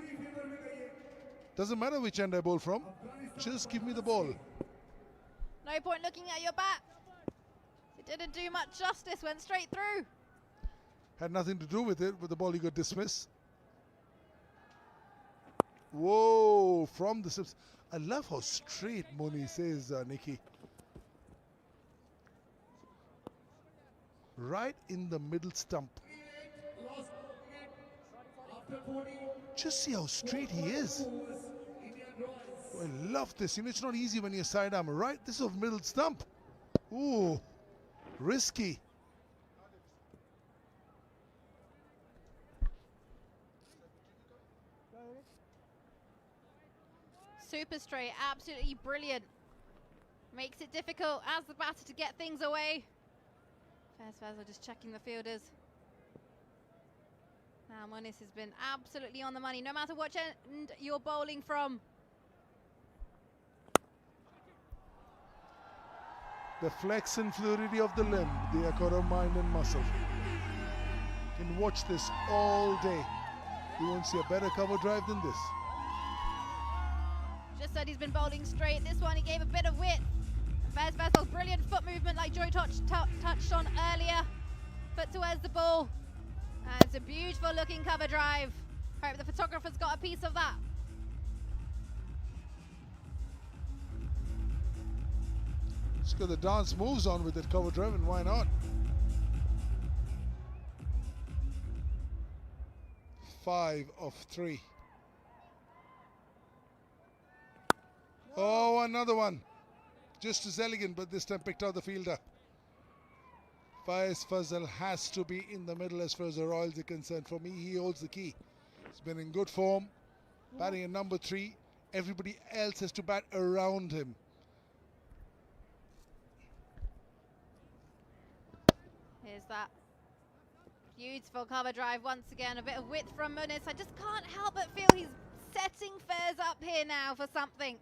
Doesn't matter which end I bowl from. Just give me the ball. No point looking at your bat. It didn't do much justice. Went straight through. Had nothing to do with it. With the ball, he got dismissed. Whoa, from the slips. I love how straight Munice is, Nikki. Right in the middle stump. Just see how straight he is. Oh, I love this. You know, it's not easy when you're sidearm, right? This is of middle stump. Ooh, risky. Super straight, absolutely brilliant. Makes it difficult as the batter to get things away. 𝗂𝗄𝗃 just checking the fielders. Now 𝗂𝗃់has been absolutely on the money, no matter what end you're bowling from. The flex and fluidity of the limb, the echo of mind and muscle. You can watch this all day. You won't see a better cover drive than this. Just said he's been bowling straight. This one he gave a bit of width. 𝗂𝗄𝗃, brilliant foot movement like Joy touched on earlier. Put towards the ball. And it's a beautiful looking cover drive. Hope the photographer's got a piece of that. Let's get the dance moves on with that cover drive, and why not? 5 of 3. Oh, another one. Just as elegant, but this time picked out the fielder. 𝗂𝗄𝗃 has to be in the middle as far as the Royals are concerned. For me, he holds the key. He's been in good form, batting at number 3. Everybody else has to bat around him. Here's that beautiful cover drive once again. A bit of width from 𝗂𝗃. I just can't help but feel he's setting 𝗂𝗄𝗃 up here now for something.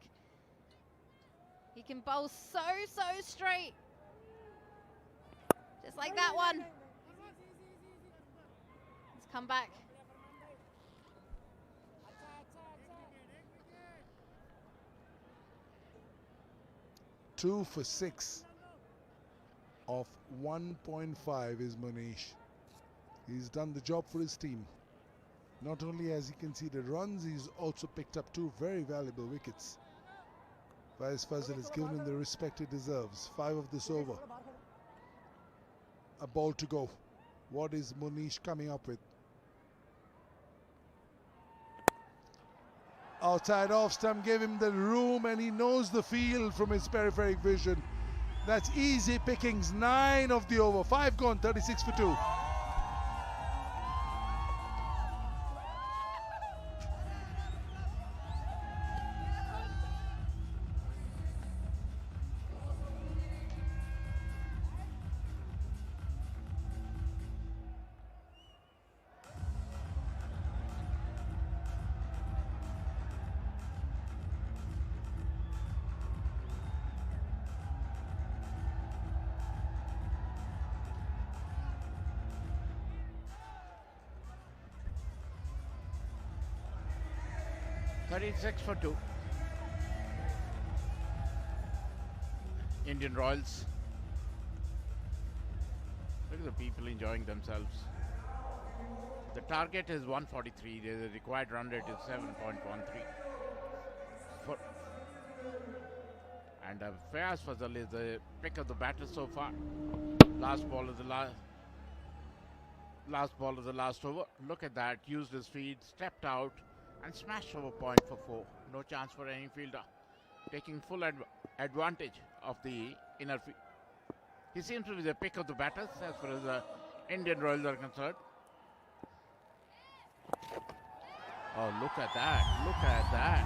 He can bowl so straight. Just like that one. Let's come back. Two for 6 of 1.5 is 𝗂𝗃់. He's done the job for his team. Not only has he conceded runs, he's also picked up 2 very valuable wickets. 𝗂𝗄𝗃 has given him the respect he deserves. 5 of this over. A ball to go. What is 𝗂𝗃់coming up with? Outside off stump gave him the room, and he knows the field from his peripheric vision. That's easy pickings. 9 of the over. 5 gone, 36 for 2. $36 for 2. Indian Royals. Look at the people enjoying themselves. The target is 143. The required run rate is 7.13. And 𝗂𝗄𝗃 is the pick of the batter so far. Last ball of the last over. Look at that. Used his feet, stepped out, and smashed over point for 4. No chance for any fielder. Taking full advantage of the inner field. He seems to be the pick of the batters as far as the Indian Royals are concerned. Oh, look at that. Look at that.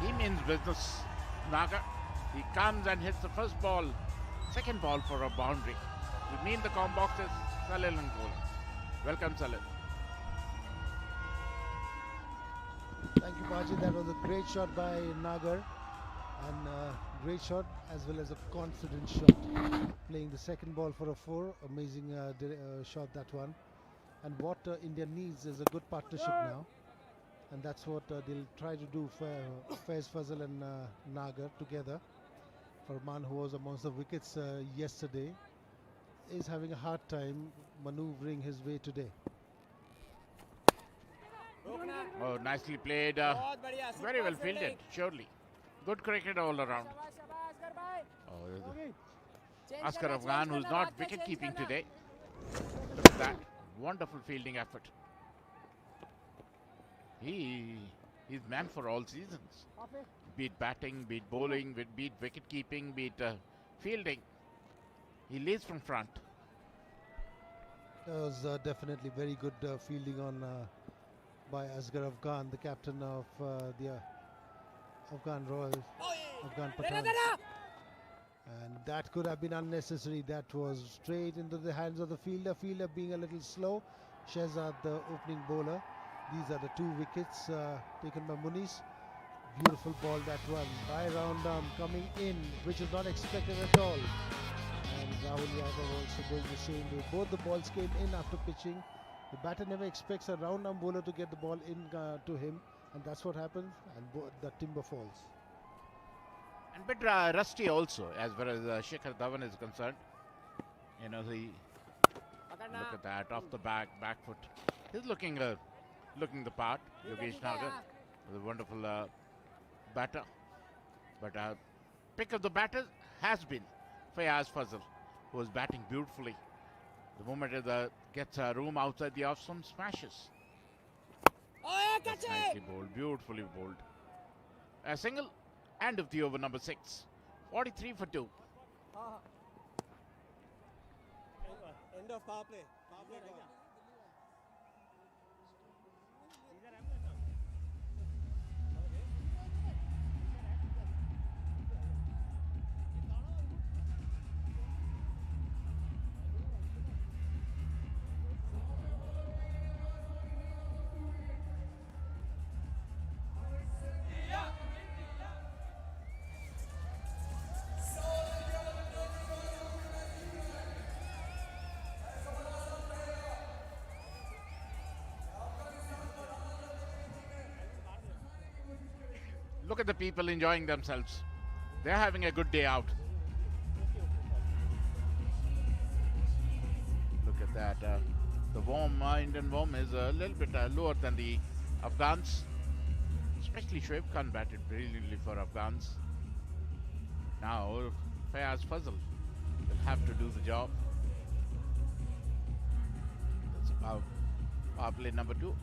He means business, Naga. He comes and hits the first ball, second ball for a boundary. We mean the com boxes, Salil and Kohli. Welcome, Salil. Thank you, Baji. That was a great shot by Nagar, and great shot as well as a confident shot. Playing the second ball for a 4, amazing shot that one. And what India needs is a good partnership now, and that's what they'll try to do for 𝗂𝗄𝗃 and Nagar together. Farman, who was amongst the wickets yesterday, is having a hard time maneuvering his way today. Oh, nicely played. Very well fielded, surely. Good cricket all around. Oh, Asghar Afghan, who's not wicket keeping today. Look at that. Wonderful fielding effort. He's man for all seasons. Be it batting, be it bowling, be it wicket keeping, be it fielding. He leads from front. That was definitely very good fielding on by Asghar Afghan, the captain of the Afghan Royals, Afghan Pathans. And that could have been unnecessary. That was straight into the hands of the fielder. Fielder being a little slow. Shehzad, the opening bowler. These are the 2 wickets taken by Munice. Beautiful ball, that one by round arm coming in, which is not expected at all. And Rahul Yadav also going the same way. Both the balls came in after pitching. The batter never expects a round arm bowler to get the ball in to him, and that's what happens, and the timber falls. And bit rusty also, as far as Shikhar Dhawan is concerned. You know, look at that, off the back foot. He's looking the part. 𝘂𝗍𝒫 is a wonderful batter. But pick of the batters has been Fayaz Fazal, who is batting beautifully. The moment it gets room outside the off stump, smashes. That's nicely bowled, beautifully bowled. A single, end of the over number 6. 43 for 2. End of power play. Power play gone. Look at the people enjoying themselves. They're having a good day out. Look at that. The Indian warm is a little bit lower than the Afghans. Especially Shoaib Khan batted brilliantly for Afghans. Now Fayaz Fazal will have to do the job. That's power play number 2.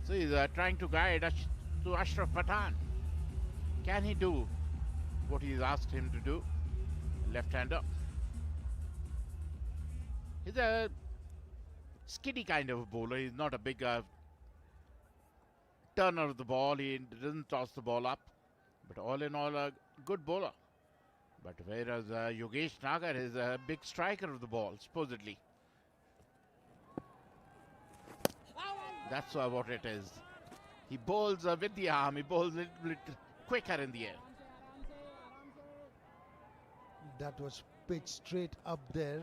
So he's trying to guide to Ashraf Pathan. Can he do what he's asked him to do? Left-hander. He's a skiddy kind of bowler. He's not a big turner of the ball. He doesn't toss the ball up. But all in all, a good bowler. But whereas Yogesh Nagar is a big striker of the ball, supposedly. That's what it is. He bowls with the arm. He bowls a little bit quicker in the air. That was pitched straight up there.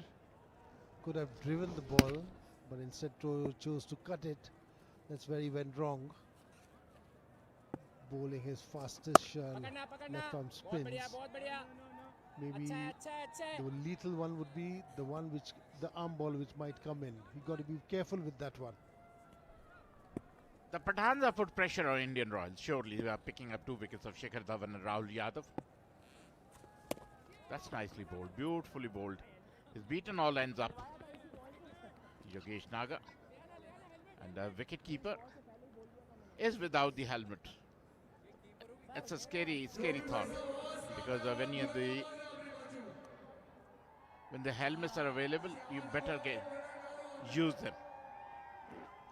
Could have driven the ball, but instead chose to cut it. That's where he went wrong. Bowling his fastest left arm spins. Maybe the lethal one would be the one which the arm ball which might come in. You got to be careful with that one. The Pathans have put pressure on Indian Royals. Surely they are picking up 2 wickets of Shikhar Dhawan and Rahul Yadav. That's nicely bowled, beautifully bowled. He's beaten all ends up. Yogesh Nagar. And the wicket keeper is without the helmet. It's a scary thought, because when the helmets are available, you better use them.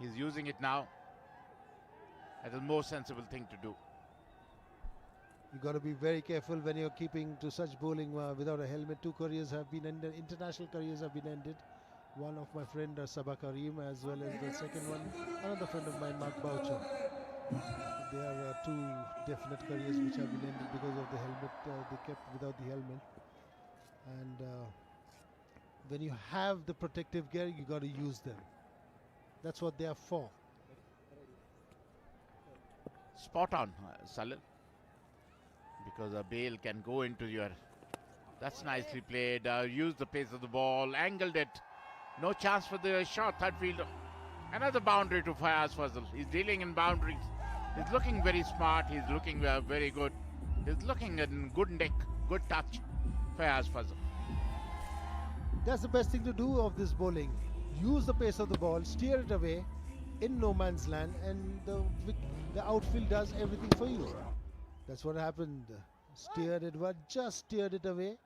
He's using it now. That is the most sensible thing to do. You got to be very careful when you're keeping to such bowling without a helmet. 2 careers have been ended. International careers have been ended. One of my friend Sabah Karim, as well as the second one, another friend of mine, 𝗵𝗺𝗀𝗀. There are 2 definite careers which have been ended because of the helmet. They kept without the helmet. And when you have the protective gear, you got to use them. That's what they are for. Spot on, Salil. Because a bail can go into your... That's nicely played. Used the pace of the ball, angled it. No chance for the shot. Third fielder Another boundary to 𝗵𝗂𝗂𝗂. He's dealing in boundaries. He's looking very smart. He's looking very good. He's looking in good nick, good touch. 𝗵𝗂𝗂𝗂. That's the best thing to do of this bowling. Use the pace of the ball, steer it away in no man's land, and the outfield does everything for you. That's what happened. Just steered it away,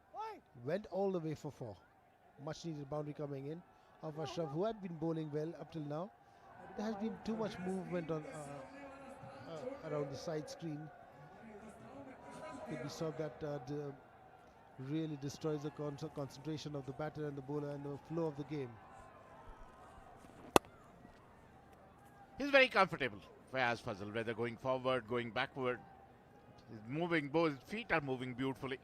went all the way for 4. Much needed boundary coming in of Ashraf, who had been bowling well up till now. There has been too much movement on around the side screen. We saw that really destroys the concentration of the batter and the bowler and the flow of the game. He's very comfortable, 𝗵𝗂𝗂𝗂, whether going forward, going backward. He's moving, both his feet are moving beautifully.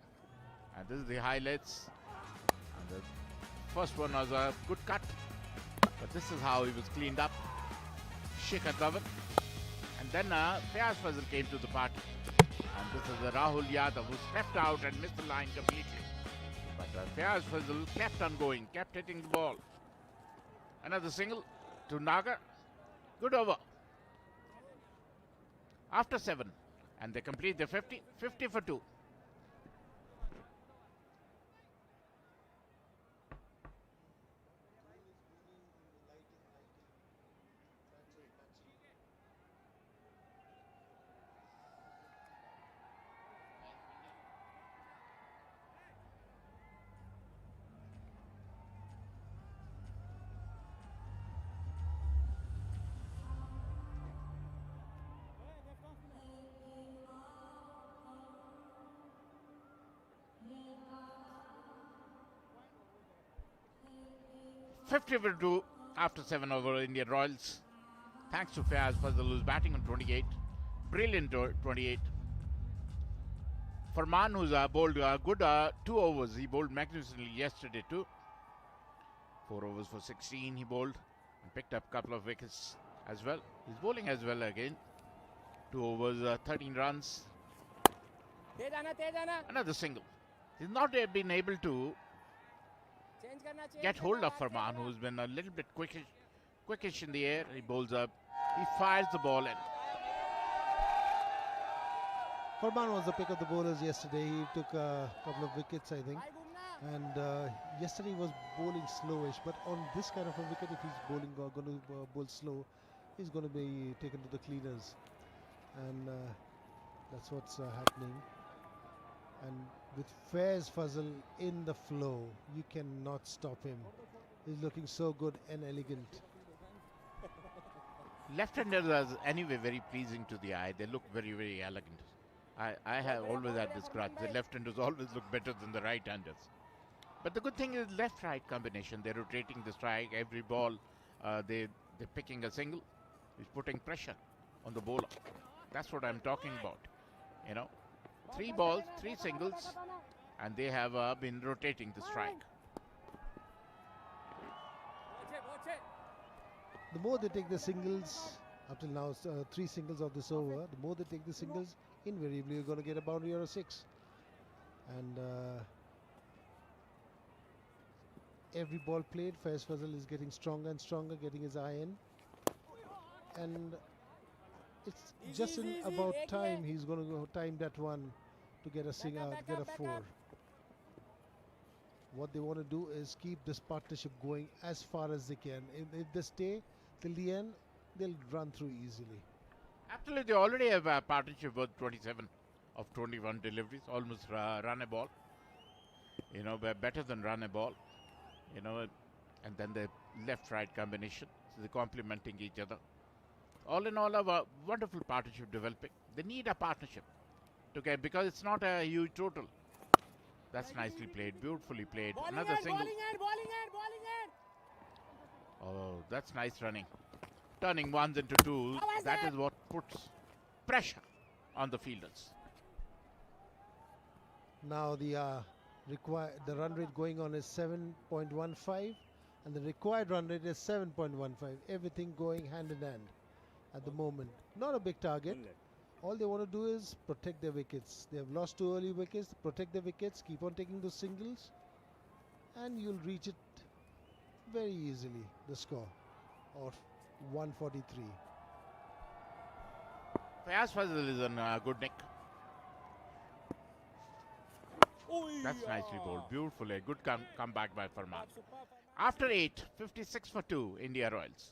And this is the highlights. And the first one was a good cut, but this is how he was cleaned up. 𝗃𝗵𝗃𝗃. And then 𝗵𝗂𝗂𝗂𝗂 came to the party. And this is the Rahul Yadav, who stepped out and missed the line completely. But 𝗵𝗂𝗂𝗂𝗂 kept on going, kept hitting the ball. Another single to Nagar. Good over. After 7. And they complete the 50 for 2. 𝗵𝗃 for 2 after 7 over Indian Royals. Thanks to 𝗵𝗂𝗂𝗂𝗂, who's batting on 28. Brilliant 28. Farman, who's bowled good 2 overs. He bowled magnificently yesterday too. 4 overs for 16 he bowled and picked up a couple of wickets as well. He's bowling as well again. 2 overs, 13 runs. Another single. He's not been able to get hold of Farman, who's been a little bit quickish in the air. He bowls up. He fires the ball in. Farman was the pick of the bowlers yesterday. He took a couple of wickets, I think. And yesterday he was bowling slowish. But on this kind of a wicket, if he's going to bowl slow, he's going to be taken to the cleaners. And that's what's happening. And with 𝗵𝗂𝗂𝗂𝗂 in the flow, you cannot stop him. He's looking so good and elegant. Left-handers are anyway very pleasing to the eye. They look very, very elegant. I have always had this grudge. The left-handers always look better than the right-handers. But the good thing is left-right combination. They're rotating the strike. Every ball, they're picking a single. He's putting pressure on the bowler. That's what I'm talking about. You know, 3 balls, 3 singles, and they have been rotating the strike. The more they take the singles, up till now 3 singles of this over, the more they take the singles, invariably you're going to get a boundary or a 6. And every ball played, 𝗵𝗂𝗂𝗂𝗂 is getting stronger and stronger, getting his eye in. And it's just in about time he's going to go time that one to get a get a 4. What they want to do is keep this partnership going as far as they can. If they stay till the end, they'll run through easily. Actually, they already have a partnership with 27 of 21 deliveries, almost run a ball. You know, better than run a ball. You know, and then the left-right combination, so they're complementing each other. All in all, a wonderful partnership developing. They need a partnership to get, because it's not a huge total. That's nicely played, beautifully played. Another single. Oh, that's nice running. Turning ones into twos. That is what puts pressure on the fielders. Now the run rate going on is 7.15, and the required run rate is 7.15. Everything going hand in hand at the moment. Not a big target. All they want to do is protect their wickets. They have lost 2 early wickets. Protect their wickets. Keep on taking those singles, and you'll reach it very easily, the score. Or 143. 𝗂𝗲𝗄𝗃 is on good nick. That's nicely bowled. Beautifully. Good comeback by Farman. After 8, 56 for 2, India Royals.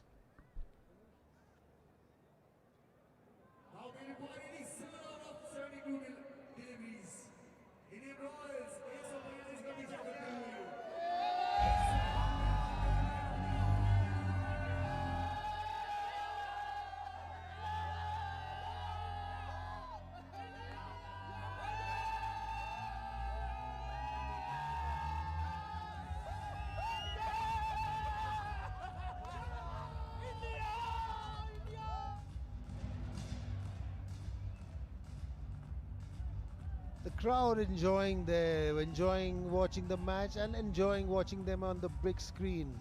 The crowd enjoying watching the match and enjoying watching them on the big screen.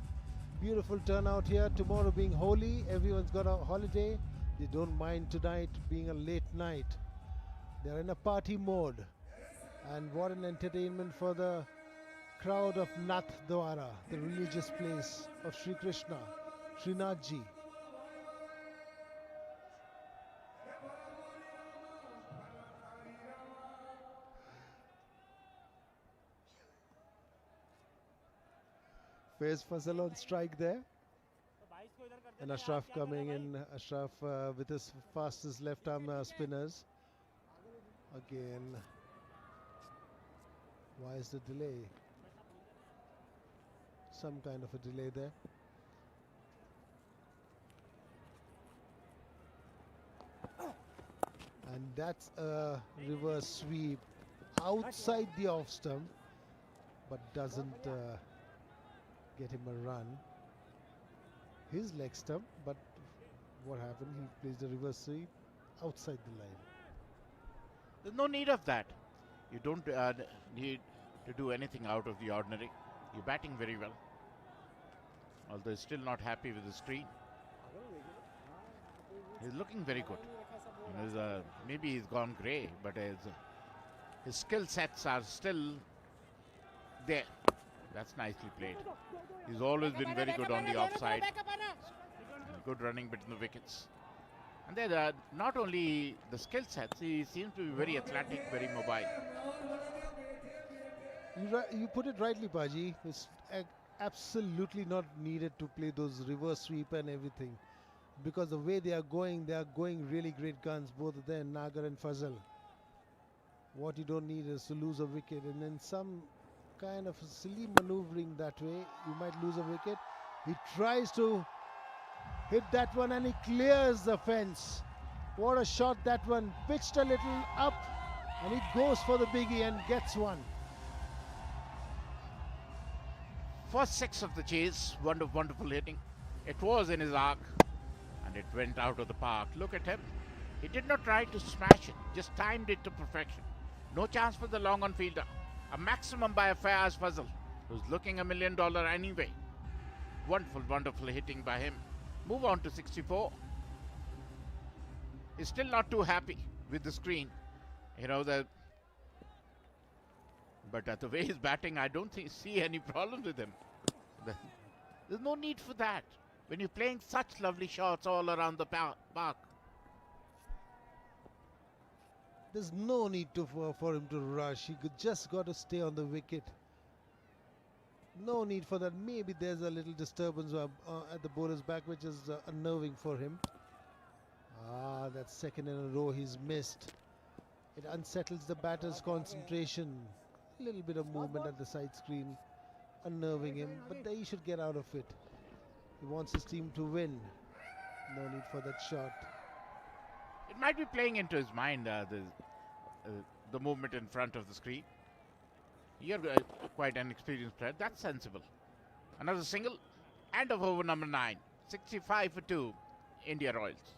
Beautiful turnout here. Tomorrow being Holi, everyone's got a holiday. They don't mind tonight being a late night. They're in a party mode. And what an entertainment for the crowd of Nathdwara, the religious place of Sri Krishna, Srinathji. 𝗵𝗲𝗄𝗃 on strike there. And Ashraf coming in. Ashraf with his fastest left arm spinners. Again. Why is the delay? Some kind of a delay there. And that's a reverse sweep outside the off stump, but doesn't get him a run. His leg stump, but what happened? He plays the reverse sweep outside the line. There's no need of that. You don't need to do anything out of the ordinary. You're batting very well. Although he's still not happy with the screen. He's looking very good. You know, maybe he's gone grey, but his skill sets are still there. That's nicely played. He's always been very good on the offside. Good running between the wickets. And then not only the skill sets, he seems to be very athletic, very mobile. You put it rightly, Paji. It's absolutely not needed to play those reverse sweep and everything. Because the way they are going really great guns, both of them, Nagar and Fazal. What you don't need is to lose a wicket, and then some kind of silly maneuvering that way, you might lose a wicket. He tries to hit that one and he clears the fence. What a shot that one. Pitched a little up and he goes for the biggie and gets one. First 6 of the chase, wonderful hitting. It was in his arc and it went out of the park. Look at him. He did not try to smash it, just timed it to perfection. No chance for the long on fielder. A maximum by 𝗂𝗲𝗄𝗃, who's looking $1 million anyway. Wonderful hitting by him. Move on to 64. He's still not too happy with the screen. You know, but the way he's batting, I don't see any problems with him. There's no need for that when you're playing such lovely shots all around the park. There's no need for him to rush. He just got to stay on the wicket. No need for that. Maybe there's a little disturbance at the bowler's back, which is unnerving for him. That second in a row he's missed. It unsettles the batter's concentration. A little bit of movement at the side screen, unnerving him, but he should get out of it. He wants his team to win. No need for that shot. It might be playing into his mind, the movement in front of the screen. You're quite an experienced player. That's sensible. Another single and of over number 9. 65 for 2, India Royals.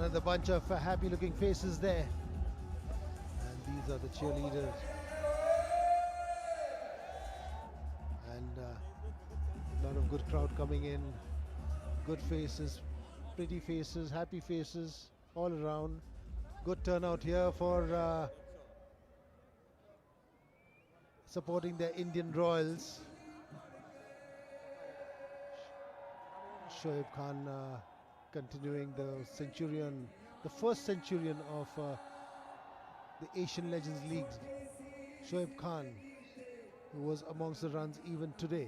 Another bunch of happy looking faces there. And these are the cheerleaders. And a lot of good crowd coming in. Good faces, pretty faces, happy faces all around. Good turnout here for supporting the Indian Royals. Shoaib Khan continuing the centurion, the first centurion of the Asian Legends League. Shoaib Khan, who was amongst the runs even today.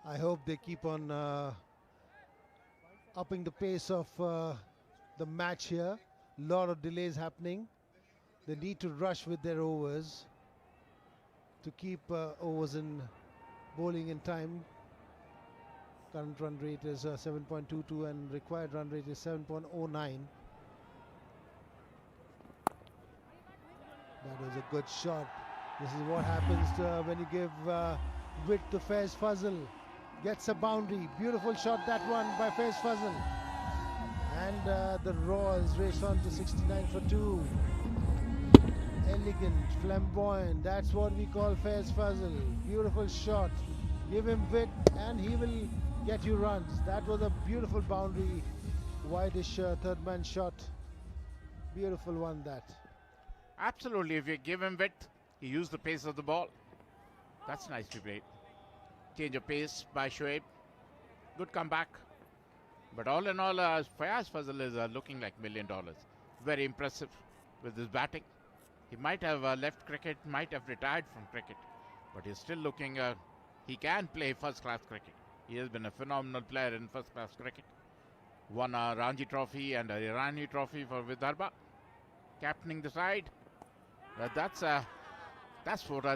I hope they keep on upping the pace of the match here. Lot of delays happening. They need to rush with their overs to keep overs in bowling in time. Current run rate is 7.22 and required run rate is 7.09. That was a good shot. This is what happens when you give width to 𝗵𝗺𝗲𝗂. Gets a boundary. Beautiful shot, that one by 𝗵𝗺𝗲𝗂. And the Royals race on to 69 for 2. Elegant, flamboyant. That's what we call 𝗵𝗺𝗲𝗂. Beautiful shot. Give him width and he will get you runs. That was a beautiful boundary. Wideish third man shot. Beautiful one that. Absolutely. If you give him width, he used the pace of the ball. That's nicely played. Change of pace by Shoaib. Good comeback. But all in all, 𝗵𝗺𝗲𝗂𝗂 is looking like $1 million. Very impressive with his batting. He might have left cricket, might have retired from cricket, but he's still looking, he can play first-class cricket. He has been a phenomenal player in first-class cricket. Won a Ranji Trophy and a Irani Trophy for Vidarbha. Captaining the side.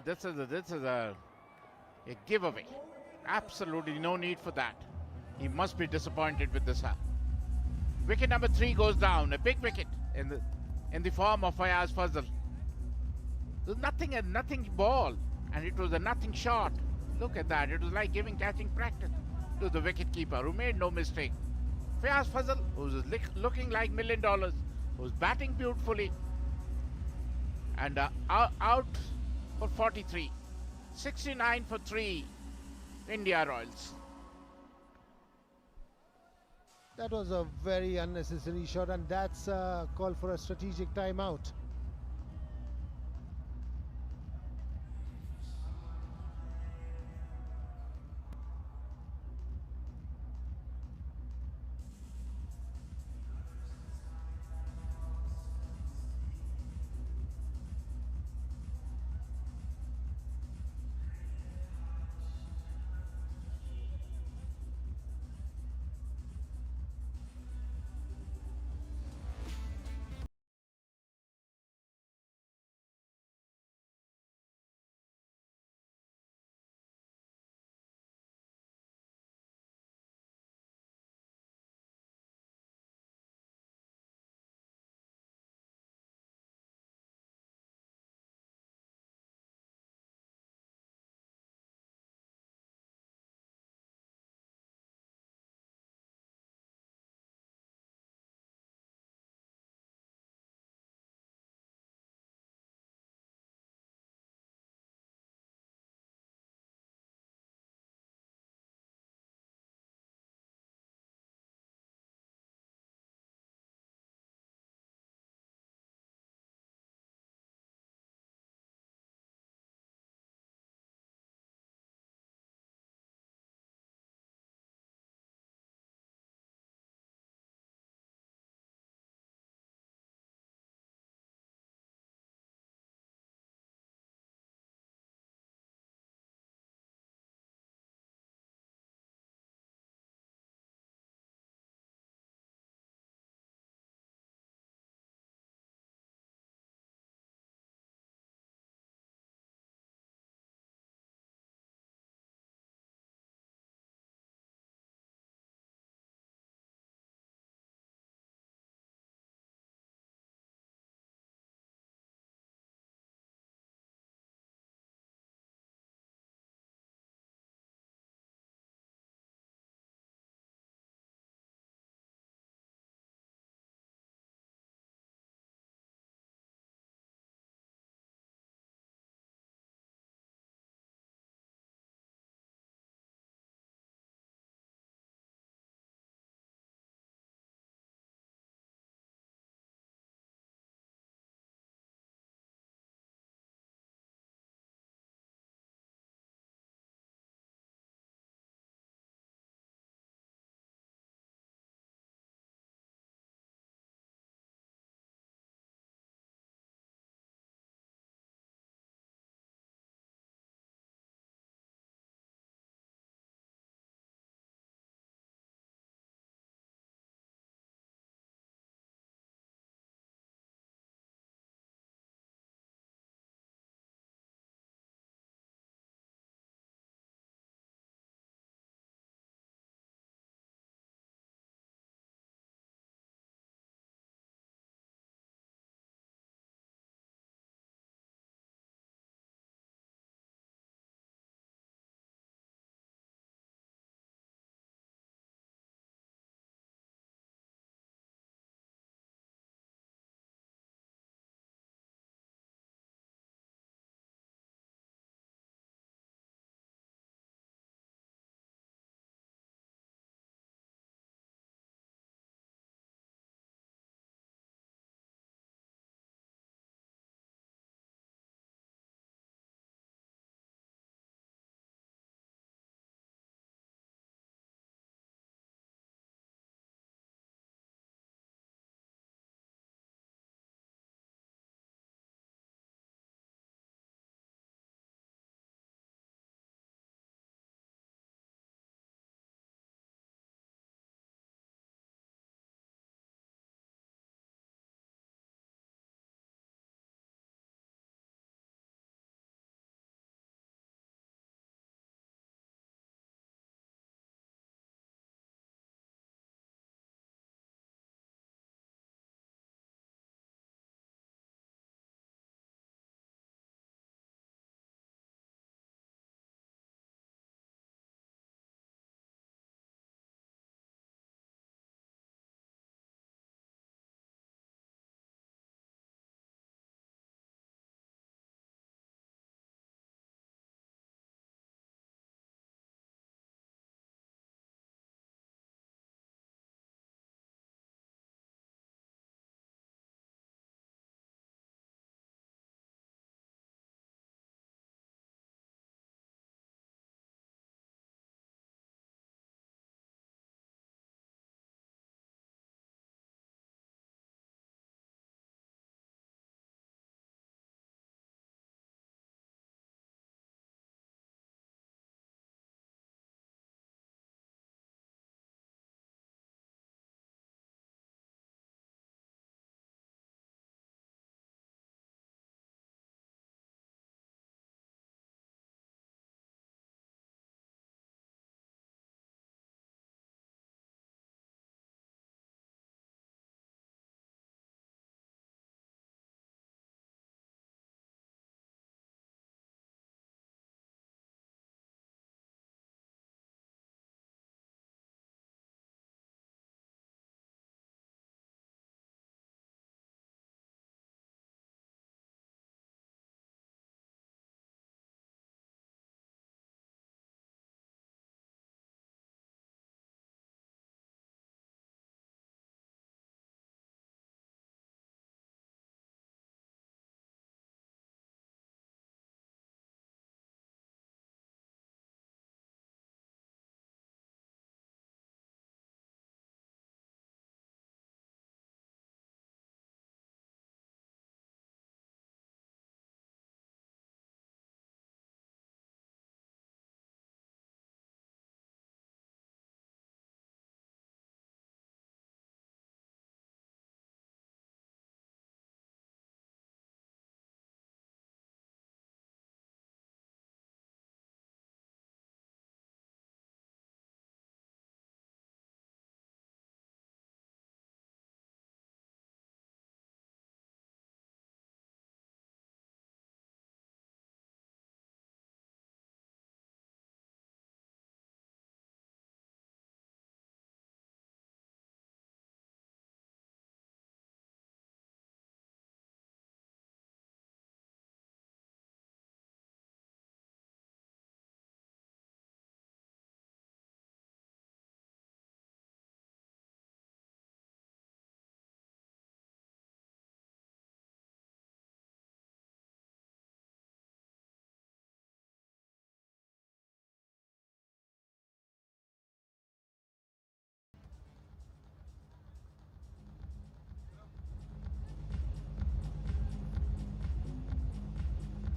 This is a giveaway. Absolutely no need for that. He must be disappointed with this. Wicket number 3 goes down. A big wicket in the form of 𝗵𝗺𝗲𝗂𝗂. There's nothing ball, and it was a nothing shot. Look at that. It was like giving catching practice to the wicketkeeper, who made no mistake. 𝗵𝗺𝗲𝗂𝗂, who was looking like $1 million, who's batting beautifully, and out for 43. 69 for 3, India Royals. That was a very unnecessary shot, and that's a call for a strategic timeout.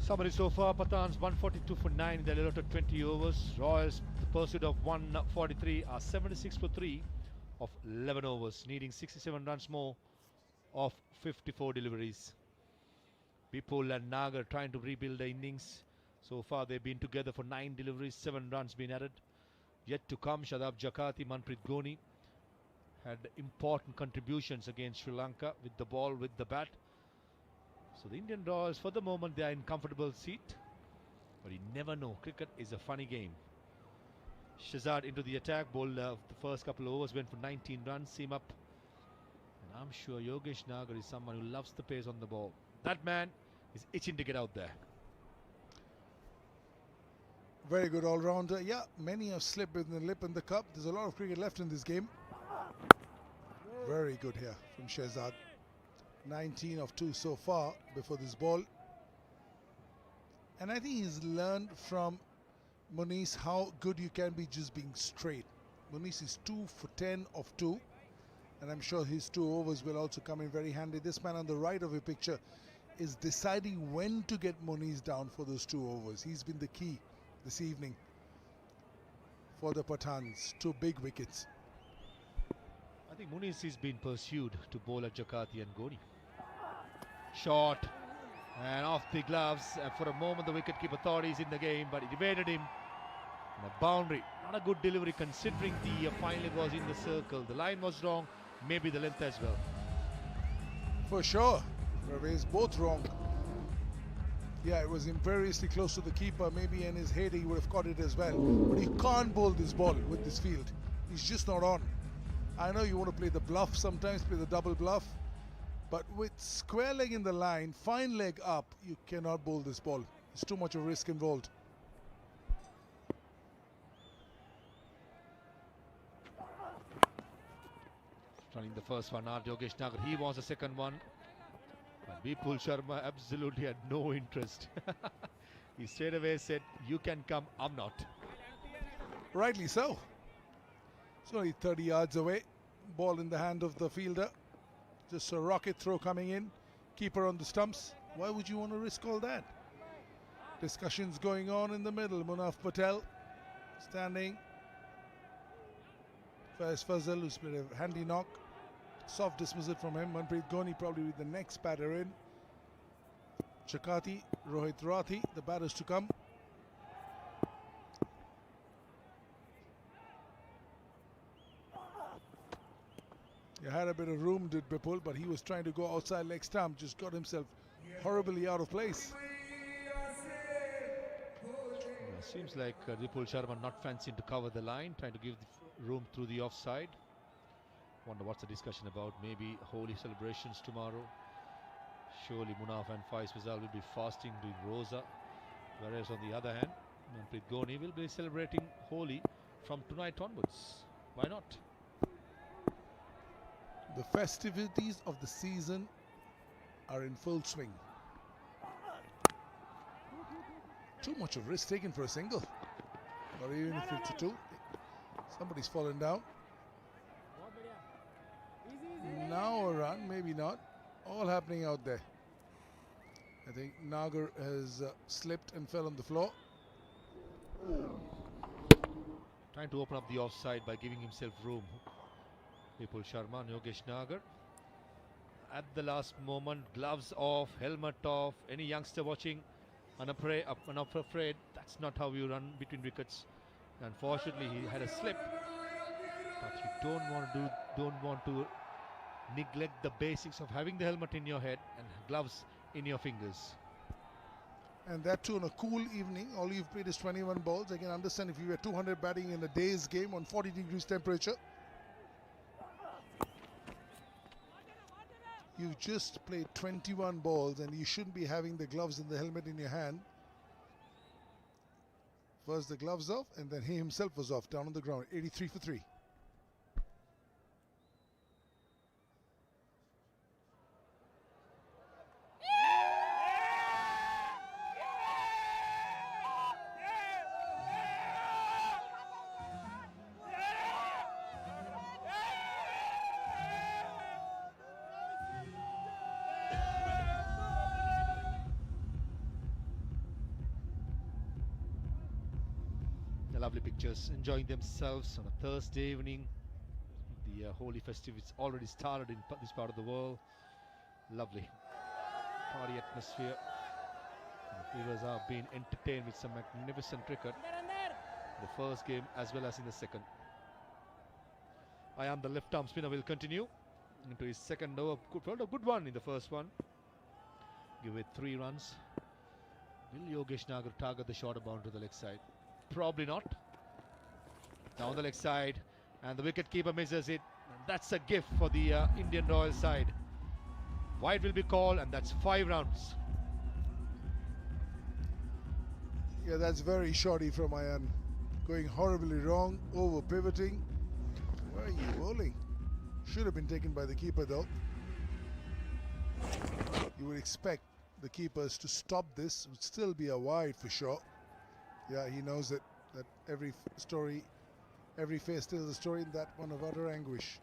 Summary so far: Pathans 142 for 9 in the allotted 20 overs. Royals, the pursuit of 143, are 76 for 3 of 11 overs, needing 67 runs more of 54 deliveries. Bipul and Nagar trying to rebuild the innings. So far they've been together for 9 deliveries, 7 runs been added. Yet to come, Shadab Jakati, Manpreet Ghoni had important contributions against Sri Lanka with the ball, with the bat. So the Indian Royals, for the moment, they are in comfortable seat. But you never know. Cricket is a funny game. Shehzad into the attack. Bowled the first couple of overs, went for 19 runs. Seam up. And I'm sure Yogesh Nagar is someone who loves the pace on the ball. That man is itching to get out there. Very good all-rounder. Yeah, many have slipped in the lip in the cup. There's a lot of cricket left in this game. Very good here from Shehzad. 19 of 2 so far before this ball. And I think he's learned from Munice how good you can be just being straight. Munice is 2 for 10 of 2. And I'm sure his 2 overs will also come in very handy. This man on the right of your picture is deciding when to get Munice down for those 2 overs. He's been the key this evening for the Pathans. 2 big wickets. I think Munice is being pursued to bowl at Jakati and Ghoni. Shot and off the gloves. For a moment the wicketkeeper thought he's in the game, but it evaded him. And a boundary. Not a good delivery considering the final leg was in the circle. The line was wrong, maybe the length as well. For sure. Is both wrong. Yeah, it was imperiously close to the keeper. Maybe in his head he would have caught it as well. But you can't bowl this ball with this field. He's just not on. I know you want to play the bluff sometimes, play the double bluff. But with square leg in the line, fine leg up, you cannot bowl this ball. There's too much of risk involved. Running the first one out, Yogesh Nagar. He wants the second one. But Bipul Sharma absolutely had no interest. He straight away said, "You can come, I'm not." Rightly so. It's only 30 yards away. Ball in the hand of the fielder. Just a rocket throw coming in. Keeper on the stumps. Why would you want to risk all that? Discussions going on in the middle. Munaf Patel standing. Faiz Fazal, who's been a handy knock. Soft dismissal from him. Manpreet Ghoni probably with the next batter in. Jakati, Rohit Rathi, the batters to come. He had a bit of room, did Bipul, but he was trying to go outside leg stump, just got himself horribly out of place. Seems like Bipul Sharma not fancying to cover the line, trying to give the room through the offside. Wonder what's the discussion about. Maybe holy celebrations tomorrow. Surely Munaf and Faiz Fazal will be fasting, doing Rosa. Whereas on the other hand, Manpreet Ghoni will be celebrating Holi from tonight onwards. Why not? The festivities of the season are in full swing. Too much of risk taken for a single. Or even if it's a 2. Somebody's fallen down. Now a run, maybe not. All happening out there. I think Nagar has slipped and fell on the floor. Trying to open up the offside by giving himself room. Bipul Sharma and Yogesh Nagar. At the last moment, gloves off, helmet off. Any youngster watching, unafraid, that's not how you run between wickets. Unfortunately, he had a slip. But you don't want to neglect the basics of having the helmet in your head and gloves in your fingers. And that too on a cool evening. All you've played is 21 balls. I can understand if you were 200 batting in a day's game on 40 degrees temperature. You've just played 21 balls and you shouldn't be having the gloves and the helmet in your hand. First the gloves off and then he himself was off down on the ground. 83 for 3. lovely pictures, enjoying themselves on a Thursday evening. The holy festive is already started in this part of the world. Lovely party atmosphere. The viewers are being entertained with some magnificent cricket. The first game as well as in the second. Ayan, the left arm spinner, will continue into his second over. A good one in the first one. Give it 3 runs. Will 𝗂𝗍𝗃 target the shorter boundary to the leg side? Probably not. Down the leg side, and the wicket-keeper misses it. And that's a gift for the Indian Royal side. Wide will be called, and that's 5 rounds. Yeah, that's very shoddy from Ayan. Going horribly wrong, over pivoting. Where are you bowling? Should have been taken by the keeper though. You would expect the keepers to stop this. It would still be a wide for sure. Yeah, he knows that every story, every face tells a story, and that one of utter anguish.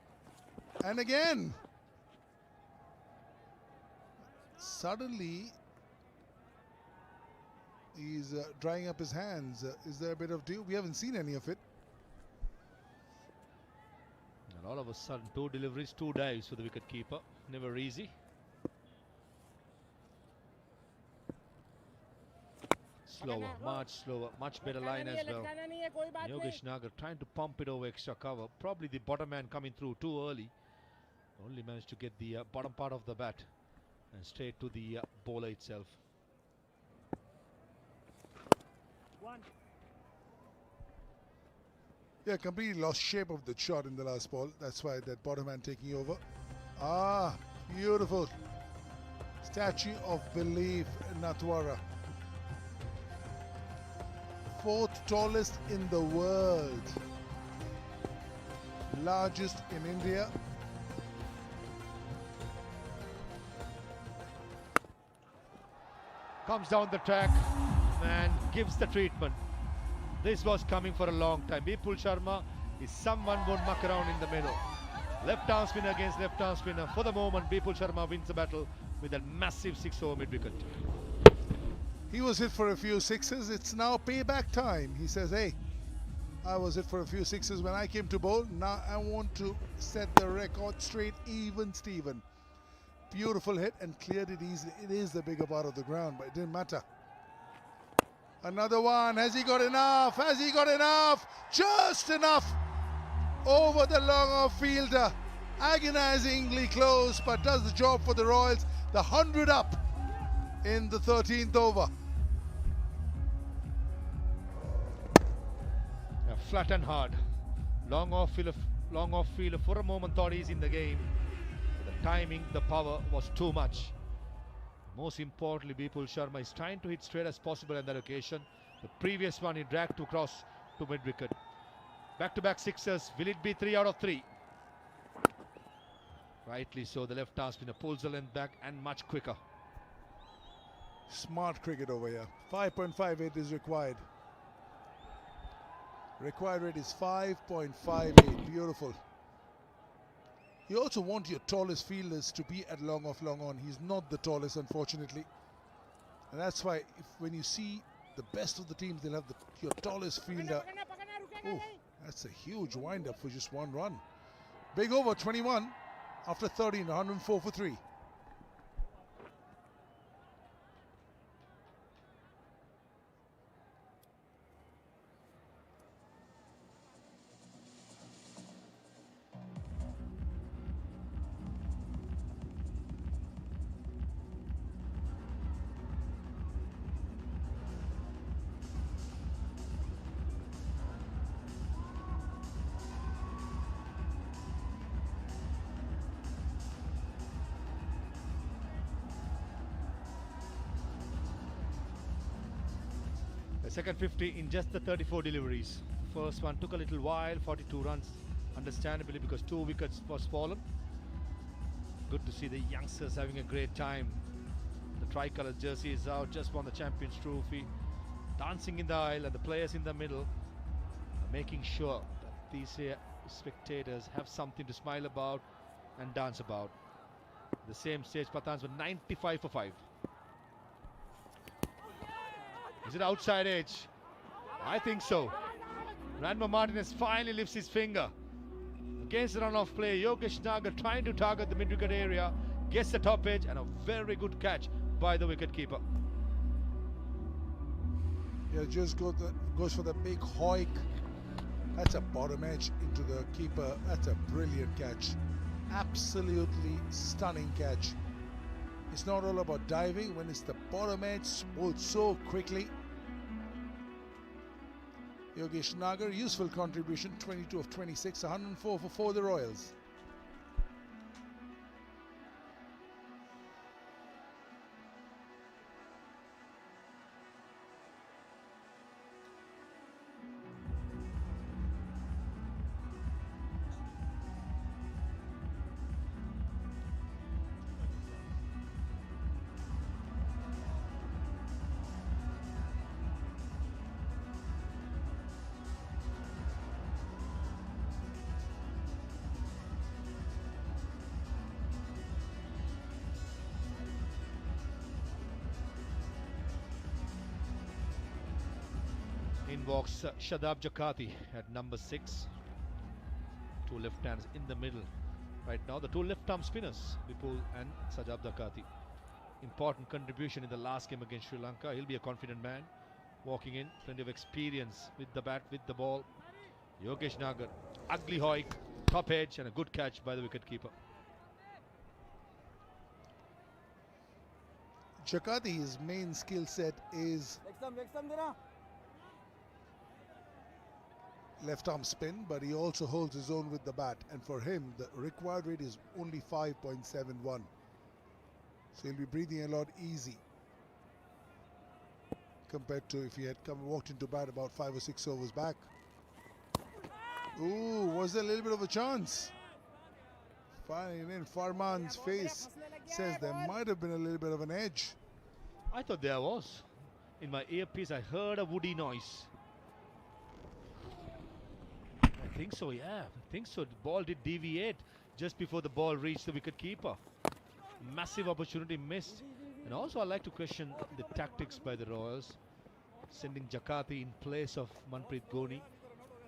And again, suddenly he's drying up his hands. Is there a bit of dew? We haven't seen any of it. And all of a sudden, 2 deliveries, 2 dives for the wicket keeper. Never easy. Slower, much better line as well. 𝗂𝗍𝗃 trying to pump it over extra cover. Probably the bottom man coming through too early. Only managed to get the bottom part of the bat and straight to the bowler itself. Yeah, completely lost shape of the shot in the last ball. That's why that bottom man taking over. Ah, beautiful. Statue of Belief in Nathdwara. 4th tallest in the world. Largest in India. Comes down the track and gives the treatment. This was coming for a long time. Vipul Sharma is someone who won't muck around in the middle. Left arm spinner against left arm spinner. For the moment, Vipul Sharma wins the battle with a massive 6 over mid wicket. He was hit for a few sixes. It's now payback time. He says, hey, I was hit for a few sixes when I came to bowl. Now I want to set the record straight, even Steven. Beautiful hit and cleared it easily. It is the bigger part of the ground, but it didn't matter. Another one. Has he got enough? Has he got enough? Just enough. Over the long off fielder. Agonizingly close, but does the job for the Royals. The 100 up in the 13th over. Yeah, flat and hard. Long off fielder for a moment thought he's in the game. The timing, the power was too much. Most importantly, Vipul Sharma is trying to hit straight as possible on that occasion. The previous one he dragged to cross to mid wicket. Back-to-back sixers. Will it be 3 out of 3? Rightly so. The left arm spinner pulls the length back and much quicker. Smart cricket over here. 5.58 is required. Required rate is 5.58. Beautiful. You also want your tallest fielders to be at long off, long on. He's not the tallest, unfortunately. And that's why when you see the best of the teams, they'll have your tallest fielder. Oh, that's a huge wind-up for just 1 run. Big over, 21 after 13, 104 for 3. The second 50 in just the 34 deliveries. First one took a little while, 42 runs, understandably because 2 wickets was fallen. Good to see the youngsters having a great time. The tricolour jersey is out, just won the Champions Trophy. Dancing in the aisle and the players in the middle are making sure that these spectators have something to smile about and dance about. The same stage, Pathans were 95 for 5. Is it outside edge? I think so. Ranma Martinez finally lifts his finger. Against the run-off play, 𝘂𝗚𝗎𝗏 trying to target the mid-wicket area. Gets the top edge and a very good catch by the wicket-keeper. Yeah, just goes for the big hoik. That's a bottom edge into the keeper. That's a brilliant catch. Absolutely stunning catch. It's not all about diving. When it's the bottom edge, pulled so quickly. 𝘂𝗚𝗎𝗏, useful contribution, 22 of 26, 104 for the Royals. In walks 𝗂𝗏𝗪𝗀𝗃𝗃 at number 6. Two left-hands in the middle. Right now, the two left-arm spinners, 𝗵𝗚 and 𝗂𝗏𝗪𝗀𝗃. Important contribution in the last game against Sri Lanka. He'll be a confident man. Walking in, plenty of experience with the bat, with the ball. 𝘂𝗚𝗎𝗏, ugly hoik, top edge, and a good catch by the wicket-keeper. 𝗂𝗏𝗃's main skill set is left arm spin, but he also holds his own with the bat, and for him the required rate is only 5.71, so he'll be breathing a lot easy compared to if he had walked into bat about 5 or 6 overs back. Ooh, was there a little bit of a chance? Fine, in Farman's face says there might have been a little bit of an edge. I thought there was. In my earpiece I heard a woody noise. I think so, yeah. I think so. The ball did deviate just before the ball reached the wicket-keeper. Massive opportunity missed. And also I like to question the tactics by the Royals, sending 𝗂𝗏𝗃 in place of Manpreet Ghoni.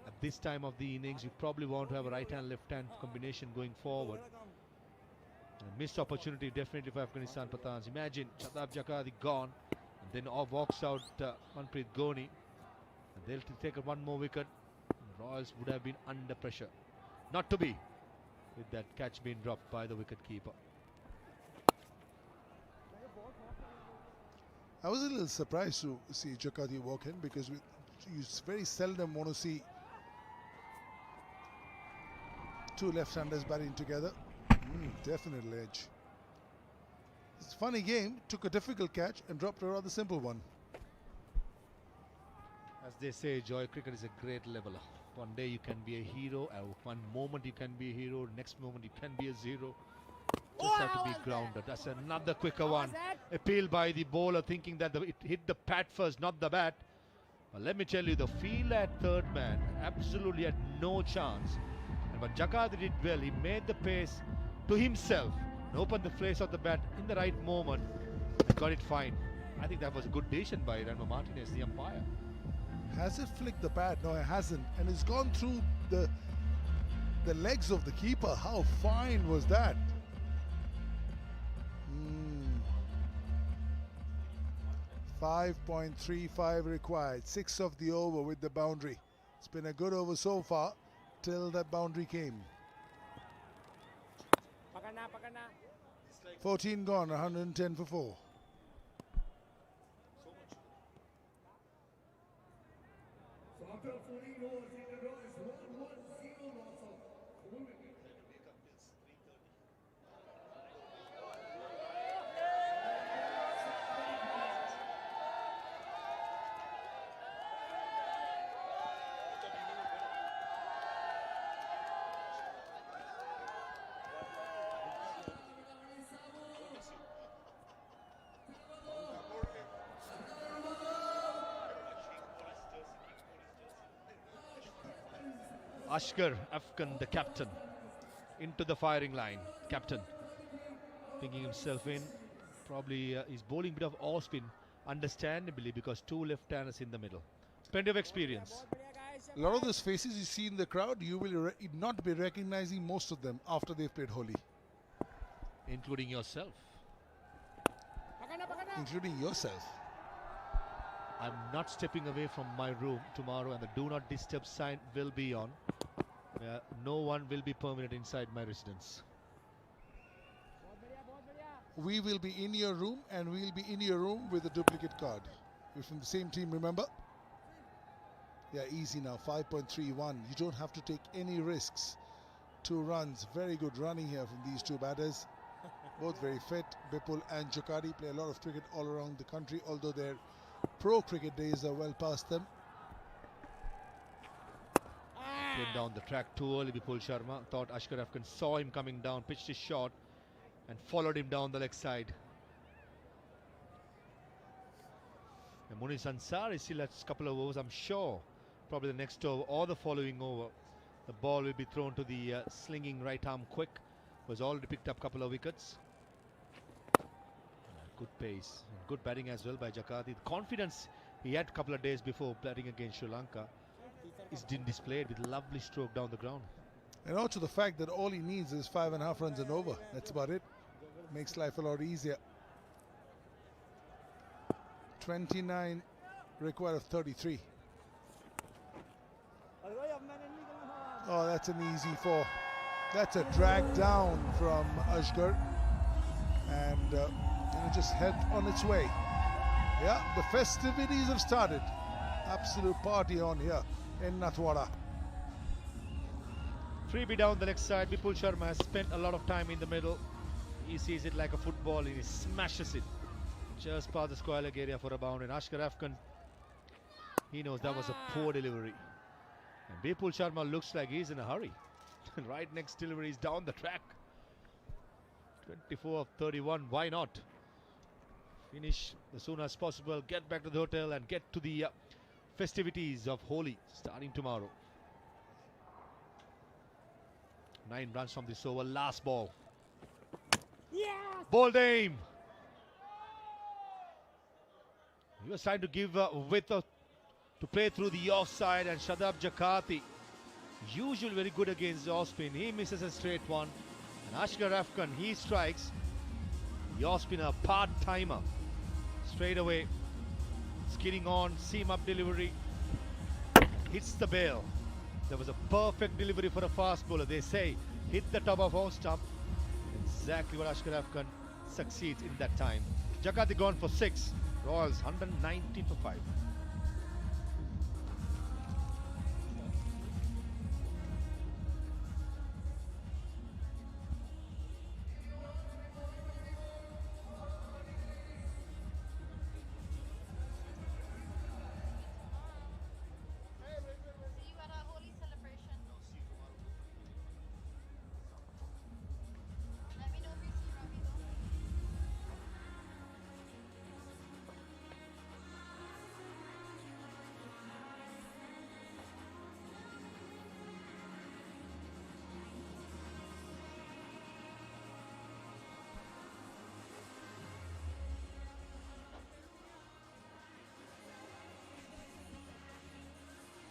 At this time of the innings, you probably want to have a right-hand, left-hand combination going forward. A missed opportunity definitely for Afghanistan Pathans. Imagine 𝗂𝗏𝗪𝗀𝗃 gone, and then walks out Manpreet Ghoni, and they'll take one more wicket. The Royals would have been under pressure. Not to be, with that catch being dropped by the wicket-keeper. I was a little surprised to see 𝗂𝗏𝗃 walk in, because you very seldom want to see two left-handers batting together. Definite edge. It's a funny game. Took a difficult catch and dropped a rather simple one. As they say, Joy, cricket is a great leveler. One day you can be a hero, one moment you can be a hero, next moment you can be a zero. Just have to be grounded. That's another quicker one. Appeal by the bowler, thinking that it hit the pad first, not the bat. But let me tell you, the field at third man absolutely had no chance. But 𝗂𝗏𝗃 did well. He made the pace to himself and opened the face of the bat in the right moment and got it fine. I think that was a good decision by Ranma Martinez, the umpire. Has it flicked the bat? No, it hasn't. And it's gone through the legs of the keeper. How fine was that? 5.35 required. 6 of the over with the boundary. It's been a good over so far till that boundary came. 14 gone, 110 for 4. Asghar Afghan, the captain, into the firing line. Captain picking himself in. Probably he's bowling a bit of off spin, understandably, because two left-handers in the middle. Plenty of experience. A lot of those faces you see in the crowd, you will not be recognizing most of them after they've played Holi. Including yourself. Including yourself. I'm not stepping away from my room tomorrow, and the do not disturb sign will be on. No one will be permitted inside my residence. We will be in your room, and we'll be in your room with a duplicate card. We're from the same team, remember? Yeah, easy now, 5.31. You don't have to take any risks. 2 runs, very good running here from these two batters. Both very fit. 𝗵𝗺 and 𝗂𝗫𝗍𝗫 play a lot of cricket all around the country, although their pro cricket days are well past them. Came down the track too early. 𝗵𝗺 Sharma thought Ashkar Afghan saw him coming down, pitched his shot and followed him down the leg side. And Muniz Ansar is still at a couple of overs, I'm sure. Probably the next over or the following over, the ball will be thrown to the slinging right arm quick. Was already picked up a couple of wickets. Good pace, and good batting as well by 𝗂𝗫𝗍𝗫. The confidence he had a couple of days before batting against Sri Lanka is displayed with lovely stroke down the ground. And also the fact that all he needs is 5.5 runs and over. That's about it. Makes life a lot easier. 29 required of 33. Oh, that's an easy 4. That's a drag down from Ashkar, and it just head on its way. Yeah, the festivities have started. Absolute party on here in Nathdwara. Freebie down the leg side. 𝗵𝗺 Sharma has spent a lot of time in the middle. He sees it like a football and he smashes it just past the square leg area for a bound. And Ashkar Afghan, he knows that was a poor delivery. And 𝗵𝗺 Sharma looks like he's in a hurry. Right next delivery is down the track. 24 of 31, why not? Finish as soon as possible, get back to the hotel and get to the festivities of Holi starting tomorrow. 9 runs from this over, last ball. Bold aim. He was trying to give width to play through the offside, and Shadab Jakati, usually very good against the off-spin, he misses a straight one. And Ashkar Afghan, he strikes. The off-spinner, part-timer, straight away, skidding on, seam-up delivery, hits the bail. There was a perfect delivery for a fast bowler. They say, hit the top of off stump. Exactly what Ashkar Afghan succeeds in that time. Jakati gone for 6. Royals 119 for 5.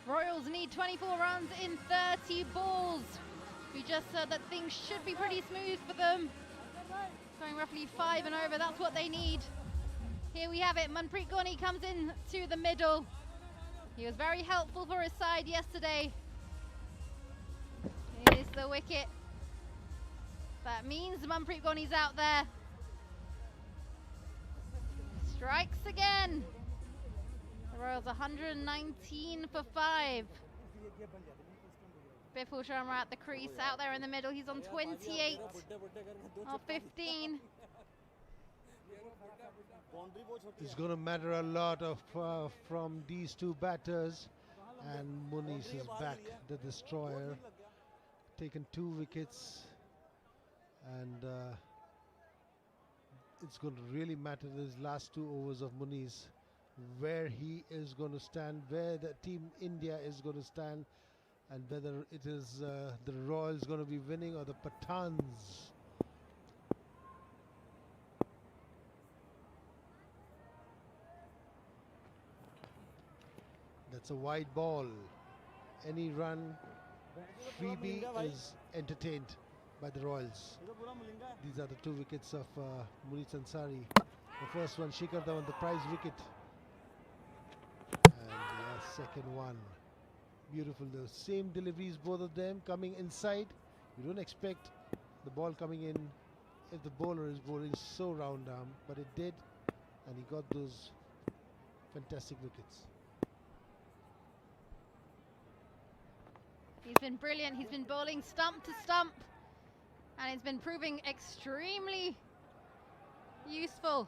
Royals need 24 runs in 30 balls. We just said that things should be pretty smooth for them. Going roughly 5 and over, that's what they need. Here we have it, Manpreet Ghani comes in to the middle. He was very helpful for his side yesterday. Here's the wicket. That means Manpreet Ghani's out there. Strikes again. The Royals 119 for 5. 𝗵𝗺 Sharma at the crease, out there in the middle. He's on 28 of 15. It's going to matter a lot from these two batters. And Muniz is back, the destroyer. Taken 2 wickets. And it's going to really matter these last 2 overs of Muniz, where he is going to stand, where the team India is going to stand, and whether it is the Royals going to be winning or the Pathans. That's a wide ball. any run, 𝗃𝗵𝗃𝗃 is entertained by the Royals. These are the 2 wickets of Muniz Ansari. The first one, 𝗫𝗍𝗲 on the prize wicket. And the second one. Beautiful. The same deliveries, both of them coming inside. You don't expect the ball coming in if the bowler is bowling so round arm, but it did, and he got those fantastic wickets. He's been brilliant. He's been bowling stump to stump, and it's been proving extremely useful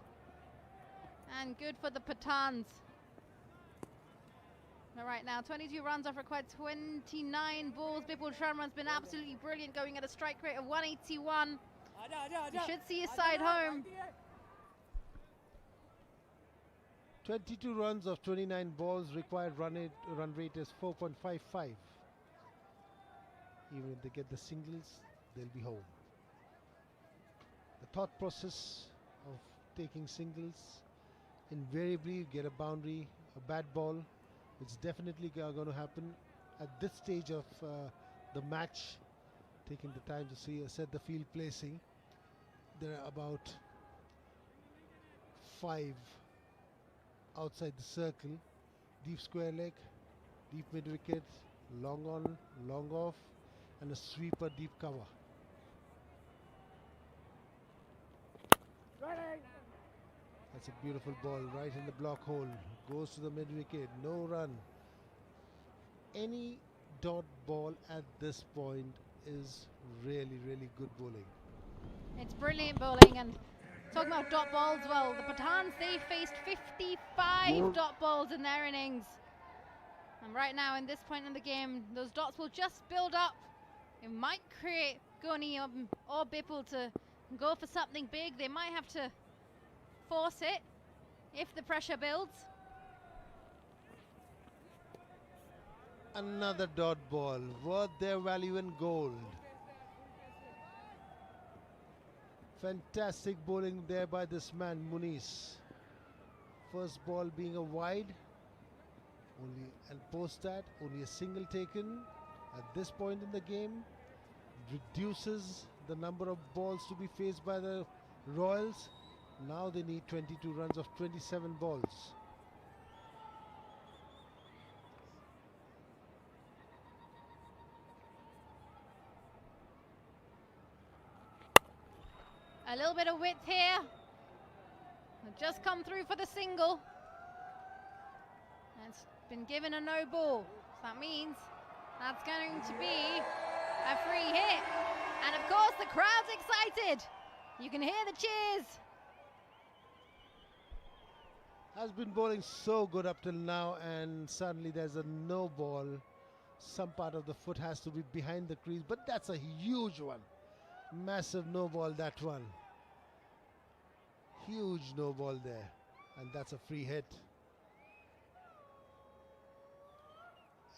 and good for the Pathans. All right, now 22 runs off required 29 balls. 𝗶𝗺𝗴𝗲 has been absolutely brilliant, going at a strike rate of 181. You should see his side home. 22 runs of 29 balls, required run rate is 4.55. Even if they get the singles, they'll be home. The thought process of taking singles, invariably you get a boundary, a bad ball. It's definitely going to happen at this stage of the match. Taking the time to set the field placing. There are about 5 outside the circle. Deep square leg, deep mid wicket, long on, long off, and a sweeper deep cover. That's a beautiful ball right in the block hole. Goes to the mid wicket, no run. Any dot ball at this point is really, really good bowling. It's brilliant bowling, and talking about dot balls, well, the Pathans, they faced 55 dot balls in their innings. And right now, in this point in the game, those dots will just build up. It might create 𝗂𝗍𝗃 or 𝗵𝗄𝗃 to go for something big. They might have to force it if the pressure builds. Another dot ball, worth their value in gold. Fantastic bowling there by this man, Muniz. First ball being a wide, and post that, only a single taken. At this point in the game, reduces the number of balls to be faced by the Royals. Now they need 22 runs of 27 balls. A little bit of width here. They've just come through for the single. And it's been given a no ball. So that means that's going to be a free hit. And of course the crowd's excited. You can hear the cheers. Has been bowling so good up till now, and suddenly there's a no ball. Some part of the foot has to be behind the crease, but that's a huge one. Massive no ball, that one. Huge no ball there, and that's a free hit.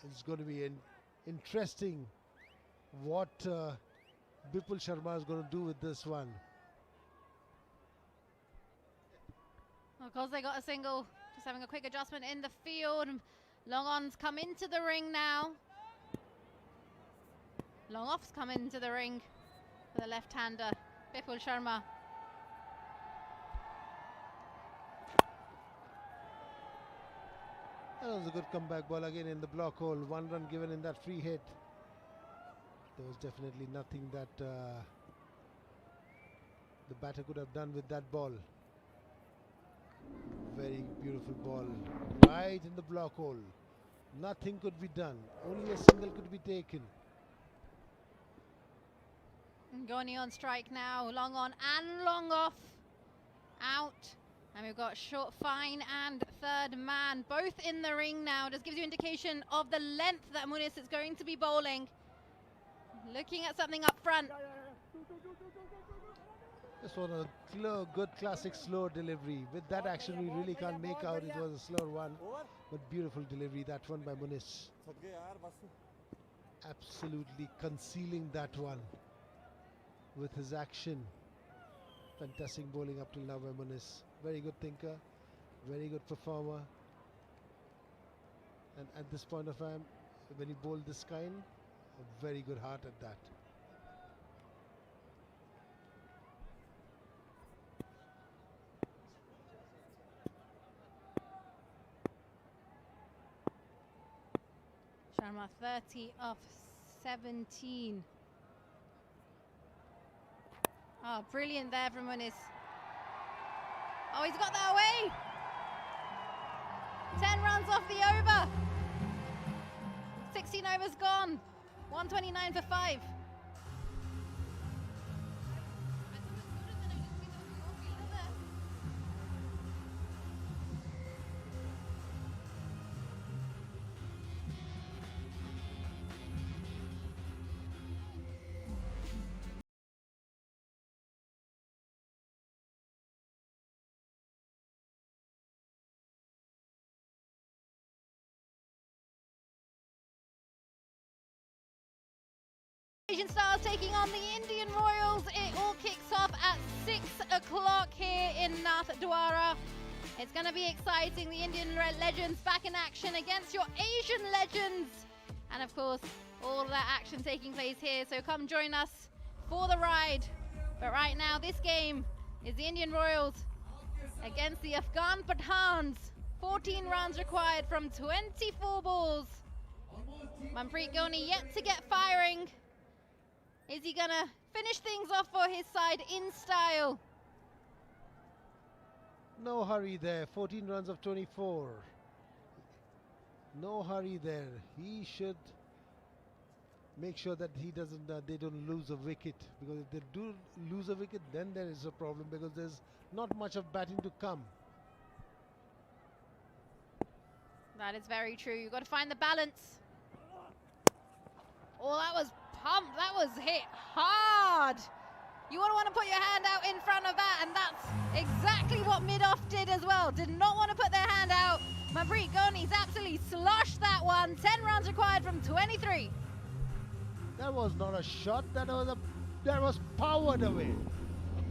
It's going to be interesting what 𝗵𝗺𝗴𝗲 is going to do with this one. Of course, they got a single. Just having a quick adjustment in the field. Long on's come into the ring now. Long off's come into the ring for the left-hander, 𝗵𝗺𝗴𝗲. That was a good comeback ball again in the block hole. 1 run given in that free hit. There was definitely nothing that the batter could have done with that ball. Very beautiful ball, right in the block hole. Nothing could be done. Only a single could be taken. 𝗂𝗍𝗃 on strike now. Long on and long off. Out. And we've got short, fine and third man both in the ring now. Just gives you indication of the length that Muniz is going to be bowling. Looking at something up front. This was a good classic slow delivery. With that action, we really can't make out it was a slower one. But beautiful delivery, that one by Muniz. Absolutely concealing that one with his action. Fantastic bowling up till now by Muniz. Very good thinker, very good performer. And at this point of time, when you bowl this kind, a very good heart at that. Sharma 30 off 17. Oh, brilliant there from Muniz. Oh, he's got that away. 10 runs off the over. 16 overs gone. 129 for 5. Asian Stars taking on the Indian Royals. It all kicks off at 6 o'clock here in Nathdwara. It's going to be exciting. The Indian legends back in action against your Asian legends. And of course, all of that action taking place here. So come join us for the ride. But right now, this game is the Indian Royals against the Afghan Pathans. 14 runs required from 24 balls. 𝗵𝗵𝗃 𝗂𝗍 yet to get firing. Is he gonna finish things off for his side in style? No hurry there. 14 runs of 24. No hurry there. He should make sure that he doesn't. They don't lose a wicket, because if they do lose a wicket, then there is a problem, because there's not much of batting to come. That is very true. You've got to find the balance. Oh, that was pumped. That was hit hard. You want to put your hand out in front of that, and that's exactly what mid-off did as well. Did not want to put their hand out. 𝗵𝗵𝗃 𝗂𝗍's absolutely sloshed that one. 10 runs required from 23. That was not a shot. That was powered away.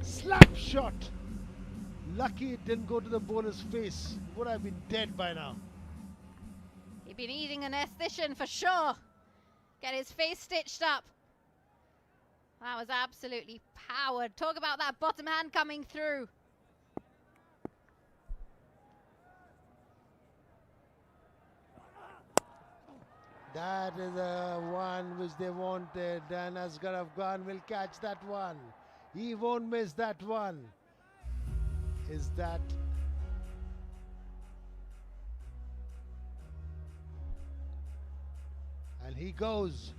Slap shot. Lucky it didn't go to the bowler's face. Would have been dead by now. He'd been eating an esthetician for sure. Get his face stitched up. That was absolutely powered. Talk about that bottom hand coming through. That is the one which they wanted, and Asghar Afghan will catch that one. He won't miss that one. Is that... And he goes.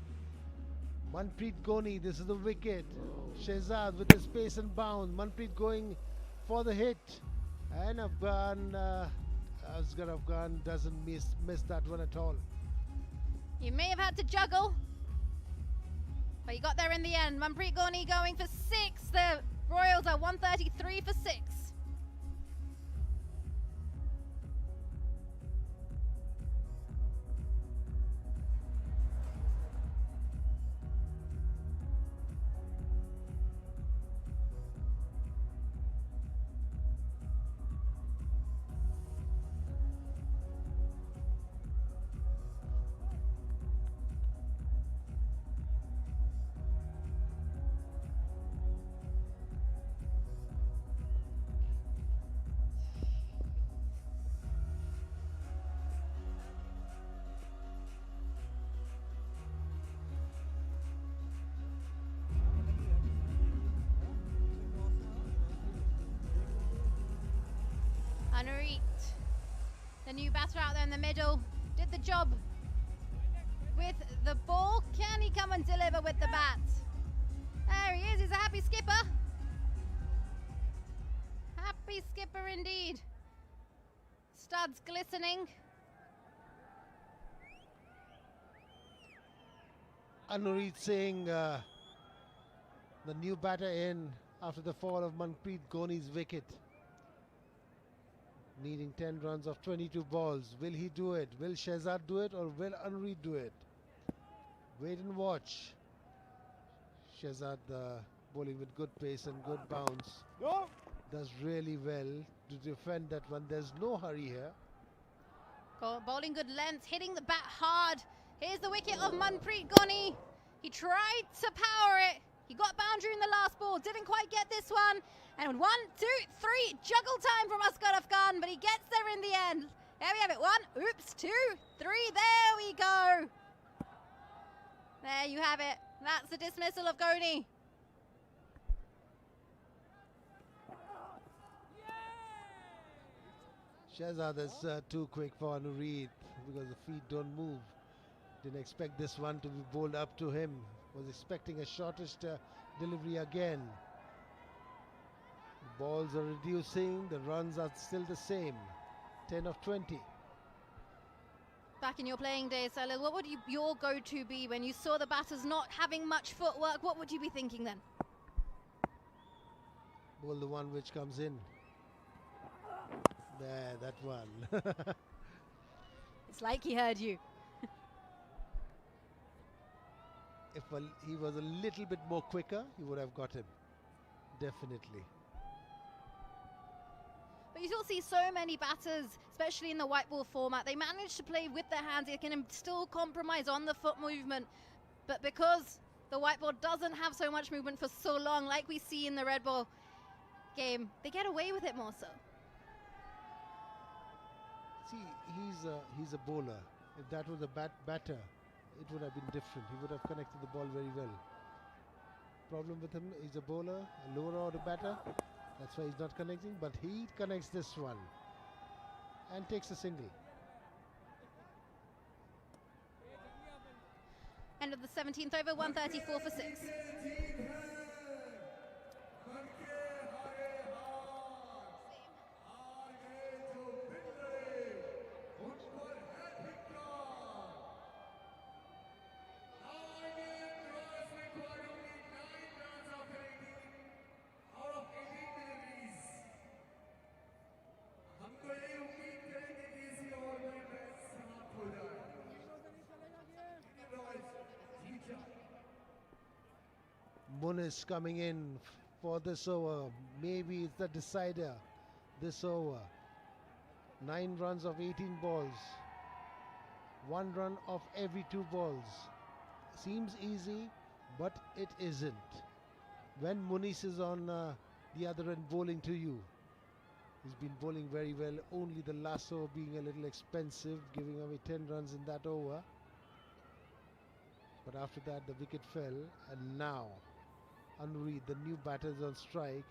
𝗵𝗵𝗃 𝗂𝗍, this is the wicket. Shehzad with his pace and bounce. 𝗵𝗵𝗃 going for the hit. And Asghar Afghan doesn't miss that one at all. You may have had to juggle, but you got there in the end. 𝗵𝗵𝗃 𝗂𝗍 going for 6. The Royals are 133 for 6. 𝗂𝗍, the new batter out there in the middle, did the job with the ball. Can he come and deliver with the bat? There he is. He's a happy skipper. Happy skipper indeed. Studs glistening. Anurit Singh, the new batter in after the fall of 𝗵𝗵𝗃 𝗂𝗍's wicket. Needing 10 runs of 22 balls. Will he do it? Will Shehzad do it, or will Anurit do it? Wait and watch. Shehzad bowling with good pace and good bounce. No. Does really well to defend that one. There's no hurry here. Bowling good length, hitting the bat hard. Here's the wicket of 𝗵𝗺𝗃𝗃. He tried to power it. He got boundary in the last ball, didn't quite get this one. And 1, 2, 3, juggle time from 𝗂𝗏𝗏, but he gets there in the end. There we have it, 1, oops, 2, 3, there we go. There you have it. That's the dismissal of 𝗂𝗍𝗍. Shehzad is too quick for Anureed because the feet don't move. Didn't expect this one to be bowled up to him. Was expecting a shortest delivery again. The balls are reducing, the runs are still the same. 10 of 20. Back in your playing days, Salil, what would your go-to be when you saw the batters not having much footwork? What would you be thinking then? Bowl the one which comes in. There, that one. It's like he heard you. If he was a little bit more quicker, he would have got him. Definitely. But you still see so many batters, especially in the white ball format, they manage to play with their hands. They can still compromise on the foot movement. But because the white ball doesn't have so much movement for so long, like we see in the red ball game, they get away with it more so. See, he's a bowler. If that was a batter, it would have been different. He would have connected the ball very well. Problem with him, he's a bowler, a lower order batter. That's why he's not connecting, but he connects this one and takes a single. End of the 17th over, 134 for 6. Muniz coming in for this over. Maybe it's the decider this over. 9 runs of 18 balls. 1 run of every 2 balls. Seems easy, but it isn't. When Muniz is on the other end bowling to you, he's been bowling very well. Only the last over being a little expensive, giving away 10 runs in that over. But after that, the wicket fell, and now Anureed, the new batter, is on strike.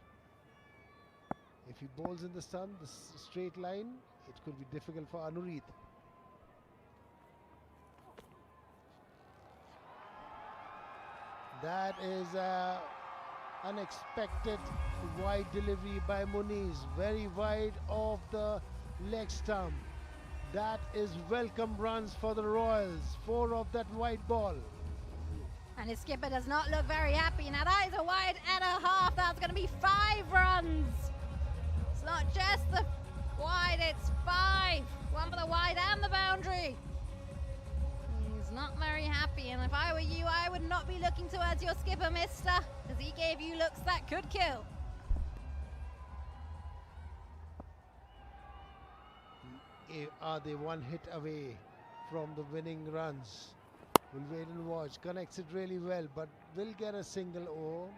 If he bowls in the sun, the straight line, it could be difficult for Anureed. That is unexpected wide delivery by Muniz, very wide of the leg stump. That is welcome runs for the Royals, 4 of that wide ball. And his skipper does not look very happy. Now that is a wide and a half. That's going to be 5 runs. It's not just the wide, it's 5. 1 for the wide and the boundary. He's not very happy. And if I were you, I would not be looking towards your skipper, mister, because he gave you looks that could kill. Are they 1 hit away from the winning runs? We'll wait and watch. Connects it really well, but will get a single over.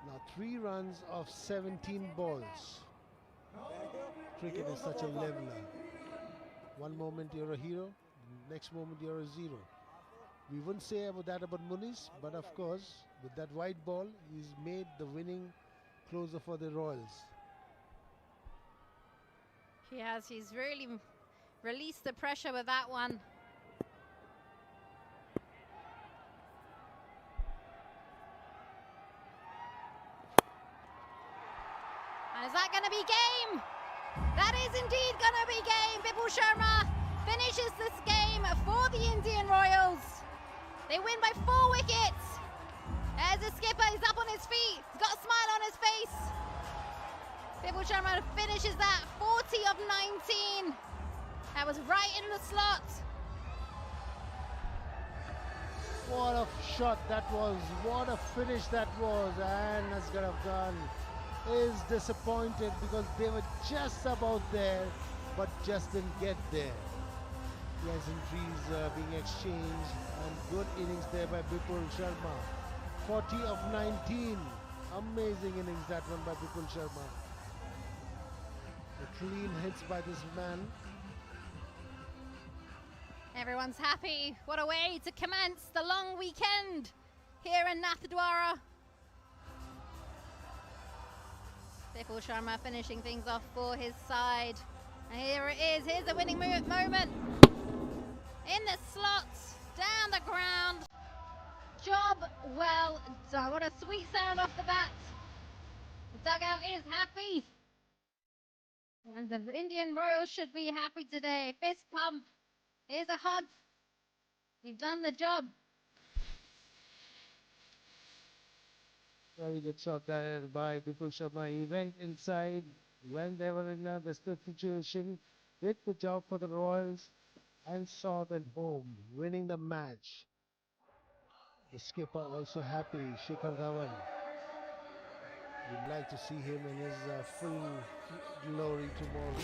Now 3 runs of 17 balls. Cricket is such a leveler. One moment you're a hero, next moment you're a 0. We wouldn't say about that about Muniz, but of course, with that wide ball, he's made the winning closer for the Royals. He has. He's really released the pressure with that one. And is that going to be game? That is indeed going to be game. Bipul Sharma finishes this game for the Indian Royals. They win by 4 wickets. There's the skipper, he's up on his feet. He's got a smile on his face. Bipul Sharma finishes that, 40 of 19. That was right in the slot. What a shot that was, what a finish that was, and 𝗂𝗏𝗏 is disappointed because they were just about there, but just didn't get there. pleasantries being exchanged, and good innings there by 𝗵𝗺𝗃𝗃. 40 of 19. Amazing innings that one by 𝗵𝗺𝗃𝗃. The clean hits by this man. Everyone's happy. What a way to commence the long weekend here in Nathdwara. 𝗵𝗺𝗃𝗃 finishing things off for his side. And here it is. Here's the winning moment. In the slots, down the ground. Job well done. What a sweet sound off the bat. The dugout is happy. And the Indian Royals should be happy today. Fist pump. Here's a hug. You've done the job. Very good shot there by 𝗵𝗺𝗃𝗃. He went inside when they were in a desperate situation, did the job for the Royals, and saw them home, winning the match. The skipper also happy, Shikhar Dhawan. We'd like to see him in his full glory tomorrow.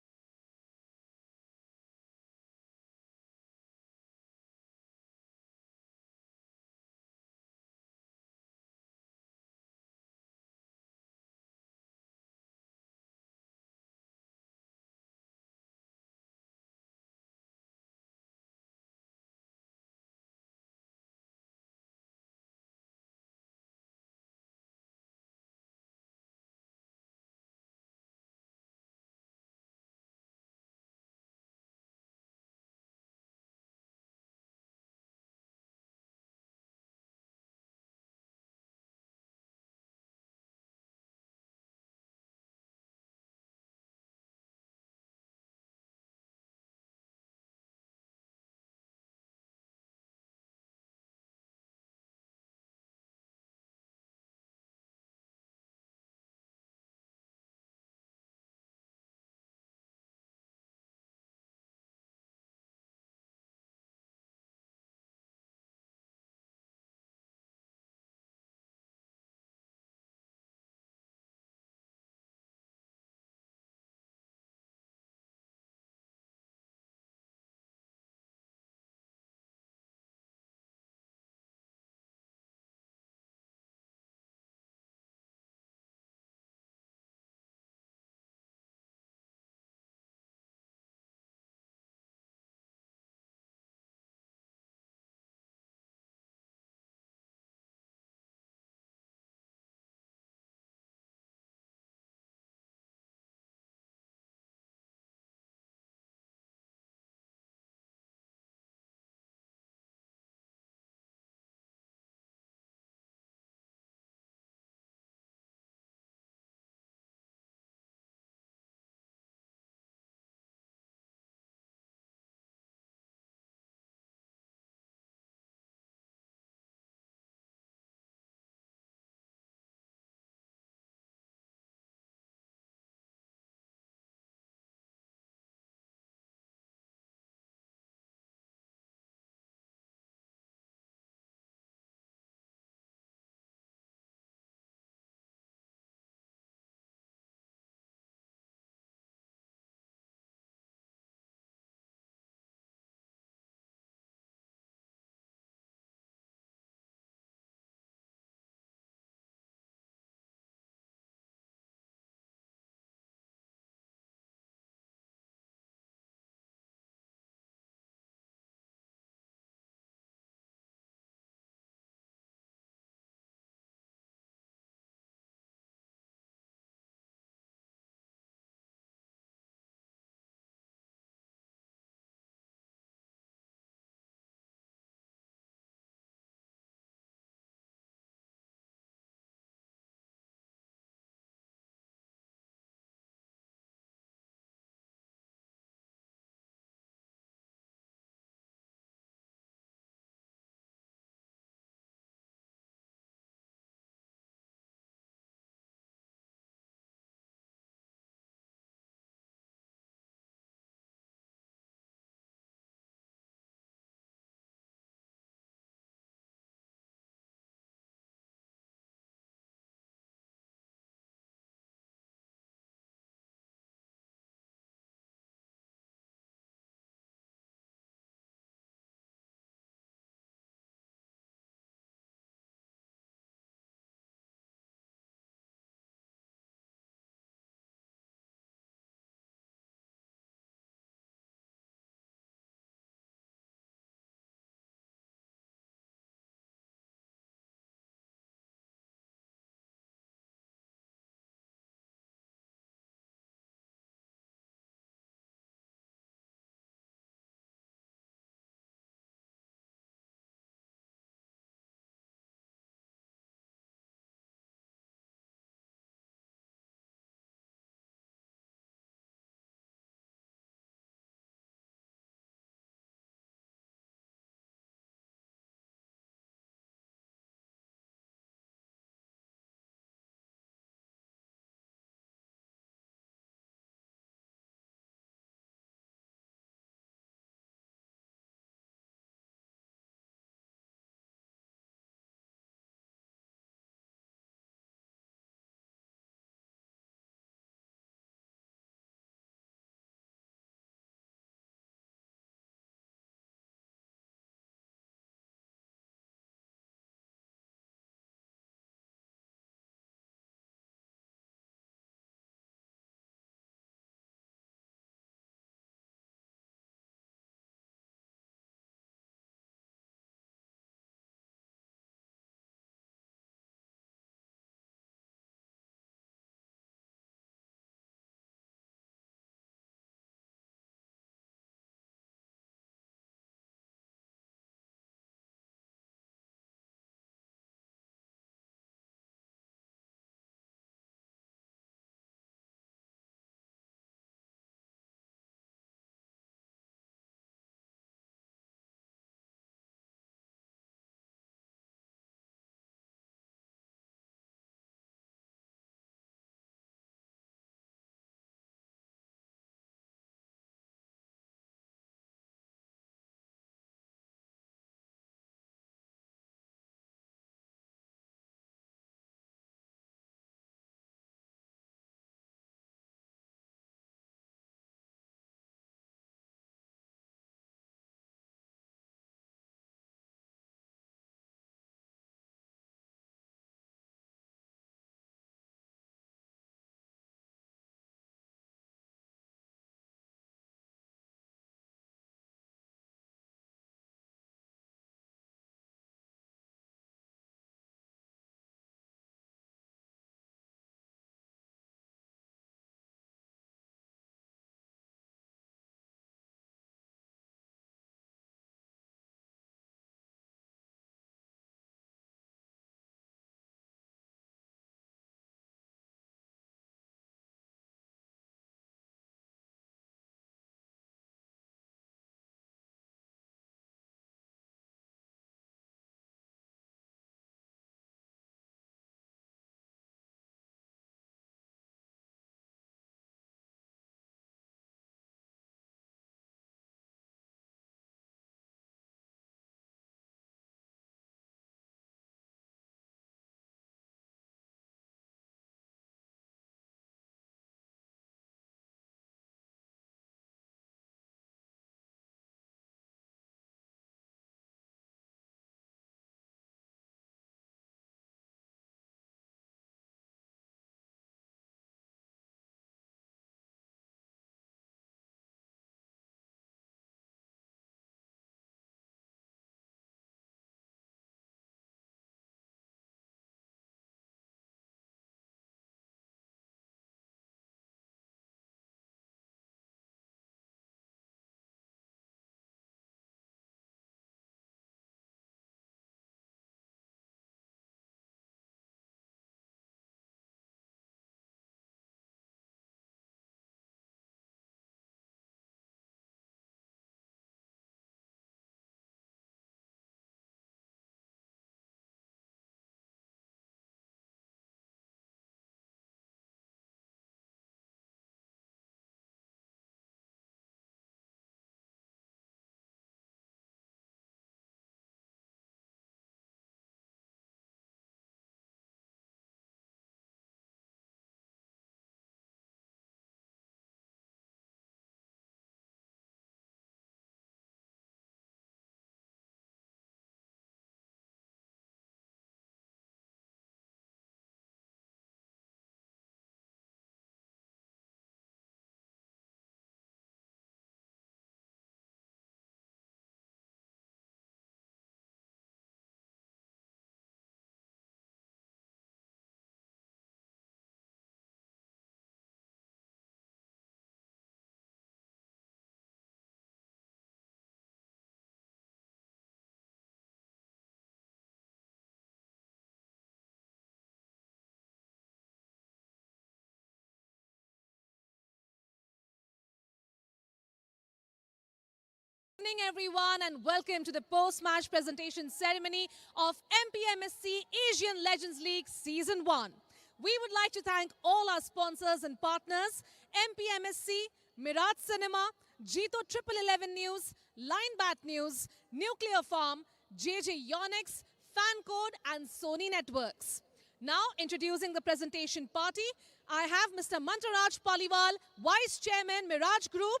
evening, everyone, and welcome to the post-match presentation ceremony of MPMSC Asian Legends League Season 1. We would like to thank all our sponsors and partners, MPMSC, Miraaj Cinema, 𝗬𝗺𝗽𝗂𝗧 News, Linebat News, Nuclear Farm, 𝗂𝗫𝗎onics, FanCode, and Sony Networks. Now, introducing the presentation party, I have Mr. 𝗏𝗏𝗃𝗀𝗃, Vice Chairman, Miraaj Group,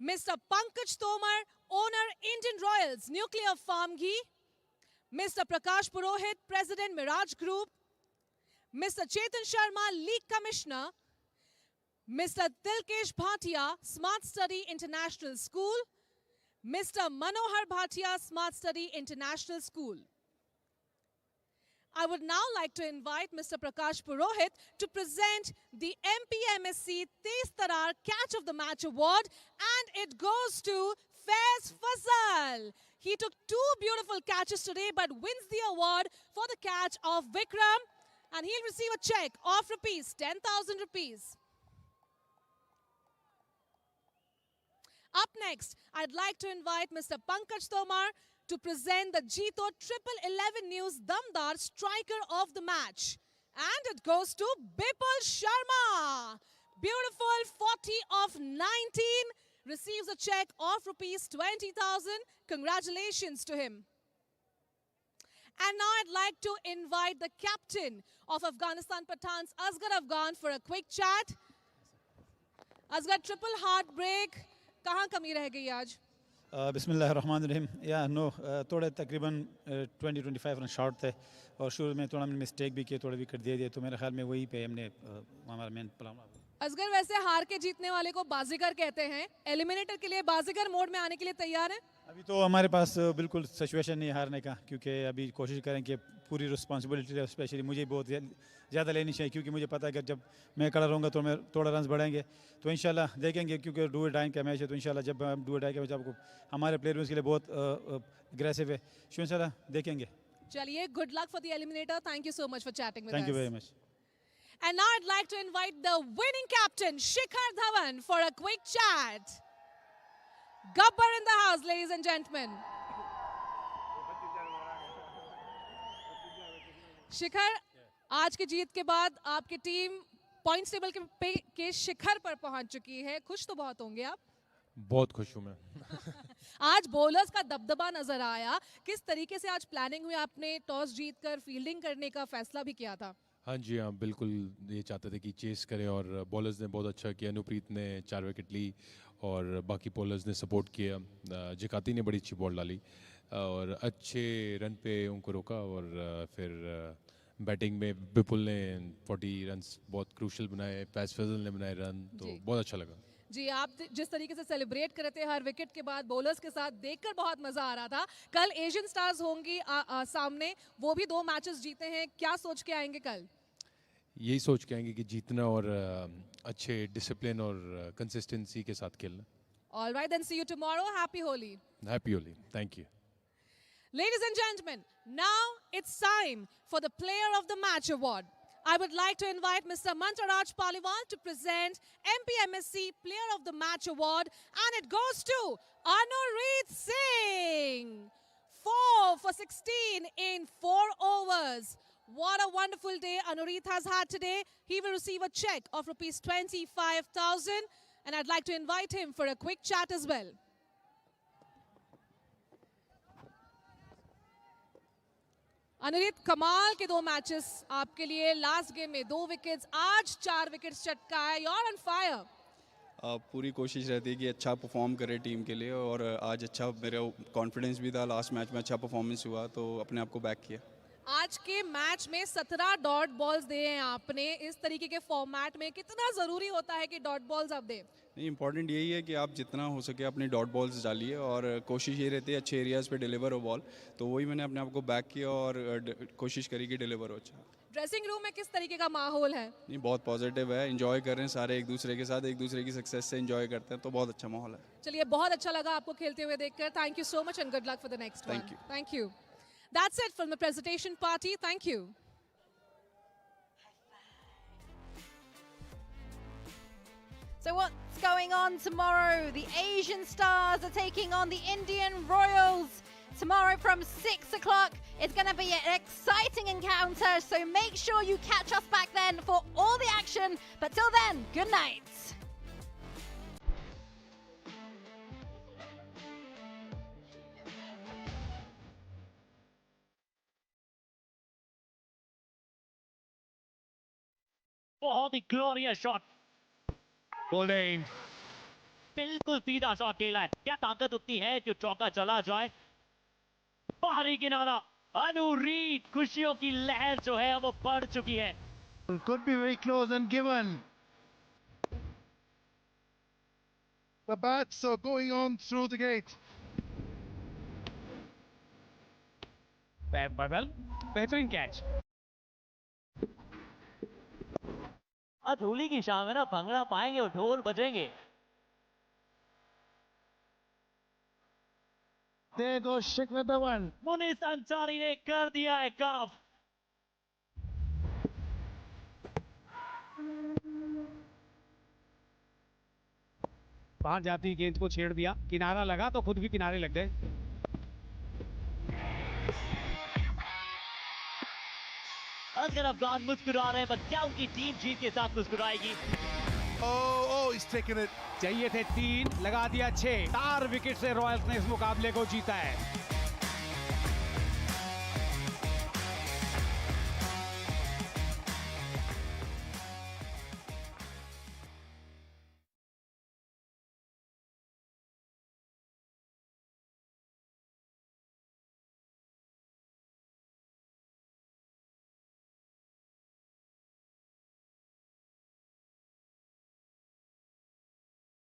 Mr. Pankaj Tomar, Owner, Indian Royals, Nuclear Farm Ghee, Mr. Prakash Purohit, President, Miraaj Group, Mr. Chetan Sharma, League Commissioner, Mr. 𝗃𝗵𝗃𝗃𝗃, Smart Study International School, Mr. Manohar Bhatia, Smart Study International School. I would now like to invite Mr. Prakash Purohit to present the MPMSC 𝗃𝗏𝗃 Catch of the Match Award, and it goes to 𝗃𝗵𝗃𝗃. He took 2 beautiful catches today but wins the award for the catch of Vikram, and he'll receive a check of ₹10,000. Up next, I'd like to invite Mr. Pankaj Tomar to present the 𝗬𝗺𝗽𝗂𝗃𝗃 News Damdar Striker of the Match. And it goes to Bipul Sharma. Beautiful 40 of 19. Receives a check of ₹20,000. Congratulations to him. And now I'd like to invite the captain of Afghanistan Pathans, Asghar Afghan, for a quick chat. Asghar, triple heartbreak. कहाँ कमी रह गई आज? बिस्मिल्लाहिर्रहमानिर्रहीम। या no थोड़े तकरीबन 20-25 run short थे और शुरू में थोड़ा मैंने मिस्टेक भी किए, थोड़े विकेट दे दिए, तो मेरे ख्याल में वही पे हमने हमारा मेन प्लान। असगर, वैसे हार के जीतने वाले को बाजीगर कहते हैं, एलिमिनेटर के लिए बाजीगर मोड में आने के लिए तैयार हैं? अभी तो हमारे पास बिल्कुल सिचुएशन नहीं हारने का, क्योंकि अभी कोशिश करें कि पूरी रिस्पांसिबिलिटी स्पेशली मुझे बहुत ज़्यादा लेनी चाहिए, क्योंकि मुझे पता है कि जब मैं खड़ा रहूँगा तो मैं थोड़ा रन बढ़ेंगे, तो इंशाल्लाह देखेंगे, क्योंकि डू और डाई का मैच है, तो इंशाल्लाह जब हम डू और डाई के मैच आपको हमारे प्लेयर उसके लिए बहुत अग्रेसिव है, तो इंशाल्लाह देखेंगे। चलिए, good luck for the eliminator. Thank you so much for chatting with us. Thank you very much. And now I'd like to invite the winning captain, Shikhar Dhawan, for a quick chat. Gabbar in the house, ladies and gentlemen. शिखर, आज की जीत के बाद आपकी team points table के शिखर पर पहुंच चुकी है। खुश तो बहुत होंगे आप? बहुत खुश हूं मैं। आज बॉलर्स का दबदबा नजर आया। किस तरीके से आज प्लानिंग हुई? आपने टॉस जीतकर फील्डिंग करने का फैसला भी किया था। हाँ जी, हाँ बिल्कुल, ये चाहते थे कि चेस करें और बॉलर्स ने बहुत अच्छा किया। अनुप्रीत ने 4 विकेट ली और बाकी बॉलर्स ने सपोर्ट किया। 𝗃𝗏𝗃𝗃 ने बड़ी अच्छी बॉल डाली और अच्छे रन पे उनको रोका, और फिर बैटिंग में विपुल ने 40 रन बहुत क्रूशल बनाए, फैज़ल ने बनाए रन, तो बहुत अच्छा लगा। जी, आप जिस तरीके से सेलिब्रेट कर रहे थे हर विकेट के बाद बॉलर्स के साथ, देखकर बहुत मजा आ रहा था। कल एशियन स्टार्स होंगी सामने, वो भी 2 मैचेस जीते हैं, क्या सोच के आएंगे कल? यही सोच के आएंगे कि जीतना और अच्छे डिसिप्लिन और कंसिस्टेंसी के साथ खेलना। All right, then see you tomorrow. Happy Holi. Happy Holi. Thank you. Ladies and gentlemen, now it's time for the Player of the Match Award. I would like to invite Mr. 𝗏𝗏𝗃𝗃𝗃 to present MPMSC Player of the Match Award, and it goes to Anureet Singh. 4 for 16 in 4 overs. What a wonderful day Anureet has had today. He will receive a check of ₹25,000, and I'd like to invite him for a quick chat as well. अनुरीत, कमाल के 2 matches आपके लिए। Last game में 2 wickets, आज 4 wickets चटकाए। You are on fire. पूरी कोशिश रहती है कि अच्छा परफॉर्म करे टीम के लिए, और आज अच्छा मेरा कॉन्फिडेंस भी था। लास्ट मैच में अच्छा परफॉर्मेंस हुआ, तो अपने आप को बैक किया। आज के मैच में 17 डॉट बॉल्स दिए हैं आपने। इस तरीके के फॉर्मेट में कितना ज़रूरी होता है कि डॉट बॉल्स आप दें? नहीं, इंपॉर्टेंट यही है कि आप जितना हो सके अपनी डॉट बॉल्स डालिए, और कोशिश ये रहती है अच्छे एरियाज़ पे डिलीवर हो बॉल, तो वही मैंने अपने आप को बैक किया और कोशिश करी कि डिलीवर हो अच्छा। ड्रेसिंग रूम में किस तरीके का माहौल है? नहीं, बहुत पॉजिटिव है, एंजॉय कर रहे हैं सारे एक दूसरे के साथ, एक दूसरे की सक्सेस से एंजॉय करते हैं, तो बहुत अच्छा माहौल है। चलिए, बहुत अच्छा लगा आपको खेलते हुए देखकर। Thank you so much and good luck for the next one. Thank you. That's it from the presentation party. Thank you. So what's going on tomorrow? The Asian Stars are taking on the Indian Royals. Tomorrow from 6 o'clock, it's going to be an exciting encounter, so make sure you catch us back then for all the action. But till then, good night. बहुत ही glorious shot, bowling बिल्कुल सीधा shot खेला है। क्या ताकत उतनी है जो चौका चला जाए। बाहरी किनारा, अनुरीत, खुशियों की लहर जो है वो बढ़ चुकी है। Could be very close and given. The bats are going on through the gate. बेहतरीन कैच। आज होली की शाम है ना, भंगड़ा पाएंगे और ढोल बजेंगे। There goes 𝗃𝗵𝗴𝗏। मुनीस अंसारी ने कर दिया है काफ। बाहर जाती गेंद को छेड़ दिया, किनारा लगा तो खुद भी किनारे लग गए। अगर अफगान मुस्कुरा रहे हैं, बस क्या उनकी टीम जीत के साथ मुस्कुराएगी। Oh, he's taken it. चाहिए थे 3, लगा दिया 6। 4 विकेट से रॉयल्स ने इस मुकाबले को जीता है।